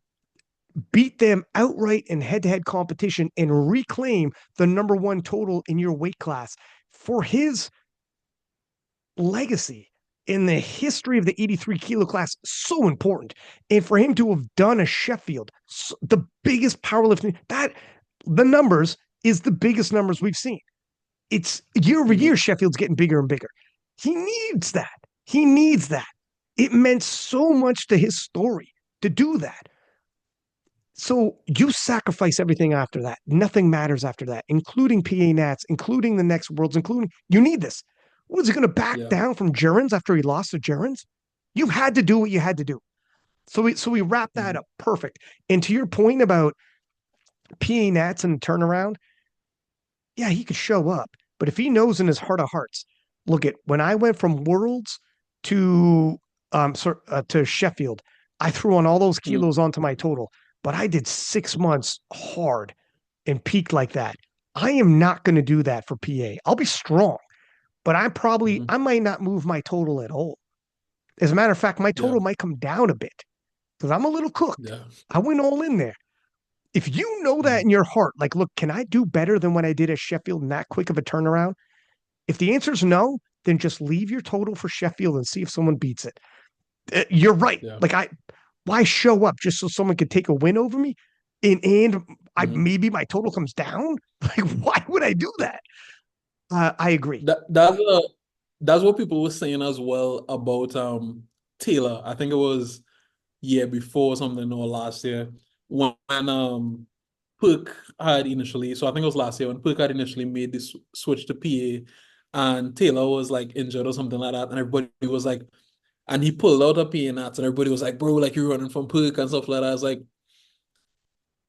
beat them outright in head-to-head competition and reclaim the number one total in your weight class for his legacy in the history of the 83 kilo class, so important. And for him to have done a Sheffield, the biggest powerlifting, that the numbers is the biggest numbers we've seen. It's year over Yeah. year, Sheffield's getting bigger and bigger. He needs that. He needs that. It meant so much to his story to do that. So you sacrifice everything after that. Nothing matters after that, including PA Nats, including the next worlds, including you need this. Was he going to back Yeah. down from Gerrans after he lost to Gerrans? You had to do what you had to do. So we wrap that Mhm. up perfect. And to your point about PA Nats and turnaround, yeah, he could show up, but if he knows in his heart of hearts, look at when I went from Worlds to to Sheffield, I threw on all those Mhm. kilos onto my total, but I did 6 months hard and peaked like that. I am not going to do that for PA. I'll be strong, but Mhm. I might not move my total at all. As a matter of fact, my Yeah. total might come down a bit because I'm a little cooked. Yeah. I went all in there. If you know that Mhm. in your heart, like, look, can I do better than when I did at Sheffield in that quick of a turnaround? If the answer is no, then just leave your total for Sheffield and see if someone beats it. You're right. Yeah. Why show up just so someone could take a win over me? And I Mhm. maybe my total comes down. Like, why would I do that? I agree. That's what people were saying as well about Taylor. I think it was year before something or last year when Perk had initially, so I think it was last year when Perk had initially made this switch to PA and Taylor was like injured or something like that, and everybody was like, and he pulled out a PA Nats and everybody was like, bro, like you're running from Perk and stuff like that. I was like,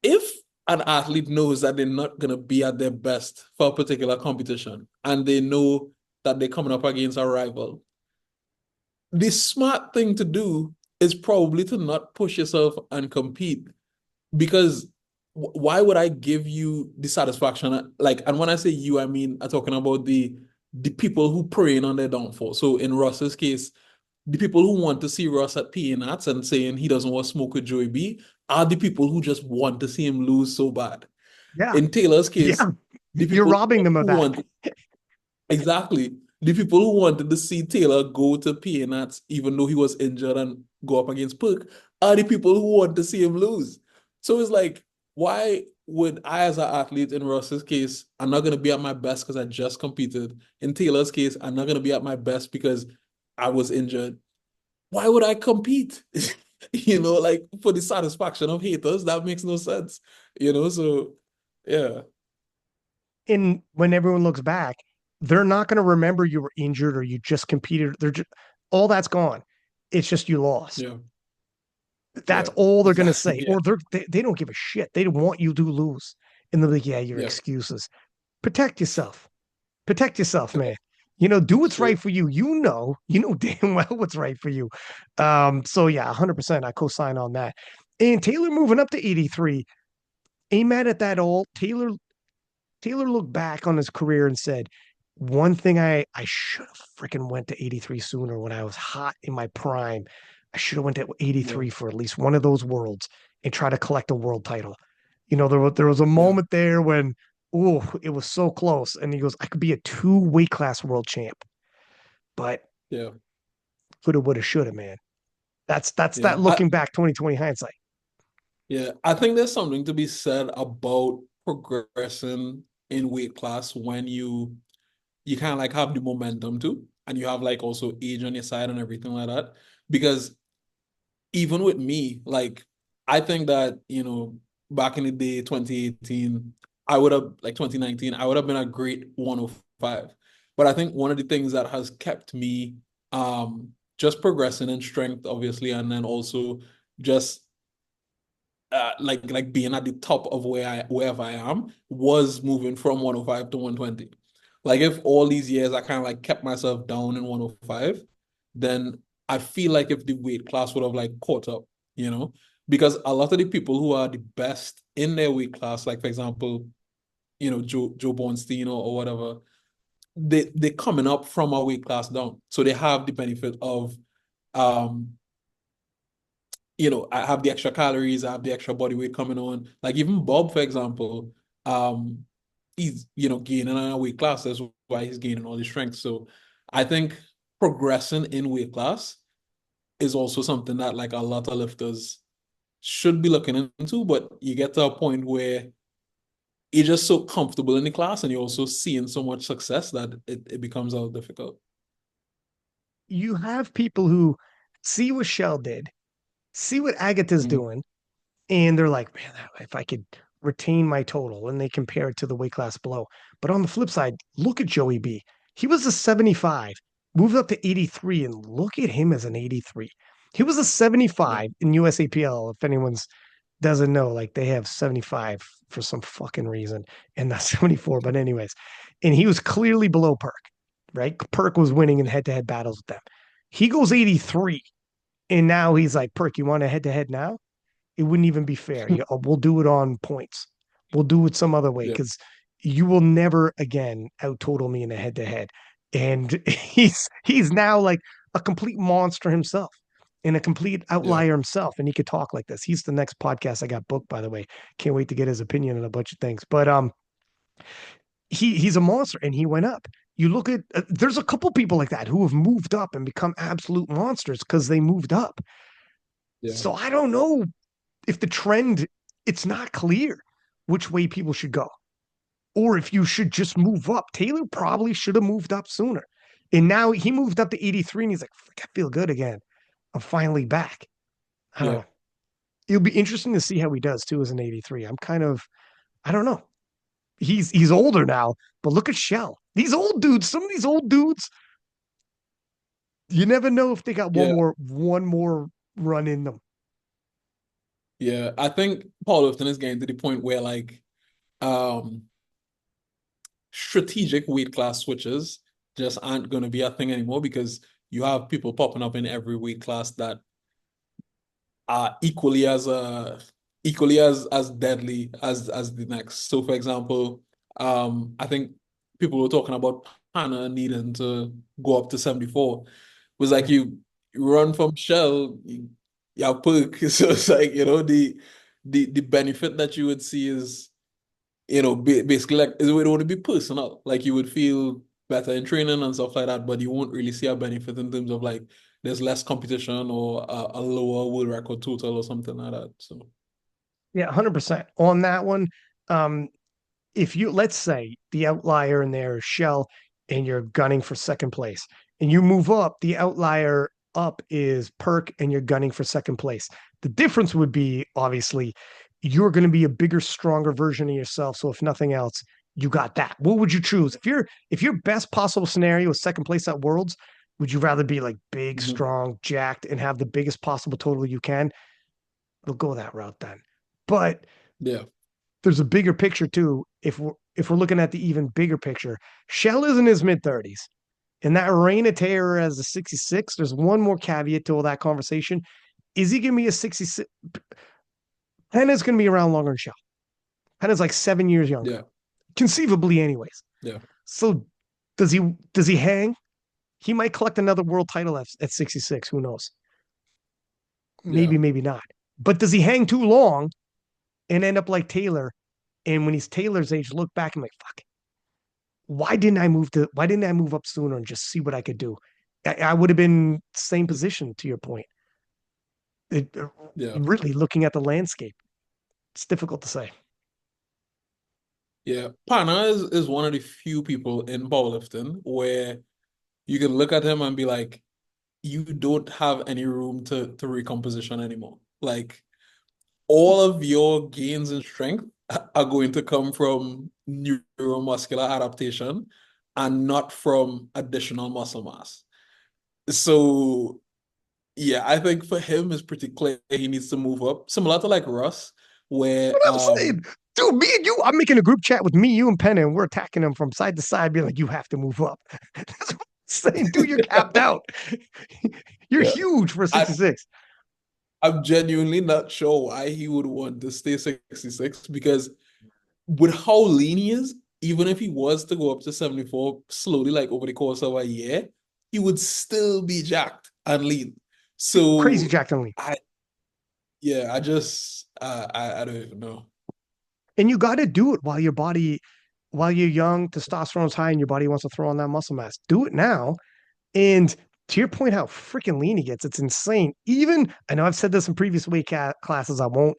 if an athlete knows that they're not gonna be at their best for a particular competition and they know that they're coming up against a rival, the smart thing to do is probably to not push yourself and compete because why would I give you the satisfaction? Like, and when I say you, I mean I'm talking about the people who preying on their downfall. So in Russ's case, the people who want to see Russ at PNATs and saying he doesn't want to smoke with Joey B are the people who just want to see him lose so bad. Yeah. In Taylor's case, Yeah. the You're people robbing them of who that. want exactly. The people who wanted to see Taylor go to PNATs, even though he was injured and go up against Perk, are the people who want to see him lose. So it's like, why would I, as an athlete in Ross's case, I'm not going to be at my best because I just competed. In Taylor's case, I'm not going to be at my best because I was injured. Why would I compete? Like for the satisfaction of haters, that makes no sense. So yeah, And when everyone looks back, they're not going to remember you were injured or you just competed. They're just all that's gone. It's just you lost. yeah, That's yeah, all they're going to exactly. say. Yeah, Or they don't give a shit. They want you to lose. And they're like, yeah, your yeah, excuses. Protect yourself. Protect yourself, man. Do what's right straight. for you. You know damn well what's right for you. So yeah, 100% I co-sign on that. And Taylor moving up to 83. Ain't mad at that all. Taylor looked back on his career and said, one thing I should have freaking went to 83 sooner when I was hot in my prime. I should have went to Yeah, 83 for at least one of those worlds and try to collect a world title. There was a yeah, moment there when, oh, it was so close. And he goes, I could be a two weight class world champ, but yeah, coulda, woulda, shoulda, man. That's yeah. that looking back 2020 hindsight. Yeah, I think there's something to be said about progressing in weight class when you kind of like have the momentum too, and you have like also age on your side and everything like that. Because even with me, like I think that, back in the day, 2018, I would have like 2019, I would have been a great 105. But I think one of the things that has kept me just progressing in strength, obviously, and then also just like being at the top of wherever I am was moving from 105 to 120. Like if all these years I kind of like kept myself down in 105, then I feel like if the weight class would have like caught up, you know. because a lot of the people who are the best in their weight class, like for example, Joe Bornstein or whatever, they're coming up from a weight class down. So they have the benefit of um I have the extra calories, I have the extra body weight coming on. Like even Bob, for example, um, he's gaining a weight class. That's why he's gaining all his strength. So I think progressing in weight class is also something that like a lot of lifters should be looking into. But you get to a point where you're just so comfortable in the class and you're also seeing so much success that it becomes a little difficult. You have people who see what Shell did, see what Agata's Mhm. doing, and they're like, man, if I could retain my total, and they compare it to the weight class below. But on the flip side, look at Joey B. He was a 75, moved up to 83, and look at him as an 83. He was a Yeah, 75 in USAPL. If anyone's doesn't know, like they have 75 for some fucking reason and not 74. But anyways, and he was clearly below Perk, right? Perk was winning in head-to-head battles with them. He goes 83, and now he's like, Perk, you want a head-to-head now? It wouldn't even be fair. We'll do it on points. We'll do it some other way yeah, because you will never again out total me in a head to head. And he's now like a complete monster himself and a complete yeah, outlier himself. And he could talk like this. He's the next podcast I got booked, by the way. Can't wait to get his opinion on a bunch of things. But he's a monster and he went up. You look at there's a couple people like that who have moved up and become absolute monsters because they moved up. yeah, So I don't know if the trend, it's not clear which way people should go or if you should just move up. Taylor probably should have moved up sooner. And now he moved up to 83 and he's like, I feel good again. I'm finally back. I don't yeah, know. It'll be interesting to see how he does too as an 83. I'm kind of, I don't know. He's older now, but look at Shell. These old dudes, some of these old dudes, you never know if they got yeah, one more run in them. yeah. I think powerlifting is getting to the point where like um strategic weight class switches just aren't going to be a thing anymore because you have people popping up in every weight class that are equally as deadly as the next. So for example, I think people were talking about Hannah needing to go up to 74. It was like Yeah. you run from Shell, you have perk. So it's like, the benefit that you would see is basically like it would only be personal. Like you would feel better in training and stuff like that, but you won't really see a benefit in terms of like there's less competition or a lower world record total or something like that. So Yeah, 100% on that one. Um, if you let's say the outlier in there is Shell and you're gunning for second place and you move up, the outlier up is Perk and you're gunning for second place. The difference would be obviously you're going to be a bigger, stronger version of yourself. So if nothing else, you got that. What would you choose? If your best possible scenario is second place at Worlds, would you rather be like big, mhm. strong, jacked, and have the biggest possible total you can? We'll go that route then. But Yeah, there's a bigger picture too. If we're looking at the even bigger picture, Shell is in his mid-30s, and that reign of terror as a 66. There's one more caveat to all that conversation. Is he going to be a 66? Henna's going to be around longer than Shell. Henna's like 7 years younger, yeah, conceivably, anyways. yeah, So does he hang? He might collect another world title at 66. Who knows? yeah, Maybe, maybe not. But does he hang too long and end up like Taylor? And when he's Taylor's age, look back and like, fuck, why didn't I move up sooner and just see what I could do? I would have been same position to your point. It, yeah, really looking at the landscape, it's difficult to say. yeah. Pana is one of the few people in powerlifting where you can look at him and be like, you don't have any room to recomposition anymore. Like all of your gains in strength are going to come from neuromuscular adaptation and not from additional muscle mass. So yeah, I think for him it's pretty clear he needs to move up. Similar to like Russ, where What I'm saying, dude, me and you, I'm making a group chat with me, you, and Penna, and we're attacking him from side to side, being like, you have to move up. That's what I'm saying, dude, you're capped out. You're yeah, huge for a I 66. I'm genuinely not sure why he would want to stay 66 because with how lean he is, even if he was to go up to 74 slowly, like over the course of a year, he would still be jacked and lean. Crazy So Jack Lee. I yeah, I just I don't even know. And you got to do it while your body, while you're young, testosterone's high, and your body wants to throw on that muscle mass. Do it now. And to your point, how freaking lean he gets, it's insane. Even I know I've said this in previous weight classes. I won't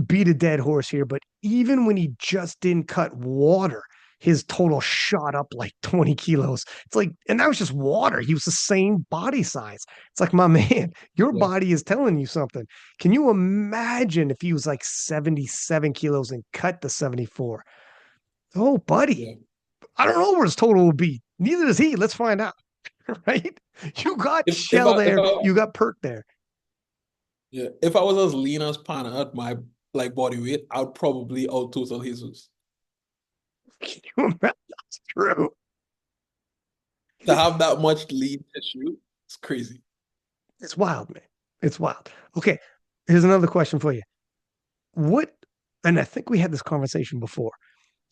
beat a dead horse here, but even when he just didn't cut water, his total shot up like 20 kilos. It's like, and that was just water. He was the same body size. It's like, my man, your Yeah, body is telling you something. Can you imagine if he was like 77 kilos and cut to 74? Oh, buddy, yeah, I don't know where his total will be. Neither does he. Let's find out. Right? You got if Shell I there, you got Perk there. yeah, if I was as lean as Pana at my like body weight, I'd probably out total Jesus. Can you imagine? That's true. To have that much lean tissue, it's crazy. It's wild, man. It's wild. Okay, here's another question for you. What, and I think we had this conversation before.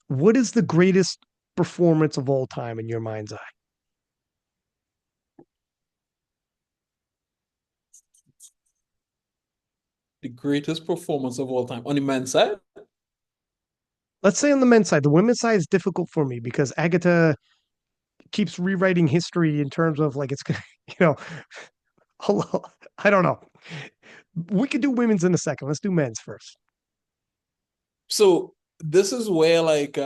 What is the greatest performance of all time in your mind's eye? The greatest performance of all time on the men's side. Let's say on the men's side. The women's side is difficult for me because Agata keeps rewriting history in terms of like it's, you know, hello. I don't know. We could do women's in a second. Let's do men's first. So this is where like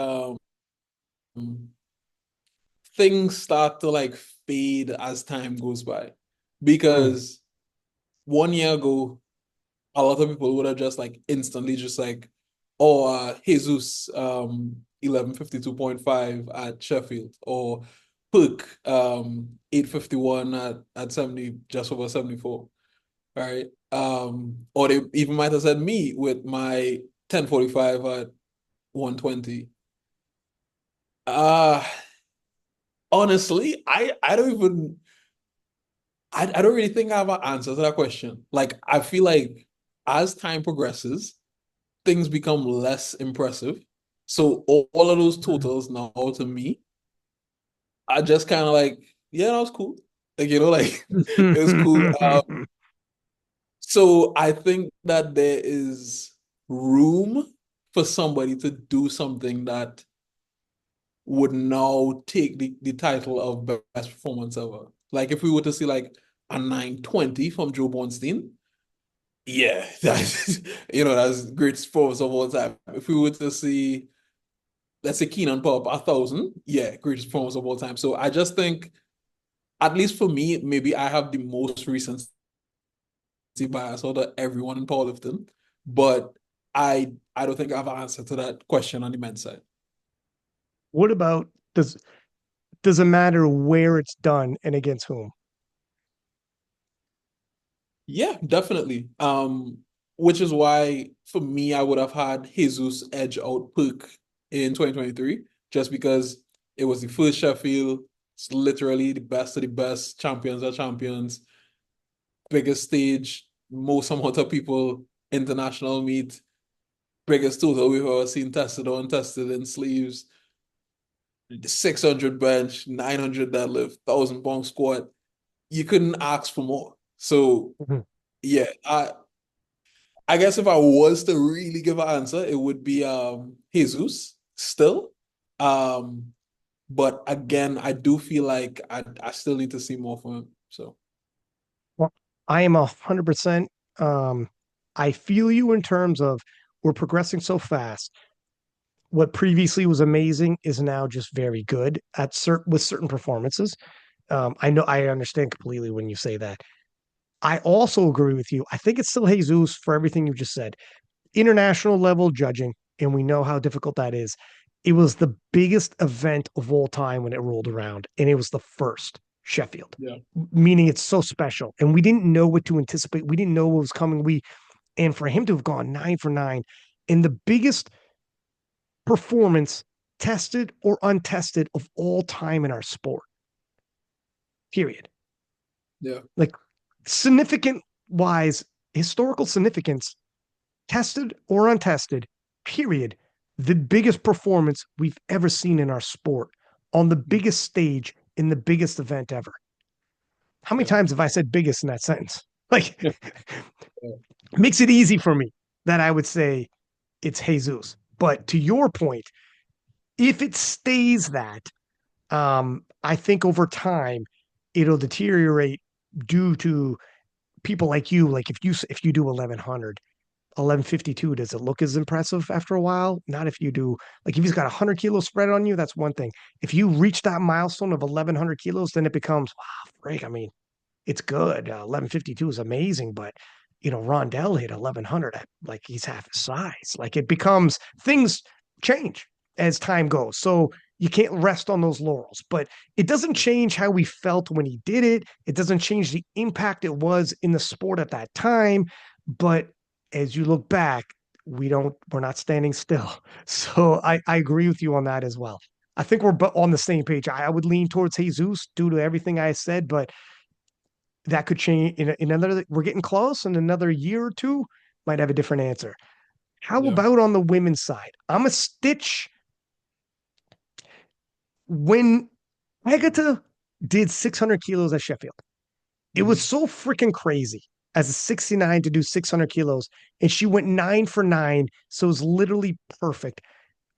things start to like fade as time goes by. Mm. Because 1 year ago, a lot of people would have just like instantly just like, oh, Jesus 1152.5 at Sheffield or Hook 851 at 70, just over 74. Right. Or they even might have said me with my 1045 at 120. Uh honestly, I don't even I don't really think I have an answer to that question. Like I feel like as time progresses, things become less impressive. So all of those totals now to me are just kind of like, yeah, that was cool. Like, like it was cool. So I think that there is room for somebody to do something that would now take the title of best performance ever. Like if we were to see like a 920 from Joe Bornstein, yeah, that's that's greatest performance of all time. If we were to see, let's say Keenan Pop 1,000, yeah, greatest performance of all time. So I just think, at least for me, maybe I have the most recency bias out of everyone in powerlifting, but I don't think I have an answer to that question on the men's side. What about does it matter where it's done and against whom? Yeah, definitely. Which is why for me, I would have had Jesus edge out Puck in 2023, just because it was the first Sheffield. It's literally the best of the best, champions are champions, biggest stage, most amount of people, international meet, biggest total we've ever seen tested or untested in sleeves, 600 bench, 900 deadlift, 1,000 pound squat. You couldn't ask for more. So Mhm. yeah, I guess if I was to really give an answer, it would be Jesus still. Um, but again, I do feel like I still need to see more from him. So Well, I am 100%. Um, I feel you in terms of we're progressing so fast. What previously was amazing is now just very good at with certain performances. I know I understand completely when you say that. I also agree with you. I think it's still Jesus for everything you just said. International level judging, and we know how difficult that is. It was the biggest event of all time when it rolled around, and it was the first Sheffield, yeah, meaning it's so special. And we didn't know what to anticipate. We didn't know what was coming. And for him to have gone 9 for 9 in the biggest performance, tested or untested, of all time in our sport, period. yeah, Like significant wise, historical significance, tested or untested, period, the biggest performance we've ever seen in our sport on the biggest stage in the biggest event ever. How many Yeah. times have I said biggest in that sentence? Like, Yeah. makes it easy for me that I would say it's Jesus. But to your point, if it stays that, I think over time it'll deteriorate due to people like you. Like if you do 1100, 1152, does it look as impressive after a while? Not if you do, like if he's got 100 kilos spread on you, that's one thing. If you reach that milestone of 1100 kilos, then it becomes, wow, freak. I mean, it's good. 1152 is amazing, but Rondell hit 1100 at like he's half his size. Like it becomes things change as time goes. So you can't rest on those laurels, but it doesn't change how we felt when he did it. It doesn't change the impact it was in the sport at that time. But as you look back, we're not standing still. So I agree with you on that as well. I think we're on the same page. I would lean towards Jesus due to everything I said, but that could change in another. We're getting close. In another year or two, might have a different answer. How Yeah. about on the women's side? I'm a stitch when Agata did 600 kilos at Sheffield. It was Mhm. so freaking crazy as a 69 to do 600 kilos, and she went 9 for 9. So it was literally perfect.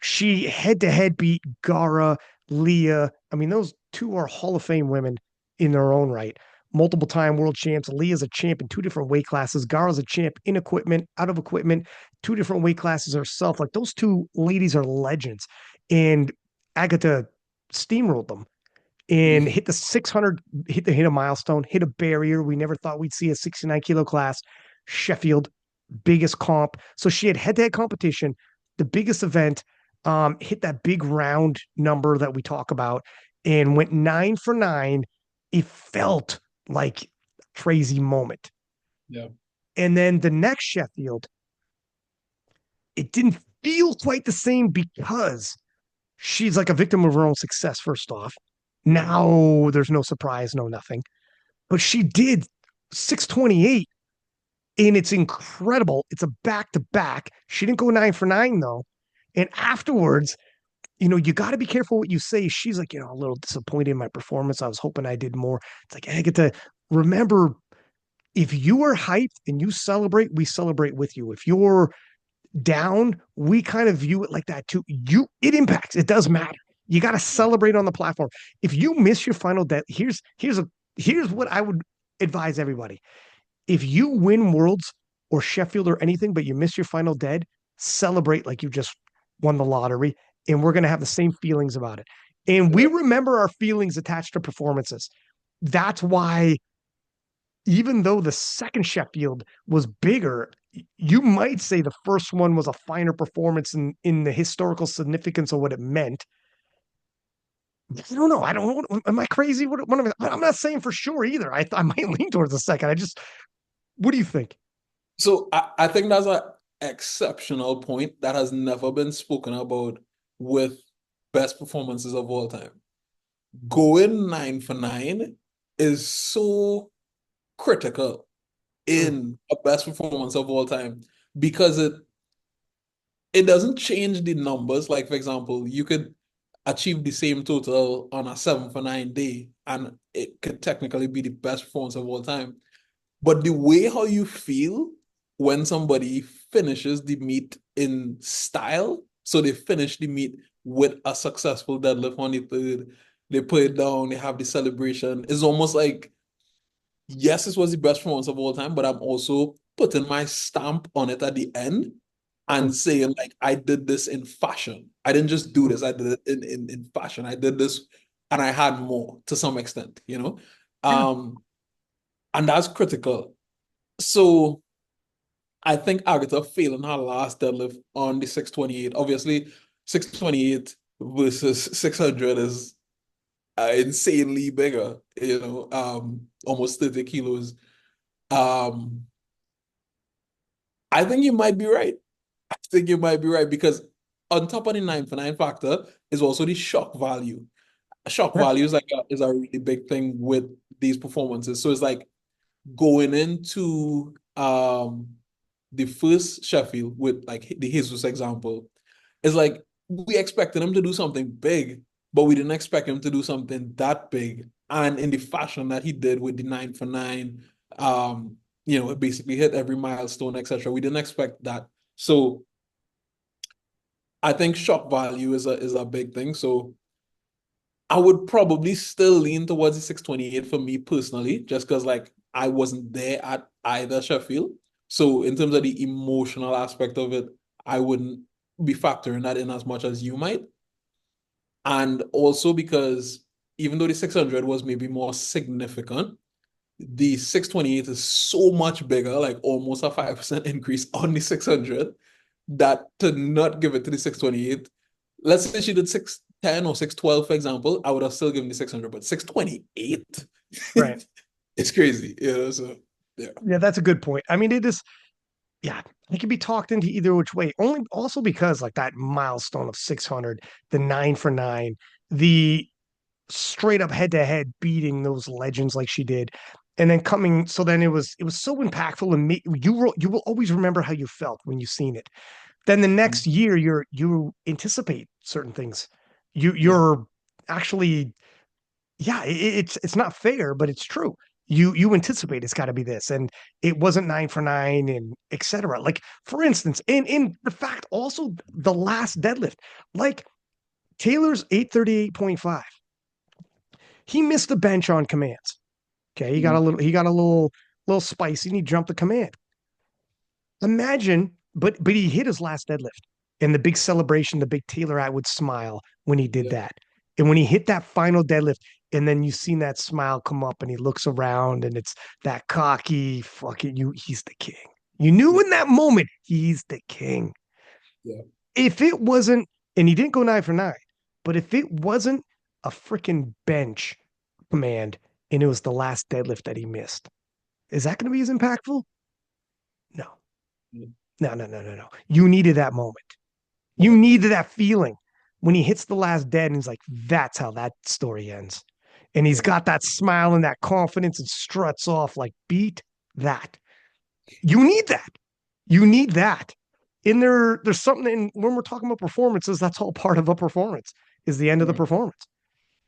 She head to head beat Gara, Leah. I mean, those two are Hall of Fame women in their own right. Multiple time world champs. Leah's a champ in two different weight classes. Gara's a champ in equipment, out of equipment, two different weight classes herself. Like those two ladies are legends. And Agata steamrolled them and Mhm. hit the 600, hit a milestone, hit a barrier. We never thought we'd see a 69 kilo class. Sheffield, biggest comp. So she had head to head competition, the biggest event, hit that big round number that we talk about, and went 9 for 9. It felt like a crazy moment. Yeah. And then the next Sheffield, it didn't feel quite the same because she's like a victim of her own success, first off. Now there's no surprise, no nothing. But she did 628, and it's incredible. It's a back to back. She didn't go 9 for 9, though. And afterwards, you got to be careful what you say. She's like, a little disappointed in my performance. I was hoping I did more. It's like, I get to remember, if you are hyped and you celebrate, we celebrate with you. If you're down, we kind of view it like that too. It impacts. It does matter. You got to celebrate on the platform. If you miss your final debt, here's what I would advise everybody. If you win Worlds or Sheffield or anything, but you miss your final dead, celebrate like you just won the lottery, and we're going to have the same feelings about it. And we Yeah. remember our feelings attached to performances. That's why, even though the second Sheffield was bigger, you might say the first one was a finer performance in the historical significance of what it meant. I don't know. I don't know. Am I crazy? I'm not saying for sure either. I might lean towards the second. What do you think? So I think that's an exceptional point that has never been spoken about with best performances of all time. Going 9 for 9 is so critical Mm, in a best performance of all time because it doesn't change the numbers. Like, for example, you could achieve the same total on a 7 for 9 day, and it could technically be the best performance of all time. But the way how you feel when somebody finishes the meet in style, so they finish the meet with a successful deadlift on the third, they put it down, they have the celebration. It's almost like, yes, this was the best performance of all time, but I'm also putting my stamp on it at the end mm, and saying, like, I did this in fashion. I didn't just do mm. this, I did it in fashion. I did this and I had more to some extent, you know? Yeah. And that's critical. So I think Agata failing her last deadlift on the 628. Obviously, 628 versus 600 is insanely bigger, almost 30 kilos. Um, I think you might be right. I think you might be right because on top of the 9 for 9 factor is also the shock value. Shock Yeah. value is is a really big thing with these performances. So it's like going into um the first Sheffield with like the Jesus example, is like we expected him to do something big, but we didn't expect him to do something that big. And in the fashion that he did with the 9 for 9, it basically hit every milestone, etc. We didn't expect that. So I think shock value is a big thing. So I would probably still lean towards the 628 for me personally, just because like I wasn't there at either Sheffield. So in terms of the emotional aspect of it, I wouldn't be factoring that in as much as you might. And also because even though the 600 was maybe more significant, the 628 is so much bigger, like almost a 5% increase on the 600, that to not give it to the 628, let's say she did 610 or 612, for example, I would have still given the 600, but 628, Right. it's crazy, so yeah. Yeah, that's a good point. I mean, it is, yeah, it can be talked into either which way. Only also because like that milestone of 600, the 9 for 9, the straight up head to head beating those legends like she did. And then coming, so then it was so impactful and you will always remember how you felt when you seen it. Then the next year you anticipate certain things. Yeah, You're actually, yeah, it's not fair, but it's true. You anticipate it's got to be this, and it wasn't 9 for 9, and etc. Like for instance, in the fact also the last deadlift, like Taylor's 838.5, he missed the bench on commands. Okay, he got a little spicy, and he jumped the command. Imagine, but he hit his last deadlift, and the big celebration, the big Taylor Atwood smile when he did yeah, that, and when he hit that final deadlift, and then you seen that smile come up, and he looks around, and it's that cocky fucking you. He's the king. You knew yeah, in that moment he's the king. yeah, If it wasn't, and he didn't go 9 for 9, but if it wasn't a freaking bench command, and it was the last deadlift that he missed, is that going to be as impactful? No, yeah, no. You needed that moment. You yeah, needed that feeling when he hits the last dead and he's like, that's how that story ends. And he's yeah, got that smile and that confidence and struts off like, beat that. You need that. You need that. There's something in when we're talking about performances, that's all part of a performance, is the end of the right, performance.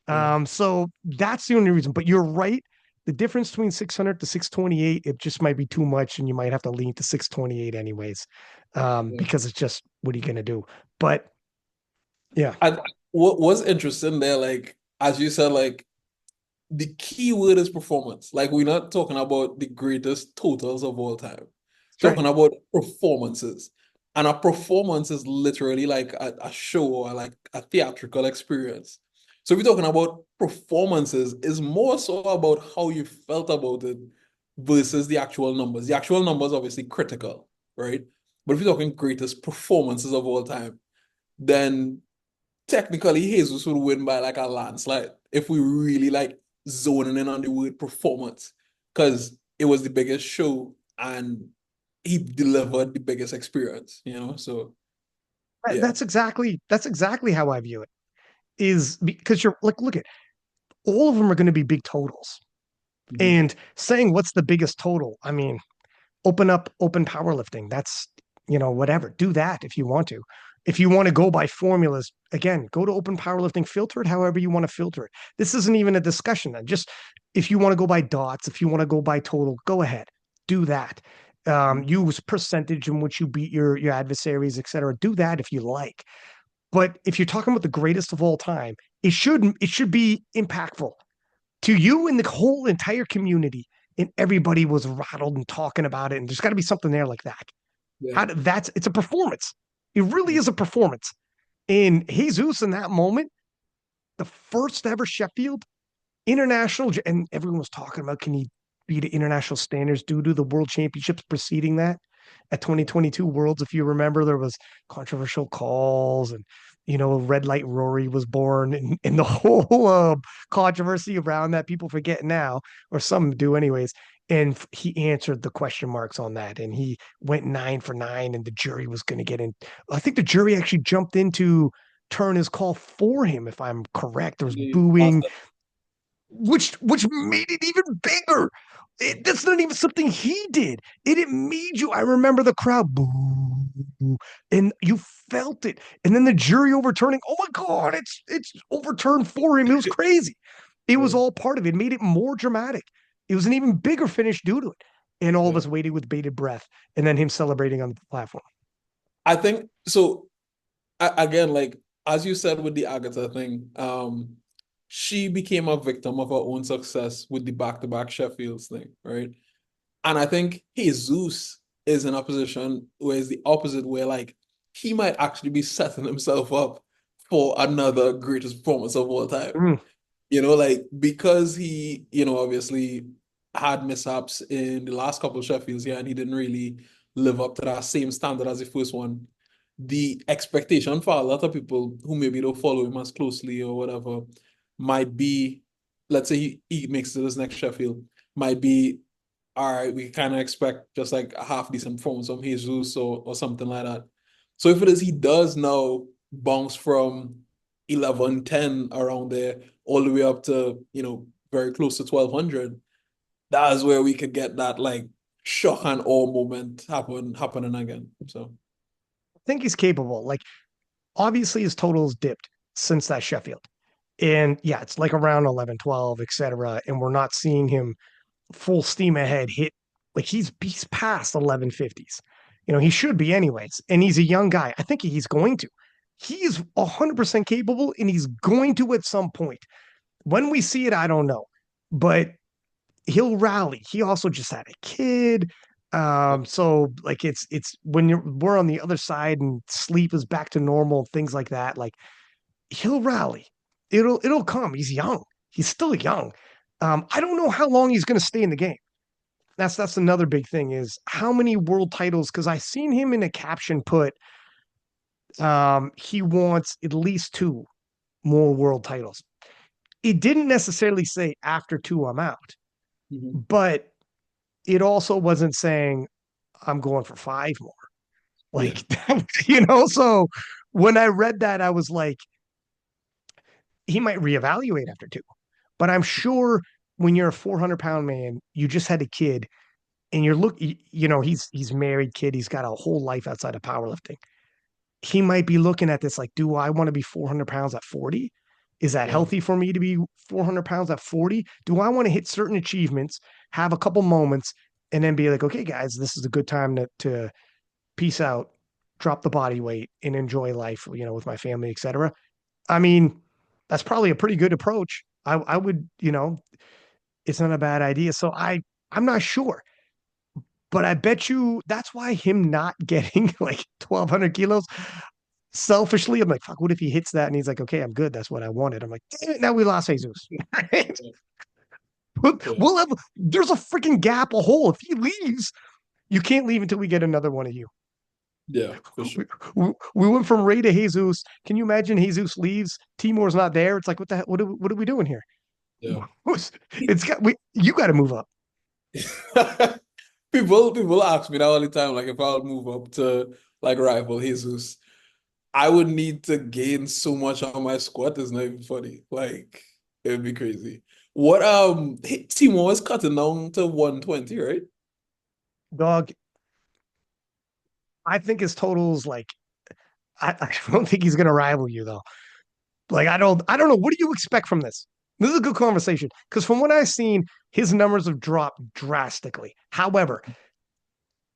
yeah, So that's the only reason. But you're right. The difference between 600 to 628, it just might be too much, and you might have to lean to 628 anyways, yeah. because it's just what are you going to do? But yeah, I, what was interesting there, like as you said, like the key word is performance. Like we're not talking about the greatest totals of all time. that's right. Talking about performances. And a performance is literally like a show or like a theatrical experience. So if we're talking about performances, is more so about how you felt about it versus the actual numbers. The actual numbers obviously critical, right? But if you're talking greatest performances of all time, then technically Jesus would win by like a landslide if we really like zoning in on the word performance, because it was the biggest show and he delivered the biggest experience. So yeah. That's exactly how I view it. Is because you're like, look at all of them are going to be big totals, Mhm. and saying what's the biggest total. I mean, open up open powerlifting. That's, whatever. Do that if you want to. If you want to go by formulas, again, go to open powerlifting, filter it however you want to filter it. This isn't even a discussion. Then just if you want to go by dots, if you want to go by total, go ahead. Do that. Use percentage in which you beat your adversaries, etc. Do that if you like. But if you're talking about the greatest of all time, it should be impactful to you and the whole entire community, and everybody was rattled and talking about it. And there's got to be something there like that. Yeah. That's it's a performance. It really is a performance. And Jesus in that moment, the first ever Sheffield international, and everyone was talking about can he beat international standards due to the world championships preceding that at Yeah. 2022 Worlds. If you remember, there was controversial calls, and Red Light Rory was born, and the whole controversy around that people forget now, or some do anyways. And he answered the question marks on that, and he went 9 for 9, and the jury was going to get in. I think the jury actually jumped in to turn his call for him, if I'm correct. There was The last booing, which made it even bigger. That's not even something he did. It made you. I remember the crowd boo, and you felt it. And then the jury overturning. Oh my God, it's overturned for him. It was crazy. It was Yeah. all part of it. It made it more dramatic. It was an even bigger finish due to it. And all of Yeah. us waiting with bated breath, and then him celebrating on the platform. I think so. Again, like as you said with the Agata thing, she became a victim of her own success with the back-to-back Sheffields thing, right? And I think Jesus is in a position where it's the opposite, where like he might actually be setting himself up for another greatest performance of all time. Mm. Like because he, obviously had mishaps in the last couple of Sheffields, yeah, and he didn't really live up to that same standard as the first one. The expectation for a lot of people who maybe don't follow him as closely or whatever might be, let's say he makes it to this next Sheffield, might be, all right, we kind of expect just like a half decent performance from Jesus or something like that. So if it is he does now bounce from 11, 10 around there all the way up to, very close to 1200, that is where we could get that like shock and awe moment happening again. So I think he's capable. Like obviously his totals dipped since that Sheffield. And yeah, it's like around 11, 12, etc. And we're not seeing him full steam ahead hit like he's past 1150s. He should be anyways. And he's a young guy. I think he's going to. He's 100% capable and he's going to at some point. When we see it, I don't know. But he'll rally. He also just had a kid. yeah, So like it's when we're on the other side and sleep is back to normal, things like that, like he'll rally. It'll come. He's young. He's still young. I don't know how long he's gonna stay in the game. That's another big thing is how many world titles, because I seen him in a caption put he wants at least two more world titles. It didn't necessarily say after two I'm out, mhm, but it also wasn't saying I'm going for five more. yeah, Like, so when I read that, I was like, he might reevaluate after two. But I'm sure when you're a 400-pound man, you just had a kid and he's married, kid, he's got a whole life outside of powerlifting. He might be looking at this like, do I want to be 400 pounds at 40? Is that yeah, healthy for me to be 400 pounds at 40? Do I want to hit certain achievements, have a couple moments, and then be like, okay, guys, this is a good time to peace out, drop the body weight, and enjoy life, with my family, etc. I mean, that's probably a pretty good approach. I would, it's not a bad idea. So I'm not sure, but I bet you that's why him not getting like 1,200 kilos. Selfishly, I'm like, fuck, what if he hits that and he's like, okay, I'm good. That's what I wanted. I'm like, damn it, now we lost Jesus. yeah, We'll have, there's a freaking gap, a hole. If he leaves, you can't leave until we get another one of you. yeah, for sure. We went from Ray to Jesus. Can you imagine Jesus leaves? Timor's not there. It's like, what the heck? What are we doing here? Yeah. You got to move up. People ask me that all the time, like if I'll move up to like rival Jesus, I would need to gain so much on my squat. It's not even funny. Like it would be crazy. What Timo is cutting down to 120, right? Dog, I think his totals like I don't think he's gonna rival you though. Like I don't know. What do you expect from this? This is a good conversation because from what I've seen, his numbers have dropped drastically. However,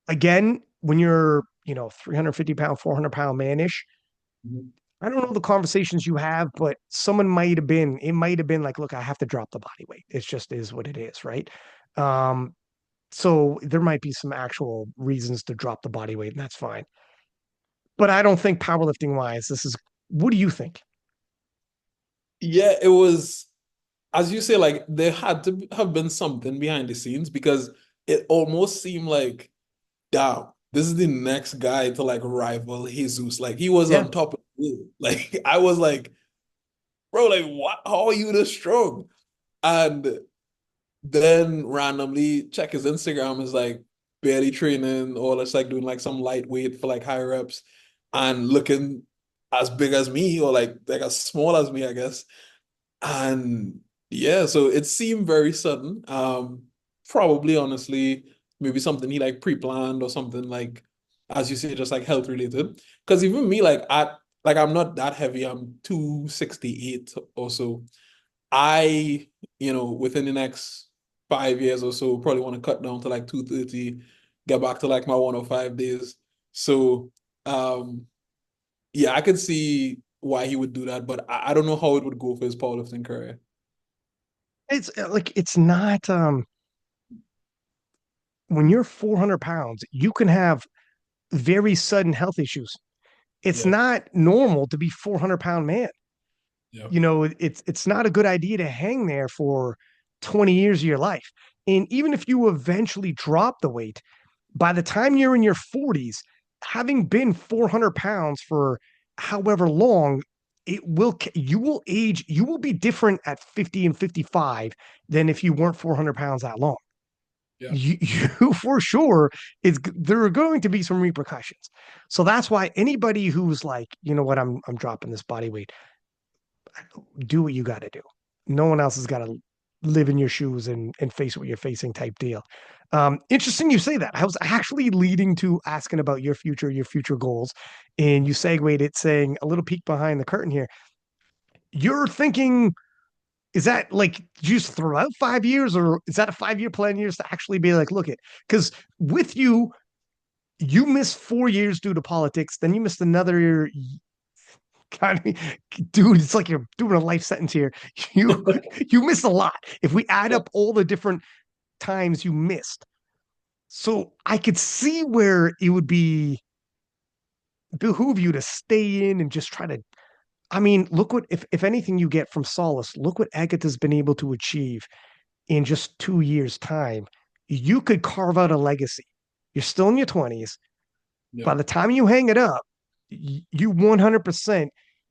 again, when you're 350-pound, 400-pound manish, Mhm. I don't know the conversations you have, but it might have been like, look, I have to drop the body weight. It just is what it is, right? Um, so there might be some actual reasons to drop the body weight, and that's fine. But I don't think powerlifting wise, this is what do you think? Yeah, it was, as you say, like there had to have been something behind the scenes because it almost seemed like, damn, this is the next guy to like rival Jesus. Like he was Yeah. on top of it. Like I was like, bro, like what? How are you this strong? And then randomly check his Instagram is like barely training or it's like doing like some lightweight for like high reps and looking as big as me or like as small as me, I guess. And yeah, so it seemed very sudden. probably honestly maybe something he like pre-planned or something like, as you say, just like health related. Because even me, like I'm not that heavy. I'm 268 or so. I, within the next 5 years or so, probably want to cut down to like 230, get back to like my 105 days. So, um, yeah, I could see why he would do that, but I don't know how it would go for his powerlifting career. It's like it's not when you're 400 pounds, you can have very sudden health issues. It's Yeah, not normal to be 400-pound man. yeah, It's not a good idea to hang there for 20 years of your life. And even if you eventually drop the weight, by the time you're in your 40s, having been 400 pounds for however long, you will age, you will be different at 50 and 55 than if you weren't 400 pounds that long. yeah. You for sure, there are going to be some repercussions. So that's why anybody who's like, you know what, I'm dropping this body weight, do what you got to do. No one else has got to live in your shoes and face what you're facing type deal. Interesting you say that. I was actually leading to asking about your future goals, and you segued it saying a little peek behind the curtain here. You're thinking, is that like just throughout 5 years, or is that a 5 year plan years to actually be like, look it? Because with you, you missed 4 years due to politics, then you missed another kind of, dude, it's like you're doing a life sentence here. You you missed a lot. If we add up all the different times you missed, so I could see where it would be behoove you to stay in and just try to. I mean, look what if anything you get from Solace, look what Agata's been able to achieve in just 2 years' time. You could carve out a legacy. You're still in your 20s. Yeah. By the time you hang it up, you 100%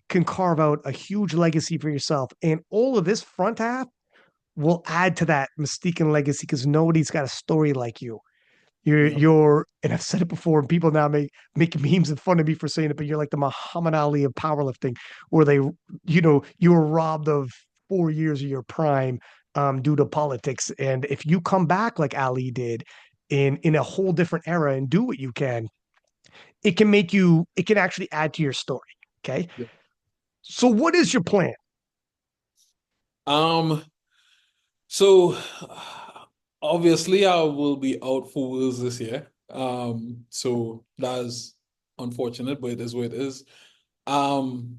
can carve out a huge legacy for yourself. And all of this front half will add to that mystique and legacy because nobody's got a story like you. Yeah. And I've said it before, and people now make memes and fun of me for saying it, but you're like the Muhammad Ali of powerlifting, where you were robbed of 4 years of your prime due to politics. And if you come back like Ali did in a whole different era and do what you can, it can actually add to your story. Okay. Yeah. So what is your plan? Um, so obviously I will be out for Wales this year. So that's unfortunate, but it is what it is. Um,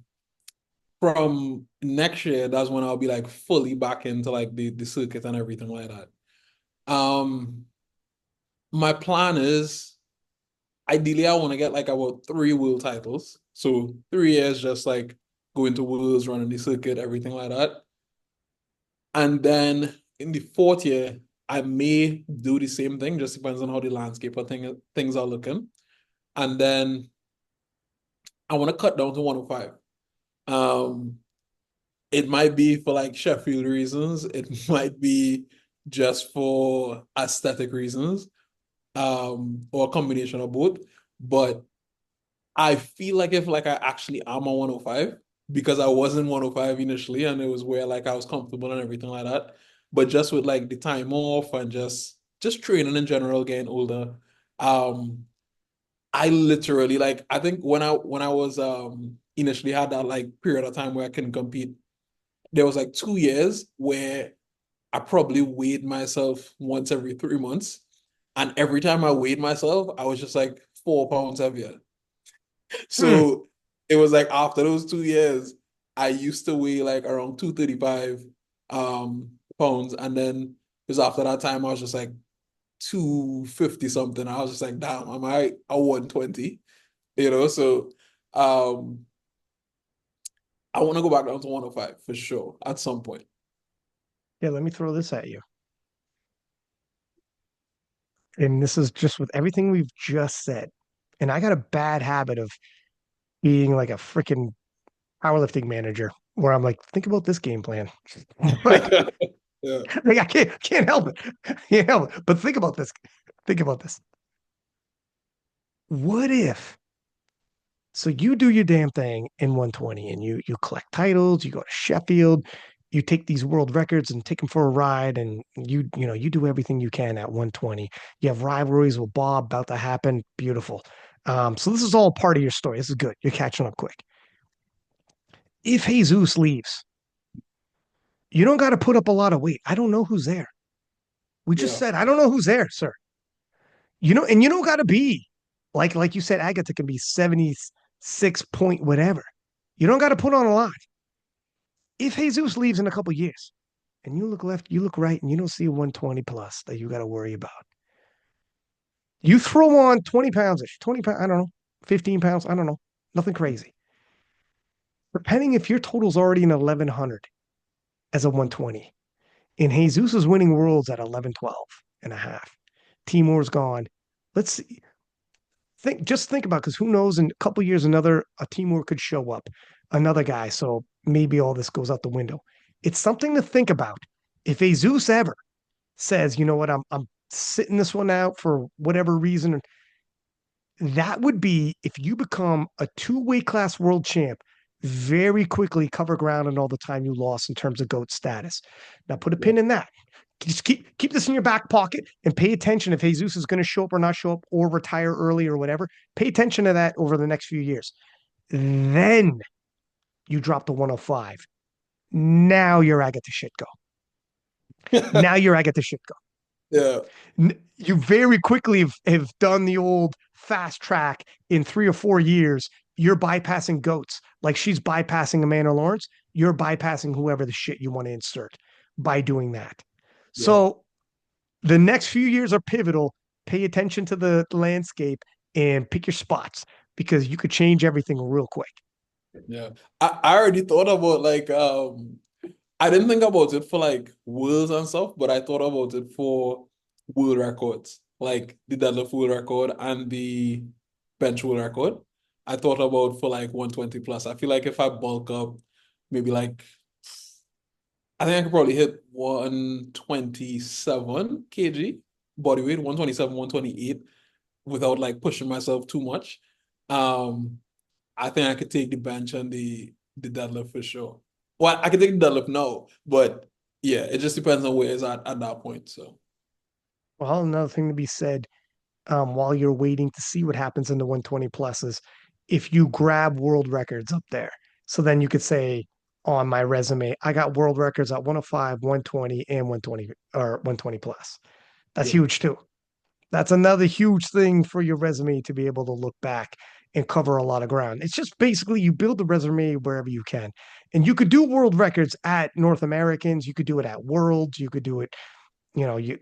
from next year, that's when I'll be like fully back into like the circuit and everything like that. Um, my plan is ideally I want to get like about 3 world titles. So 3 years just like going to worlds, running the circuit, everything like that. And then in the fourth year, I may do the same thing, just depends on how the landscape of things are looking. And then I want to cut down to 105. Um, it might be for like Sheffield reasons, it might be just for aesthetic reasons, or a combination of both. But I feel like if like I actually am on 105, because I wasn't 105 initially and it was where like I was comfortable and everything like that. But just with like the time off and just training in general, getting older, um, I literally like I think when I was initially had that like period of time where I couldn't compete, there was like 2 years where I probably weighed myself once every 3 months. And every time I weighed myself, I was just like 4 pounds heavier. Hmm. So it was like after those 2 years, I used to weigh like around 235 pounds. And then it was after that time I was just like 250 something. I was just like, damn, am I a 120? So um I want to go back down to 105 for sure at some point. Yeah, let me throw this at you. And this is just with everything we've just said. And I got a bad habit of being like a freaking powerlifting manager where I'm like, think about this game plan. like, Yeah. like I can't help it. Can't help it. But think about this. Think about this. What if so you do your damn thing in 120 and you collect titles, you go to Sheffield, you take these world records and take them for a ride, and you do everything you can at 120. You have rivalries with Bob about to happen. Beautiful. So this is all part of your story. This is good. You're catching up quick. If Jesus leaves, you don't got to put up a lot of weight. I don't know who's there. We just Yeah. said, I don't know who's there, sir. And you don't got to be like you said, Agata can be 76 point whatever. You don't got to put on a lot. If Jesus leaves in a couple years and you look left, you look right, and you don't see a 120 plus that you got to worry about, you throw on 20 pounds ish, 20 pounds, I don't know, 15 pounds, I don't know, nothing crazy. Depending if your total's already in 1100 as a 120, and Jesus is winning worlds at 1112 and a half. Timur's gone. Let's see. Just think about, because who knows, in a couple years another a Timur could show up, another guy. So maybe all this goes out the window. It's something to think about. If Jesus ever says, you know what, I'm sitting this one out for whatever reason, that would be if you become a two-weight class world champ, very quickly cover ground on all the time you lost in terms of GOAT status. Now put a Yeah. pin in that. Just keep this in your back pocket and pay attention if Jesus is going to show up or not show up or retire early or whatever. Pay attention to that over the next few years. Then you drop to 105. Now you're Agata shit go. Now you're Agata shit go. Yeah. You very quickly have done the old fast track in 3 or 4 years. You're bypassing goats like she's bypassing Amanda Lawrence. You're bypassing whoever the shit you want to insert by doing that. Yeah. So the next few years are pivotal. Pay attention to the landscape and pick your spots because you could change everything real quick. Yeah. I already thought about like I didn't think about it for like worlds and stuff, but I thought about it for world records, like the deadlift world record and the bench world record. I thought about for like 120 plus. I feel like if I bulk up, maybe like I think I could probably hit 127 kg body weight, 127, 128 without like pushing myself too much. Um, I think I could take the bench and the deadlift for sure. Well, I could take the deadlift now, but yeah, it just depends on where it's at that point. So Well, another thing to be said, while you're waiting to see what happens in the 120 pluses, if you grab world records up there. So then you could say on my resume, I got world records at 105, 120, and 120 or 120 plus. That's yeah, huge too. That's another huge thing for your resume to be able to look back and cover a lot of ground. It's just basically you build the resume wherever you can. And you could do world records at North Americans, you could do it at Worlds, you could do it, you know, you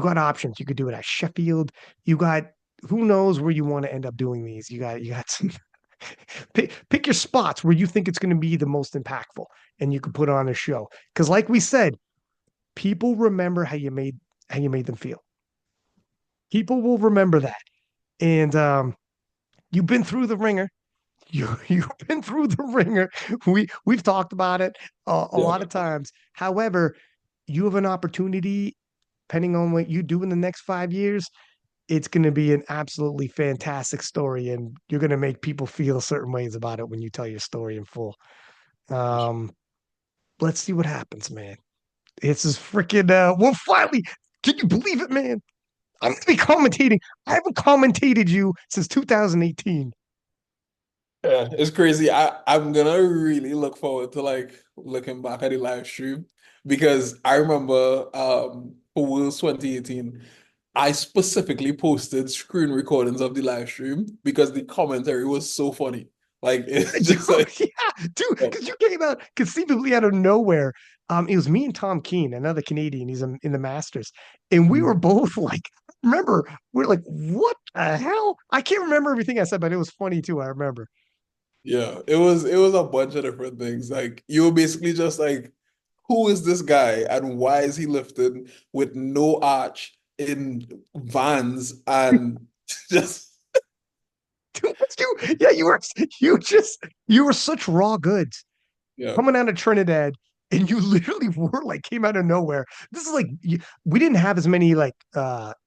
got options. You could do it at Sheffield. You got who knows where you want to end up doing these. You got some pick your spots where you think it's going to be the most impactful and you could put on a show. Because like we said, people remember how you made them feel. People will remember that. And you've been through the ringer. You've been through the ringer. We've talked about it a yeah, lot of times. However, you have an opportunity, depending on what you do in the next 5 years, it's going to be an absolutely fantastic story, and you're going to make people feel certain ways about it when you tell your story in full. Um, let's see what happens, man. This is freaking. Well, finally, can you believe it, man? I'm going to be commentating. I haven't commentated you since 2018. yeah. It's crazy. I'm gonna really look forward to like looking back at the live stream because I remember for Worlds 2018. I specifically posted screen recordings of the live stream because the commentary was so funny. Like it's Dude, just like yeah, dude, yeah. because you came out conceivably out of nowhere. It was me and Tom Keene, another Canadian. He's in the Masters, and we were both like, remember, we're like, what the hell? I can't remember everything I said, but it was funny too. I remember. Yeah, it was a bunch of different things. Like you were basically just like, who is this guy and why is he lifting with no arch in Vans and just Dude, yeah, you were such raw goods yeah, coming out of Trinidad, and you literally were like came out of nowhere. This is like we didn't have as many like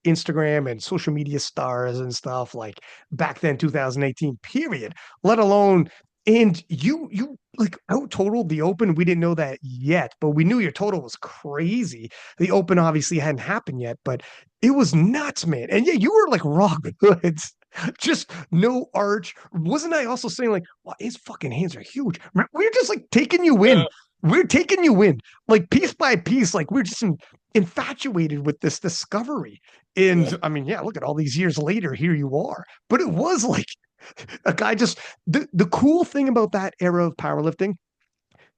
Instagram and social media stars and stuff like back then, 2018, period. Let alone And you like out totaled the open. We didn't know that yet, but we knew your total was crazy. The open obviously hadn't happened yet, but it was nuts, man. And yeah, you were like raw goods. Just no arch. Wasn't I also saying like, wow, his fucking hands are huge? We're just like taking you in. Yeah, We're taking you in, like piece by piece. Like we're just infatuated with this discovery. yeah, And I mean, yeah, look at all these years later, here you are. But it was like a guy just the cool thing about that era of powerlifting,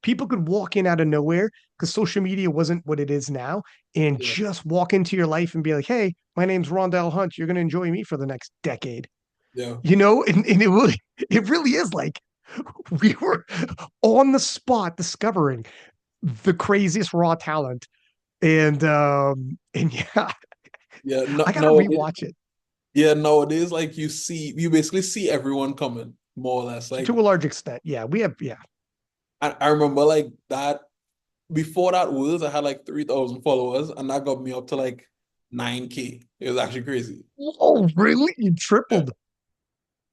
people could walk in out of nowhere because social media wasn't what it is now, and yeah, just walk into your life and be like, "Hey, my name's Rondell Hunt. You're gonna enjoy me for the next decade." yeah, You know, and it really is like we were on the spot discovering the craziest raw talent, and yeah, yeah. No, I gotta nowadays, rewatch it yeah, nowadays, like you basically see everyone coming, more or less. Like to a large extent. Yeah, we have yeah. I remember like that before that was I had like 3,000 followers, and that got me up to like 9K. It was actually crazy. Oh, really? You Yeah, tripled.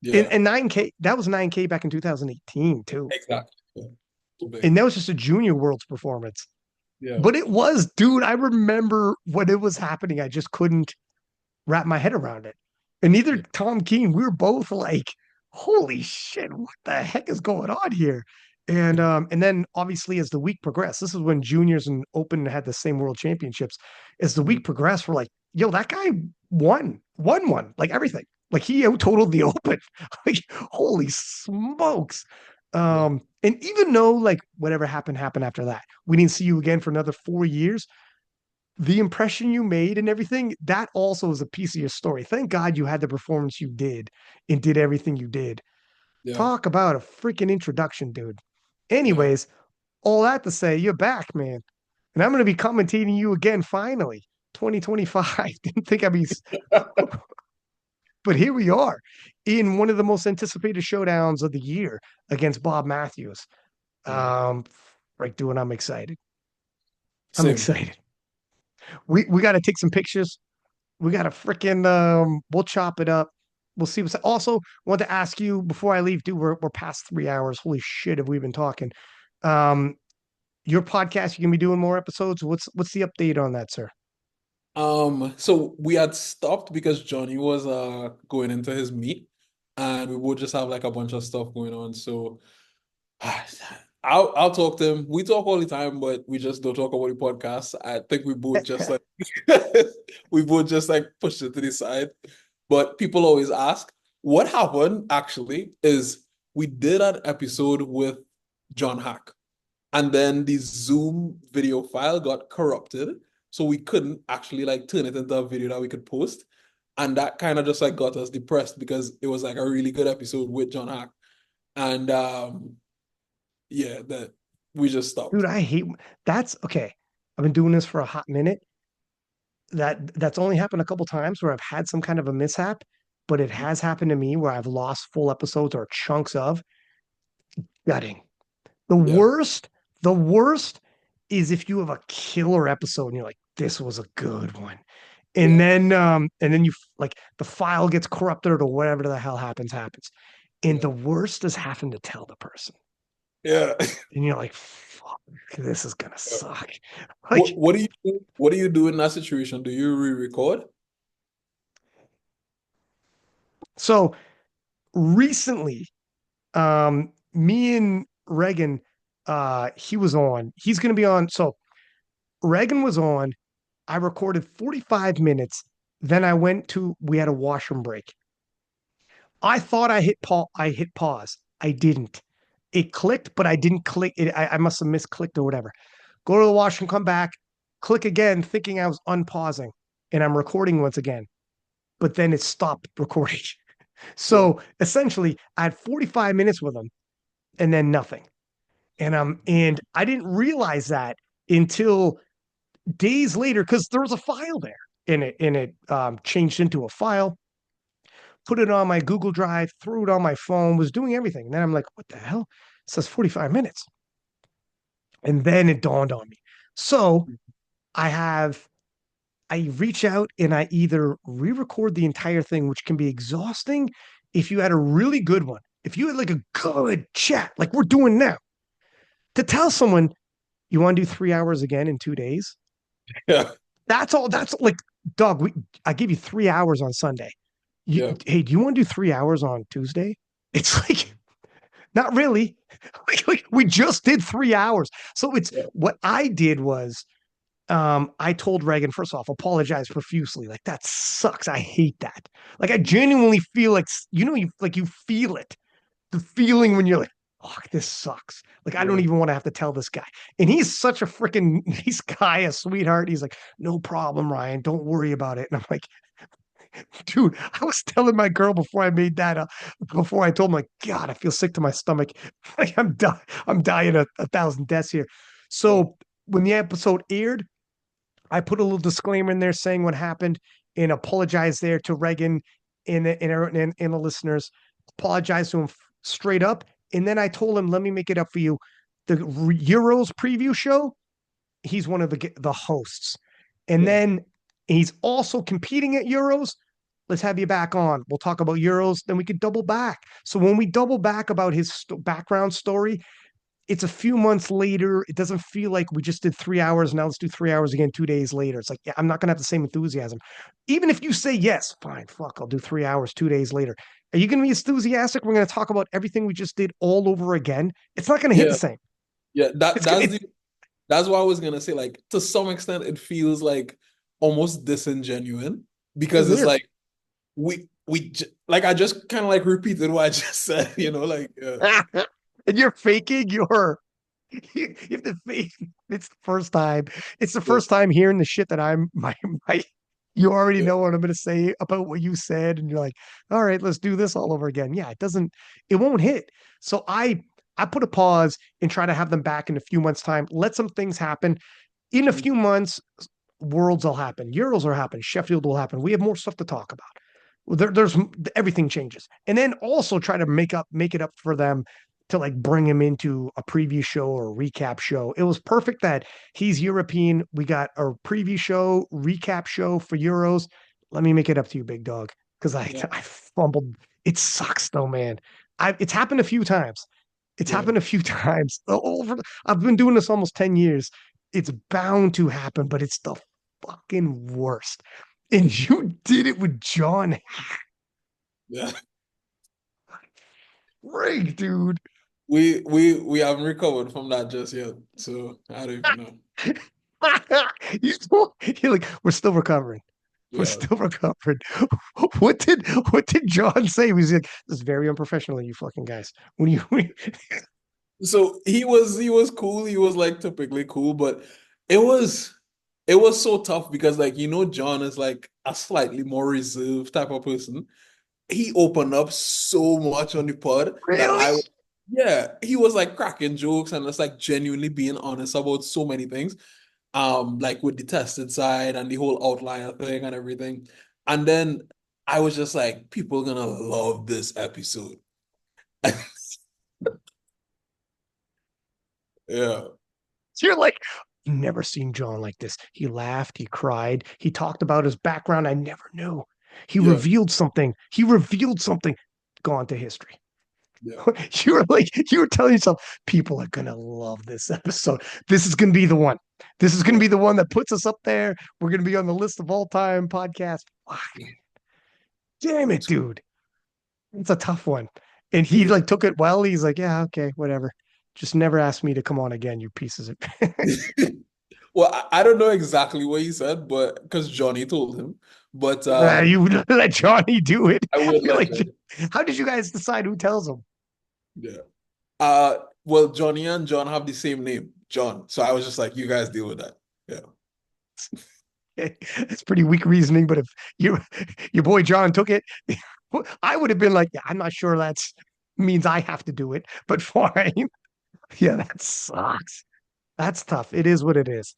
yeah, And 9K, that was 9K back in 2018 too. exactly. Yeah. Too big. And that was just a junior world's performance. Yeah, But it was, dude, I remember when it was happening, I just couldn't wrap my head around it. And neither yeah, Tom Keen, we were both like, holy shit, what the heck is going on here? And then obviously as the week progressed, this is when juniors and open had the same world championships. As the mhm, week progressed, we're like, yo, that guy won, like everything. Like he out totaled the open. Like, holy smokes. yeah, And even though like whatever happened after that, we didn't see you again for another 4 years, the impression you made and everything, that also is a piece of your story. Thank God you had the performance you did and did everything you did. yeah, Talk about a freaking introduction, dude. yeah. Anyways, all that to say, you're back, man. And I'm going to be commentating you again finally. 2025. Didn't think I'd be, but here we are in one of the most anticipated showdowns of the year against Bobb Matthews. Yeah. Um, right, dude, I'm excited. I'm Same here. excited. We got to take some pictures. We got to freaking we'll chop it up. We'll see what's also want to ask you before I leave, dude. We're past 3 hours. Holy shit, have we been talking? Um, your podcast, you can be doing more episodes. What's the update on that, sir? So we had stopped because Johnny was going into his meet, and we would just have like a bunch of stuff going on. So I'll talk to him. We talk all the time, but we just don't talk about the podcast. I think we both just like we both just like push it to the side. But people always ask, what happened actually is we did an episode with John Hack, and then the Zoom video file got corrupted, so we couldn't actually like turn it into a video that we could post. And that kind of just like got us depressed because it was like a really good episode with John Hack. And yeah, that we just Dude, stopped. I hate that's okay. I've been doing this for a hot minute. That's only happened a couple times where I've had some kind of a mishap, but it has happened to me where I've lost full episodes or chunks of gutting. The Yeah, worst, the worst is if you have a killer episode and you're like, this was a good one. yeah, And then you like the file gets corrupted or whatever the hell happens. And yeah, the worst is having to tell the person. yeah. And you're like, fuck, this is gonna Yeah. suck. Like, What do you do? What do you do in that situation? Do you re-record? so recently, me and Reagan, he was on, he's gonna be on. So Reagan was on, I recorded 45 minutes. Then we had a washroom break. I thought I hit pause. I didn't. It clicked, but I didn't click it. I must have misclicked or whatever. Go to the washroom, come back, click again, thinking I was unpausing, and I'm recording once again. But then it stopped recording. Yeah, So essentially, I had 45 minutes with him and then nothing. And I didn't realize that until days later because there was a file there and it changed into a file, put it on my Google Drive, threw it on my phone, was doing everything. And then I'm like, what the hell? It says 45 minutes. And then it dawned on me. So I have, I reach out and I either re record the entire thing, which can be exhausting if you had a really good one. if you had like a good chat, like we're doing now, to tell someone you want to do 3 hours again in 2 days, Yeah. that's all. That's like, dog, I give you 3 hours on Sunday. Yeah. Hey, do you want to do 3 hours on Tuesday? It's like, not really. Like, we just did 3 hours. So it's Yeah. what I did was I told Reagan, first off, apologize profusely. Like, that sucks. I hate that. Like, I genuinely feel like, you feel it. The feeling when you're like, oh, this sucks. Like, I don't Yeah. even want to have to tell this guy. And he's such a freaking nice guy, a sweetheart. He's like, no problem, Ryan. Don't worry about it. And I'm like, dude, I was telling my girl before I made that before I told him, like, God, I feel sick to my stomach. Like, I'm dying a thousand deaths here. Yeah. So when the episode aired, I put a little disclaimer in there saying what happened and apologize there to Reagan and the listeners. Apologize to him straight up. And then I told him, let me make it up for you. The Euros preview show, he's one of the hosts. And Yeah. then he's also competing at Euros. Let's have you back on. We'll talk about Euros. Then we could double back. So when we double back about his background story, it's a few months later. It doesn't feel like we just did 3 hours. Now let's do 3 hours again 2 days later. It's like, yeah, I'm not going to have the same enthusiasm. Even if you say yes, fine, fuck, I'll do 3 hours 2 days later. Are you going to be enthusiastic? We're going to talk about everything we just did all over again. It's not going to hit the Yeah. same. Yeah. It's good. That's what I was gonna say. Like to some extent, it feels like almost disingenuous because It it's is. like like I just kind of like repeated what I just said, like And you're faking your you have to fake. It's the first time. It's the yeah, first time hearing the shit that I'm my you already yeah, know what I'm gonna say about what you said, and you're like, all right, let's do this all over again. Yeah, it won't hit. So I put a pause and try to have them back in a few months' time. Let some things happen. In a mhm, few months, worlds will happen, Euros will happen, Sheffield will happen. We have more stuff to talk about. There's everything changes, and then also try to make it up for them to like bring him into a preview show or a recap show. It was perfect that he's European. We got a preview show, recap show for Euros. Let me make it up to you, big dog, because yeah, I fumbled. It sucks though, man. It's happened a few times. It's yeah, happened a few times over. I've been doing this almost 10 years. It's bound to happen, but it's the fucking worst. And you did it with John yeah. Rig, dude. We haven't recovered from that just yet, so I don't even know. You're like, we're still recovering. We're Yeah. still recovering. What did John say? He was like, this is very unprofessional of you fucking guys. So he was cool. He was like typically cool, but it was it was so tough because like John is like a slightly more reserved type of person. He opened up so much on the pod that Really? yeah, he was like cracking jokes and it's like genuinely being honest about so many things. Like with the tested side and the whole outlier thing and everything. And then I was just like, people are gonna love this episode. Yeah, You're like, never seen John like this. He laughed, he cried, he talked about his background. I never knew. He yeah, revealed something. He revealed something. Gone to history. yeah, You were telling yourself, people are gonna love this episode. This is gonna be the one. This is gonna yeah. be the one that puts us up there. We're gonna be on the list of all time podcasts. Fuck, damn it, dude. It's a tough one. And he like took it well. He's like, yeah, okay, whatever. Just never ask me to come on again, you pieces of Well, I don't know exactly what he said, but because Johnny told him, but you let Johnny do it. I would You're let like, Johnny. how did you guys decide who tells him? Yeah. Well, Johnny and John have the same name, John. So I was just like, you guys deal with that. Yeah. It's pretty weak reasoning, but if your boy John took it, I would have been like, yeah, I'm not sure that's means I have to do it, but fine. Yeah, that sucks. That's tough. It is what it is.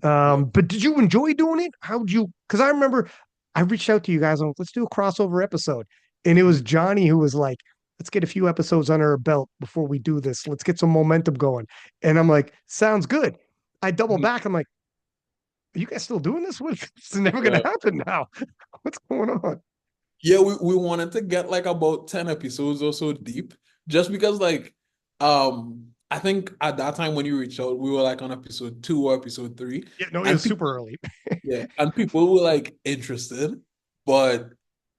Yeah. But did you enjoy doing it? How'd you? Because I remember I reached out to you guys on let's do a crossover episode, and it was Mhm. Johnny who was like, let's get a few episodes under our belt before we do this. Let's get some momentum going. And I'm like, sounds good. I double Mhm. back. I'm like, are you guys still doing this? It's never gonna Yeah. happen now. What's going on? Yeah, we wanted to get like about 10 episodes or so deep. just because like I think at that time when you reached out, we were like on episode 2 or episode 3, Yeah, no, it and was people super early. yeah, and people were like interested, but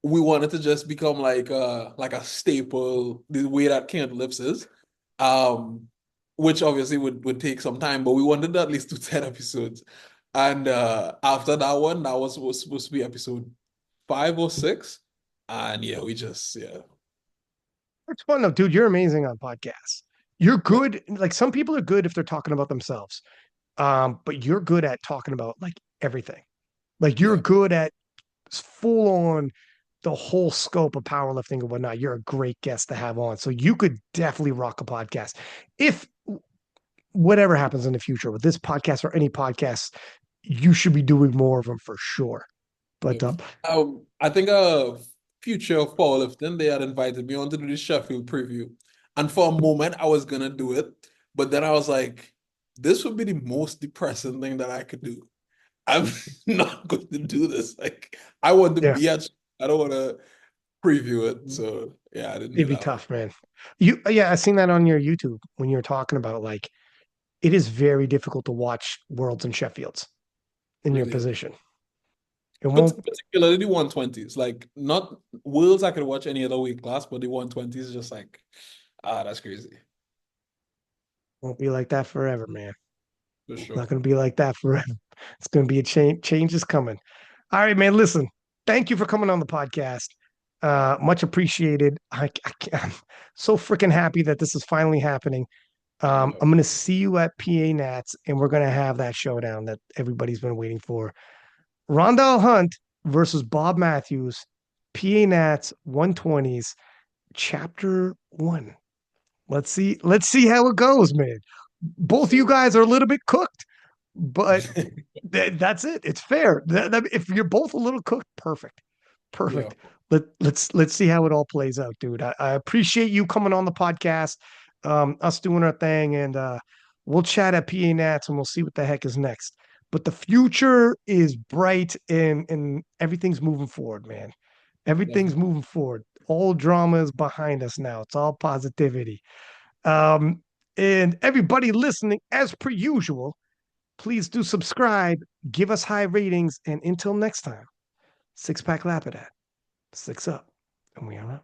we wanted to just become like a staple the way that canned lips is. Um which obviously would take some time, but we wanted to at least do 10 episodes. And after that one, that was supposed to be episode 5 or 6. And yeah, we just yeah. It's fun though, dude. You're amazing on podcasts. You're Yeah. good. Like some people are good if they're talking about themselves. But you're good at talking about like everything. Like you're Yeah. good at full on the whole scope of powerlifting and whatnot. You're a great guest to have on. So you could definitely rock a podcast. If whatever happens in the future with this podcast or any podcast, you should be doing more of them for sure. Yeah. But I think future of powerlifting, they had invited me on to do the Sheffield preview. And for a moment I was gonna do it, but then I was like, this would be the most depressing thing that I could do. I'm not going to do this. Like I want to yeah, be at I don't want to preview it. So yeah, I didn't do it'd be that one. tough, man. You yeah, I seen that on your YouTube when you were talking about like it is very difficult to watch Worlds and Sheffields in your Really is. position. It But won't particularly the 120s, like not worlds I could watch any other weight class, but the 120s is just like, that's crazy. won't be like that forever, man. For It's sure. not going to be like that forever. It's going to be a change. Change is coming. All right, man. Listen, thank you for coming on the podcast. Much appreciated. I'm so freaking happy that this is finally happening. Yeah. I'm going to see you at PA Nats, and we're going to have that showdown that everybody's been waiting for. Rondel Hunt versus Bobb Matthews, PA Nats 120s, Chapter 1. Let's see how it goes, man. For Both of you sure. guys are a little bit cooked, but that's it. It's fair. If you're both a little cooked, perfect, Yeah. perfect. Let's see how it all plays out, dude. I appreciate you coming on the podcast, us doing our thing, and we'll chat at PA Nats and we'll see what the heck is next. But the future is bright and everything's moving forward, man. Everything's Definitely. moving forward. All drama is behind us now. It's all positivity. Um, and everybody listening, as per usual, please do subscribe, give us high ratings, and until next time, six pack Lapadat, six up, and we are out.